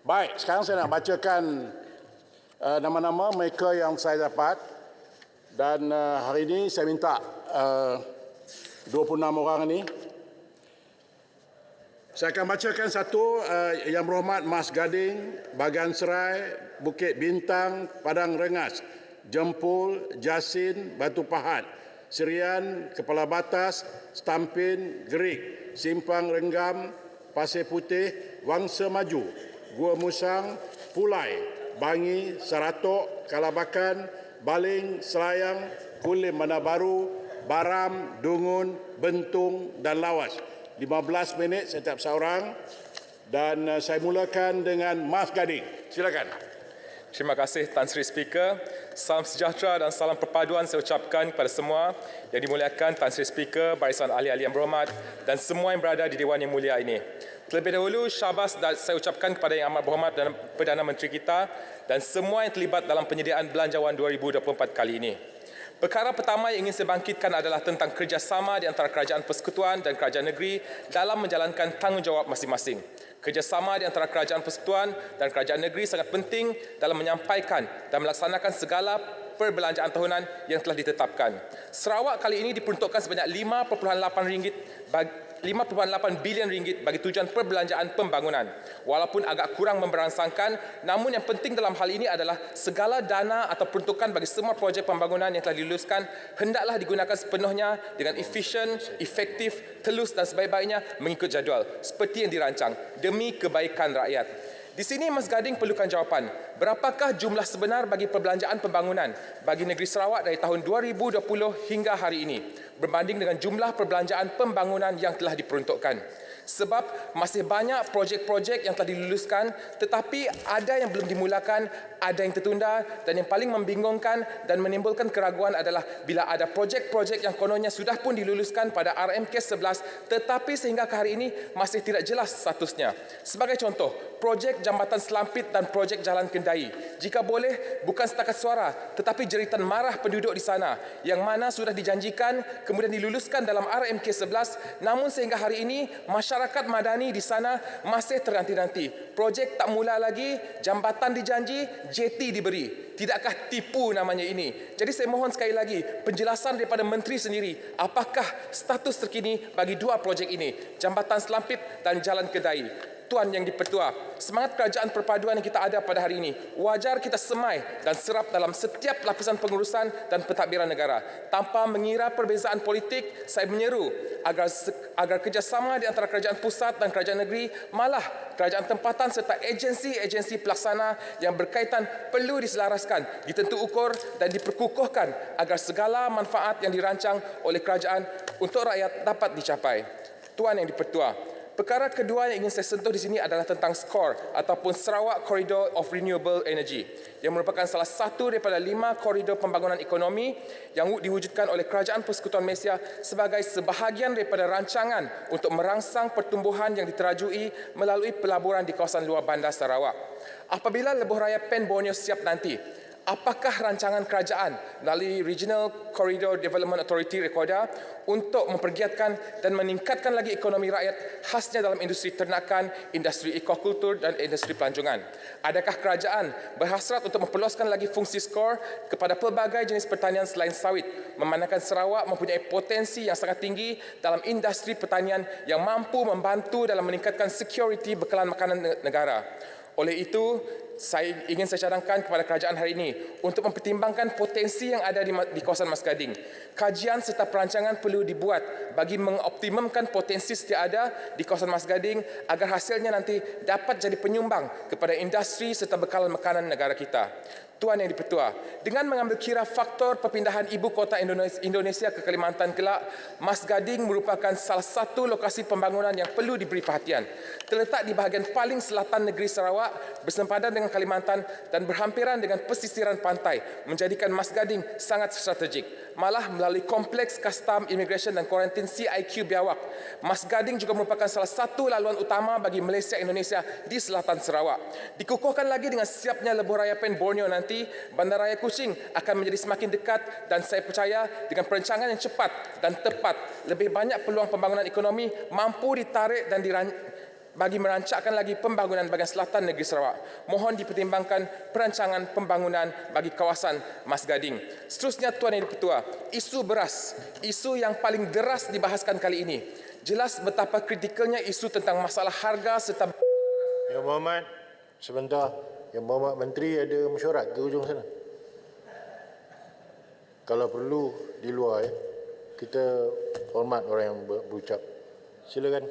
Baik, sekarang saya nak bacakan nama-nama mereka yang saya dapat. Dan hari ini saya minta 26 orang ini. Saya akan bacakan satu. Yang Berhormat Mas Gading, Bagan Serai, Bukit Bintang, Padang Rengas, Jempol, Jasin, Batu Pahat, Serian, Kepala Batas, Stampin, Gerik, Simpang Renggam, Pasir Putih, Wangsa Maju, Gua Musang, Pulai, Bangi, Saratok, Kalabakan, Baling, Selayang, Kulim Bandar Baru, Baram, Dungun, Bentung dan Lawas. 15 minit setiap seorang. Dan saya mulakan dengan Mas Gading. Silakan. Terima kasih Tan Sri Speaker. Salam sejahtera dan salam perpaduan saya ucapkan kepada semua yang dimuliakan Tan Sri Speaker, barisan ahli-ahli yang berhormat dan semua yang berada di Dewan Yang Mulia ini. Terlebih dahulu, syabas saya ucapkan kepada Yang Amat Berhormat dan Perdana Menteri kita dan semua yang terlibat dalam penyediaan Belanjawan 2024 kali ini. Perkara pertama yang ingin saya bangkitkan adalah tentang kerjasama di antara Kerajaan Persekutuan dan Kerajaan Negeri dalam menjalankan tanggungjawab masing-masing. Kerjasama di antara Kerajaan Persekutuan dan Kerajaan Negeri sangat penting dalam menyampaikan dan melaksanakan segala perbelanjaan tahunan yang telah ditetapkan. Sarawak kali ini diperuntukkan sebanyak 5.8 bilion ringgit bagi tujuan perbelanjaan pembangunan. Walaupun agak kurang memberangsangkan, namun yang penting dalam hal ini adalah segala dana atau peruntukan bagi semua projek pembangunan yang telah diluluskan hendaklah digunakan sepenuhnya dengan efisien, efektif, telus dan sebaik-baiknya mengikut jadual seperti yang dirancang demi kebaikan rakyat. Di sini Mas Gading perlukan jawapan. Berapakah jumlah sebenar bagi perbelanjaan pembangunan bagi negeri Sarawak dari tahun 2020 hingga hari ini berbanding dengan jumlah perbelanjaan pembangunan yang telah diperuntukkan? Sebab masih banyak projek-projek yang telah diluluskan tetapi ada yang belum dimulakan, ada yang tertunda, dan yang paling membingungkan dan menimbulkan keraguan adalah bila ada projek-projek yang kononnya sudah pun diluluskan pada RMK 11 tetapi sehingga ke hari ini masih tidak jelas statusnya. Sebagai contoh, projek Jambatan Selampit dan projek Jalan Kendai. Jika boleh, bukan setakat suara tetapi jeritan marah penduduk di sana yang mana sudah dijanjikan kemudian diluluskan dalam RMK 11, namun sehingga hari ini masyarakat madani di sana masih ternanti-nanti. Projek tak mula lagi, jambatan dijanji, JT diberi. Tidakkah tipu namanya ini? Jadi saya mohon sekali lagi penjelasan daripada menteri sendiri, apakah status terkini bagi dua projek ini, Jambatan Selampit dan Jalan Kedai. Tuan Yang di-Pertua, semangat kerajaan perpaduan yang kita ada pada hari ini wajar kita semai dan serap dalam setiap lapisan pengurusan dan pentadbiran negara. Tanpa mengira perbezaan politik, saya menyeru agar kerjasama di antara kerajaan pusat dan kerajaan negeri, malah kerajaan tempatan serta agensi-agensi pelaksana yang berkaitan perlu diselaraskan, ditentu ukur dan diperkukuhkan agar segala manfaat yang dirancang oleh kerajaan untuk rakyat dapat dicapai. Tuan Yang di-Pertua, perkara kedua yang ingin saya sentuh di sini adalah tentang SCORE ataupun Sarawak Corridor of Renewable Energy yang merupakan salah satu daripada 5 koridor pembangunan ekonomi yang diwujudkan oleh Kerajaan Persekutuan Malaysia sebagai sebahagian daripada rancangan untuk merangsang pertumbuhan yang diterajui melalui pelaburan di kawasan luar bandar Sarawak. Apabila lebuh raya Pen Borneo siap nanti, apakah rancangan kerajaan melalui Regional Corridor Development Authority Rekoda untuk mempergiatkan dan meningkatkan lagi ekonomi rakyat khasnya dalam industri ternakan, industri ekokultur dan industri pelancongan? Adakah kerajaan berhasrat untuk memperluaskan lagi fungsi SCORE kepada pelbagai jenis pertanian selain sawit, memandangkan Sarawak mempunyai potensi yang sangat tinggi dalam industri pertanian yang mampu membantu dalam meningkatkan security bekalan makanan negara? Oleh itu, saya cadangkan kepada kerajaan hari ini untuk mempertimbangkan potensi yang ada di kawasan Mas Gading. Kajian serta perancangan perlu dibuat bagi mengoptimumkan potensi setia ada di kawasan Mas Gading agar hasilnya nanti dapat jadi penyumbang kepada industri serta bekalan makanan negara kita. Tuan Yang di-Pertua, dengan mengambil kira faktor perpindahan ibu kota Indonesia ke Kalimantan kelak, Mas Gading merupakan salah satu lokasi pembangunan yang perlu diberi perhatian. Terletak di bahagian paling selatan negeri Sarawak, bersempadan dengan Kalimantan dan berhampiran dengan pesisiran pantai, menjadikan Mas Gading sangat strategik. Malah melalui kompleks custom, immigration dan kuarantin CIQ Biawak, Mas Gading juga merupakan salah satu laluan utama bagi Malaysia Indonesia di selatan Sarawak. Dikukuhkan lagi dengan siapnya lebuh raya Pen Borneo nanti, Bandaraya Kuching akan menjadi semakin dekat dan saya percaya dengan perancangan yang cepat dan tepat, lebih banyak peluang pembangunan ekonomi mampu ditarik dan bagi merancangkan lagi pembangunan bahagian selatan negeri Sarawak. Mohon dipertimbangkan perancangan pembangunan bagi kawasan Mas Gading. Seterusnya, Tuan Yang di-Pertua, isu beras, isu yang paling deras dibahaskan kali ini. Jelas betapa kritikalnya isu tentang masalah harga serta... Yang Muhammad, sebentar. Yang Muhammad Menteri ada mesyuarat ke ujung sana. Kalau perlu di luar, kita hormat orang yang berucap. Silakan.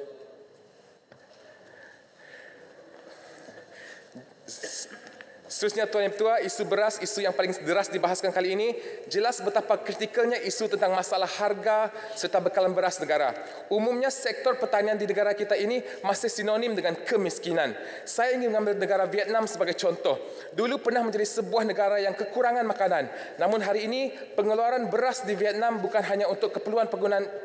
Seterusnya, Tuan Yang Pertua, isu beras, isu yang paling deras dibahaskan kali ini. Jelas betapa kritikalnya isu tentang masalah harga serta bekalan beras negara. Umumnya sektor pertanian di negara kita ini masih sinonim dengan kemiskinan. Saya ingin mengambil negara Vietnam sebagai contoh. Dulu pernah menjadi sebuah negara yang kekurangan makanan. Namun hari ini pengeluaran beras di Vietnam bukan hanya untuk keperluan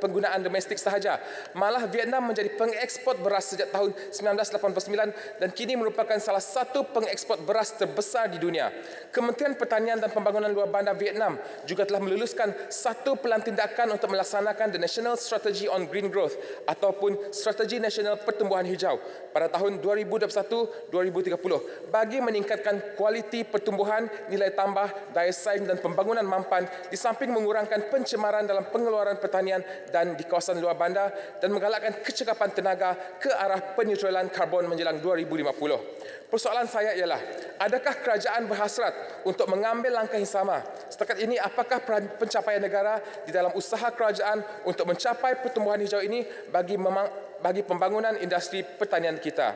penggunaan domestik sahaja. Malah Vietnam menjadi pengekspor beras sejak tahun 1989 dan kini merupakan salah satu pengekspor beras terbesar di dunia. Kementerian Pertanian dan Pembangunan Luar Bandar Vietnam juga telah meluluskan satu pelan tindakan untuk melaksanakan The National Strategy on Green Growth ataupun Strategi Nasional Pertumbuhan Hijau pada tahun 2021-2030 bagi meningkatkan kualiti pertumbuhan, nilai tambah, daya saing dan pembangunan mampan di samping mengurangkan pencemaran dalam pengeluaran pertanian dan di kawasan luar bandar dan menggalakkan kecekapan tenaga ke arah peneutralan karbon menjelang 2050. Persoalan saya ialah, adakah kerajaan berhasrat untuk mengambil langkah yang sama? Setakat ini, apakah pencapaian negara di dalam usaha kerajaan untuk mencapai pertumbuhan hijau ini bagi pembangunan industri pertanian kita?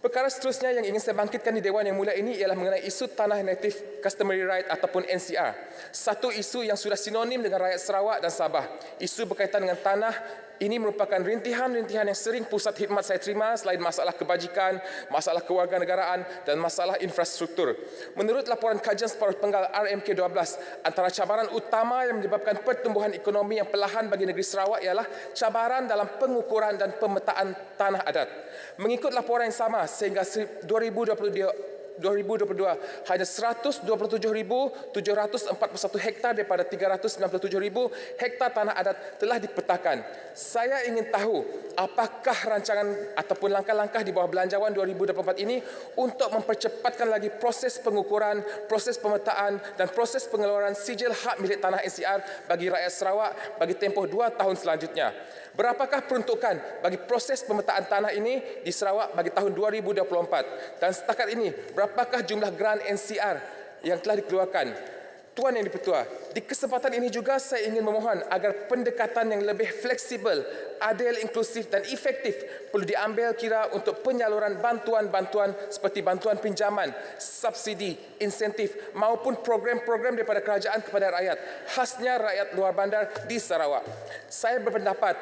Perkara seterusnya yang ingin saya bangkitkan di Dewan Yang Mulia ini ialah mengenai isu Tanah Native Customary Right ataupun NCR. Satu isu yang sudah sinonim dengan rakyat Sarawak dan Sabah. Isu berkaitan dengan tanah Ini merupakan rintihan-rintihan yang sering pusat khidmat saya terima selain masalah kebajikan, masalah kewarganegaraan dan masalah infrastruktur. Menurut laporan kajian separuh penggal RMK12, antara cabaran utama yang menyebabkan pertumbuhan ekonomi yang perlahan bagi negeri Sarawak ialah cabaran dalam pengukuran dan pemetaan tanah adat. Mengikut laporan yang sama, sehingga 2022 hanya 127,741 hektar daripada 397,000 hektar tanah adat telah dipetakan. Saya ingin tahu apakah rancangan ataupun langkah-langkah di bawah Belanjawan 2024 ini untuk mempercepatkan lagi proses pengukuran, proses pemetaan dan proses pengeluaran sijil hak milik tanah NCR bagi rakyat Sarawak bagi tempoh 2 tahun selanjutnya. Berapakah peruntukan bagi proses pemetaan tanah ini di Sarawak bagi tahun 2024? Dan setakat ini, berapakah jumlah grant NCR yang telah dikeluarkan? Tuan Yang di-Pertua, di kesempatan ini juga saya ingin memohon agar pendekatan yang lebih fleksibel, adil, inklusif dan efektif perlu diambil kira untuk penyaluran bantuan-bantuan seperti bantuan pinjaman, subsidi, insentif maupun program-program daripada kerajaan kepada rakyat, khasnya rakyat luar bandar di Sarawak. Saya berpendapat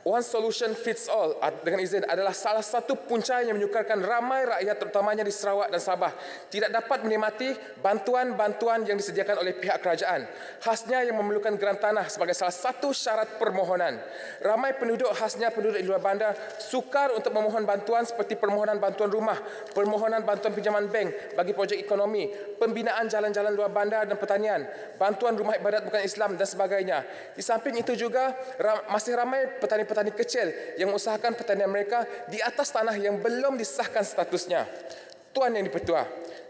One solution fits all dengan izin adalah salah satu punca yang menyukarkan ramai rakyat terutamanya di Sarawak dan Sabah tidak dapat menikmati bantuan-bantuan yang disediakan oleh pihak kerajaan, khasnya yang memerlukan geran tanah sebagai salah satu syarat permohonan. Ramai penduduk, khasnya penduduk di luar bandar, sukar untuk memohon bantuan seperti permohonan bantuan rumah, permohonan bantuan pinjaman bank bagi projek ekonomi, pembinaan jalan-jalan luar bandar dan pertanian, bantuan rumah ibadat bukan Islam dan sebagainya. Di samping itu juga masih ramai petani-petani kecil yang mengusahakan pertanian mereka di atas tanah yang belum disahkan statusnya. Tuan Yang di-Pertua,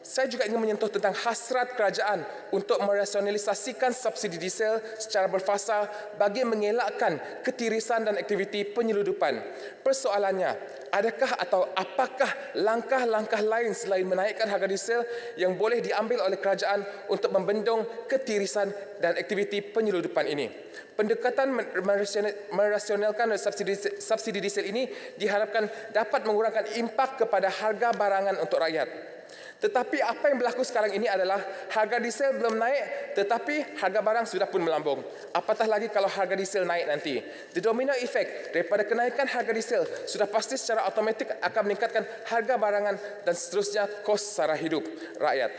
saya juga ingin menyentuh tentang hasrat kerajaan untuk merasionalisasikan subsidi diesel secara berfasa bagi mengelakkan ketirisan dan aktiviti penyeludupan. Persoalannya, adakah atau apakah langkah-langkah lain selain menaikkan harga diesel yang boleh diambil oleh kerajaan untuk membendung ketirisan dan aktiviti penyeludupan ini? Pendekatan merasionalkan subsidi diesel ini diharapkan dapat mengurangkan impak kepada harga barangan untuk rakyat. Tetapi apa yang berlaku sekarang ini adalah harga diesel belum naik tetapi harga barang sudah pun melambung. Apatah lagi kalau harga diesel naik nanti. The domino effect daripada kenaikan harga diesel sudah pasti secara automatik akan meningkatkan harga barangan dan seterusnya kos sara hidup rakyat.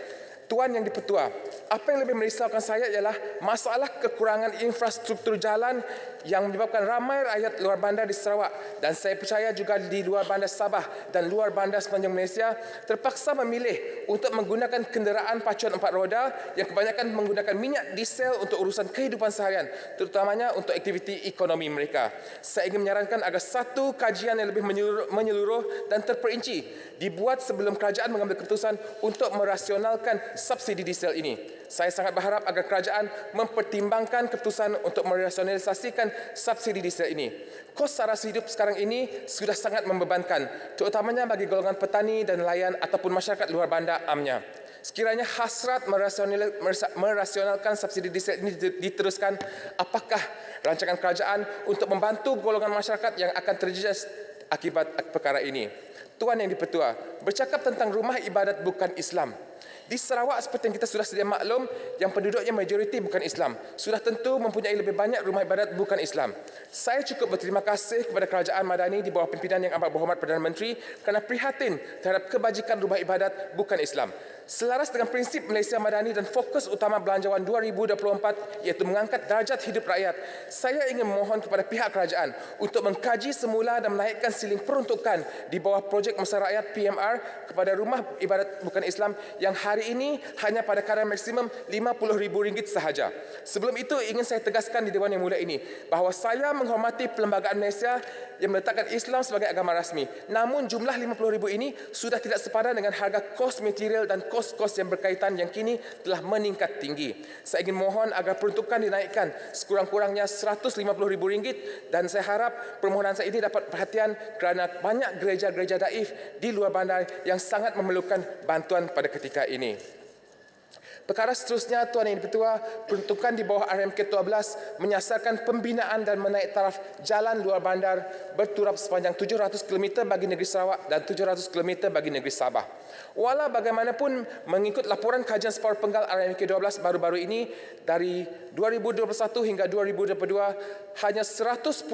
Tuan Yang di-Pertua, apa yang lebih merisaukan saya ialah masalah kekurangan infrastruktur jalan yang menyebabkan ramai rakyat luar bandar di Sarawak dan saya percaya juga di luar bandar Sabah dan luar bandar sepanjang Malaysia terpaksa memilih untuk menggunakan kenderaan pacuan 4 roda yang kebanyakan menggunakan minyak diesel untuk urusan kehidupan seharian, terutamanya untuk aktiviti ekonomi mereka. Saya ingin menyarankan agar satu kajian yang lebih menyeluruh dan terperinci dibuat sebelum kerajaan mengambil keputusan untuk merasionalkan subsidi diesel ini. Saya sangat berharap agar kerajaan mempertimbangkan keputusan untuk merasionalisasikan subsidi diesel ini. Kos sara hidup sekarang ini sudah sangat membebankan, terutamanya bagi golongan petani dan nelayan ataupun masyarakat luar bandar amnya. Sekiranya hasrat merasionalkan subsidi diesel ini diteruskan, apakah rancangan kerajaan untuk membantu golongan masyarakat yang akan terjejas akibat perkara ini? Tuan Yang di-Pertua, bercakap tentang rumah ibadat bukan Islam. Di Sarawak seperti yang kita sudah sedia maklum, yang penduduknya majoriti bukan Islam, sudah tentu mempunyai lebih banyak rumah ibadat bukan Islam. Saya cukup berterima kasih kepada Kerajaan Madani di bawah pimpinan Yang Amat Berhormat Perdana Menteri kerana prihatin terhadap kebajikan rumah ibadat bukan Islam. Selaras dengan prinsip Malaysia Madani dan fokus utama Belanjawan 2024 iaitu mengangkat darjat hidup rakyat, saya ingin memohon kepada pihak kerajaan untuk mengkaji semula dan menaikkan siling peruntukan di bawah projek Mesra Rakyat PMR kepada rumah ibadat bukan Islam yang hari ini hanya pada kadar maksimum RM50,000 sahaja. Sebelum itu ingin saya tegaskan di Dewan Yang Mulia ini bahawa saya menghormati Perlembagaan Malaysia yang meletakkan Islam sebagai agama rasmi. Namun jumlah RM50,000 ini sudah tidak sepadan dengan harga kos material dan kos-kos yang berkaitan yang kini telah meningkat tinggi. Saya ingin mohon agar peruntukan dinaikkan sekurang-kurangnya RM150,000 dan saya harap permohonan saya ini dapat perhatian kerana banyak gereja-gereja daif di luar bandar yang sangat memerlukan bantuan pada ketika ini. Perkara seterusnya, Tuan Yang Dipertua, peruntukan di bawah RMK 12 menyasarkan pembinaan dan menaik taraf jalan luar bandar berturap sepanjang 700 km bagi negeri Sarawak dan 700 km bagi negeri Sabah. Walau bagaimanapun, mengikut laporan kajian separuh penggal RMK 12 baru-baru ini, dari 2021 hingga 2022, hanya 110.5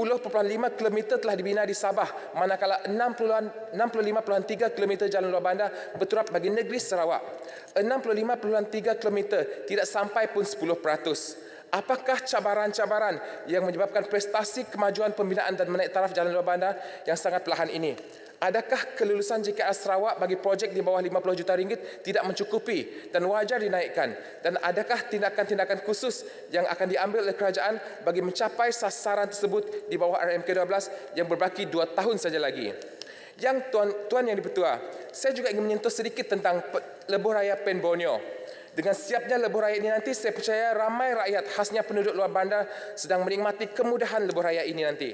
km telah dibina di Sabah, manakala 65.3 km jalan luar bandar berturap bagi negeri Sarawak. 65.3 km tidak sampai pun 10%. Apakah cabaran-cabaran yang menyebabkan prestasi kemajuan pembinaan dan menaik taraf jalan luar bandar yang sangat perlahan ini? Adakah kelulusan JKR Sarawak bagi projek di bawah 50 juta ringgit tidak mencukupi dan wajar dinaikkan? Dan adakah tindakan-tindakan khusus yang akan diambil oleh kerajaan bagi mencapai sasaran tersebut di bawah RMK 12 yang berbaki 2 tahun saja lagi? Yang Tuan Yang Dipertua, saya juga ingin menyentuh sedikit tentang lebuh raya Pen Borneo. Dengan siapnya lebuh raya ini nanti, saya percaya ramai rakyat khasnya penduduk luar bandar sedang menikmati kemudahan lebuh raya ini nanti.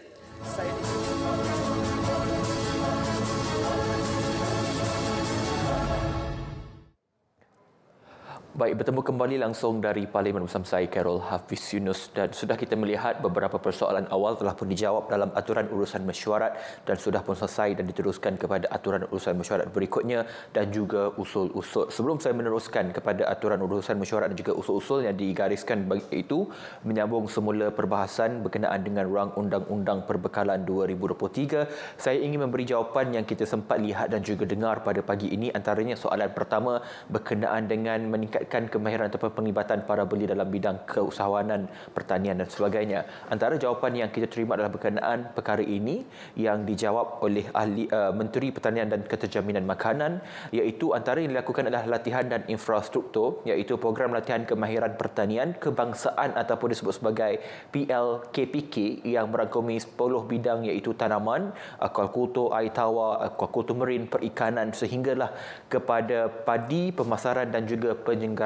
Baik, bertemu kembali langsung dari Parlimen bersama saya, Carol Hafiz Yunus, dan sudah kita melihat beberapa persoalan awal telah pun dijawab dalam aturan urusan mesyuarat dan sudah pun selesai dan diteruskan kepada aturan urusan mesyuarat berikutnya dan juga usul-usul. Sebelum saya meneruskan kepada aturan urusan mesyuarat dan juga usul-usul yang digariskan itu, menyambung semula perbahasan berkenaan dengan rang Undang-Undang Perbekalan 2023, saya ingin memberi jawapan yang kita sempat lihat dan juga dengar pada pagi ini. Antaranya soalan pertama berkenaan dengan meningkatkan kemahiran ataupun penglibatan para belia dalam bidang keusahawanan, pertanian dan sebagainya. Antara jawapan yang kita terima adalah berkenaan perkara ini yang dijawab oleh Menteri Pertanian dan Keterjaminan Makanan, iaitu antara yang dilakukan adalah latihan dan infrastruktur, iaitu program latihan kemahiran pertanian kebangsaan ataupun disebut sebagai PLKPK yang merangkumi 10 bidang, iaitu tanaman, akuakultur, air tawar, akuakultur marin, perikanan sehinggalah kepada padi, pemasaran dan juga penyelenggaraan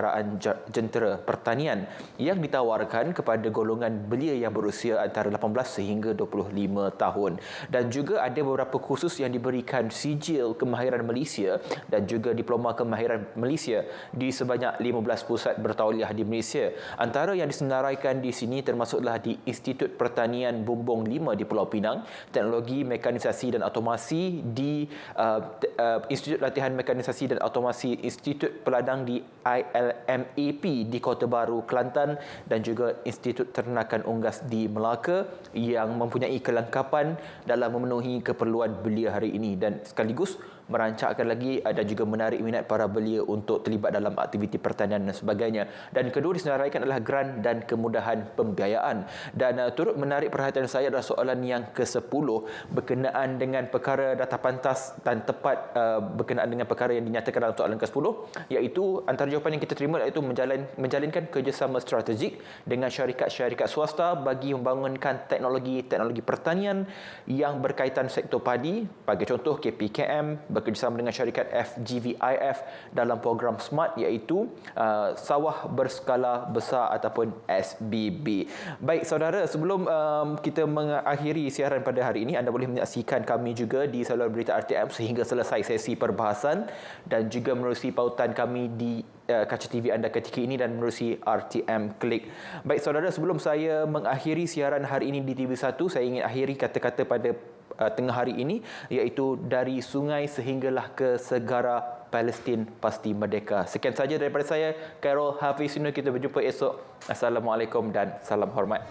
jentera pertanian yang ditawarkan kepada golongan belia yang berusia antara 18 sehingga 25 tahun. Dan juga ada beberapa kursus yang diberikan sijil kemahiran Malaysia dan juga diploma kemahiran Malaysia di sebanyak 15 pusat bertauliah di Malaysia. Antara yang disenaraikan di sini termasuklah di Institut Pertanian Bumbung 5 di Pulau Pinang, Teknologi Mekanisasi dan Automasi di Institut Latihan Mekanisasi dan Automasi Institut Peladang di ILMAP di Kota Baru, Kelantan, dan juga Institut Ternakan Unggas di Melaka yang mempunyai kelengkapan dalam memenuhi keperluan belia hari ini dan sekaligus merancangkan lagi dan juga menarik minat para belia untuk terlibat dalam aktiviti pertanian dan sebagainya. Dan kedua disenaraikan adalah grant dan kemudahan pembiayaan. Dan turut menarik perhatian saya adalah soalan yang ke-10 berkenaan dengan perkara data pantas dan tepat berkenaan dengan perkara yang dinyatakan dalam soalan ke-10, iaitu antara jawapan yang kita terima iaitu menjalinkan kerjasama strategik dengan syarikat-syarikat swasta bagi membangunkan teknologi pertanian yang berkaitan sektor padi. Bagi contoh, KPKM bekerjasama dengan syarikat FGVIF dalam program SMART, iaitu sawah berskala besar ataupun SBB. Baik saudara, sebelum kita mengakhiri siaran pada hari ini, anda boleh menyaksikan kami juga di saluran berita RTM sehingga selesai sesi perbahasan dan juga menerusi pautan kami di kaca TV anda ketika ini dan menerusi RTM Klik. Baik saudara, sebelum saya mengakhiri siaran hari ini di TV1, saya ingin akhiri kata-kata pada tengah hari ini, iaitu dari sungai sehinggalah ke segara, Palestin pasti merdeka. Sekian saja daripada saya, Carol Hafiz Yunus. Kita berjumpa esok. Assalamualaikum dan salam hormat.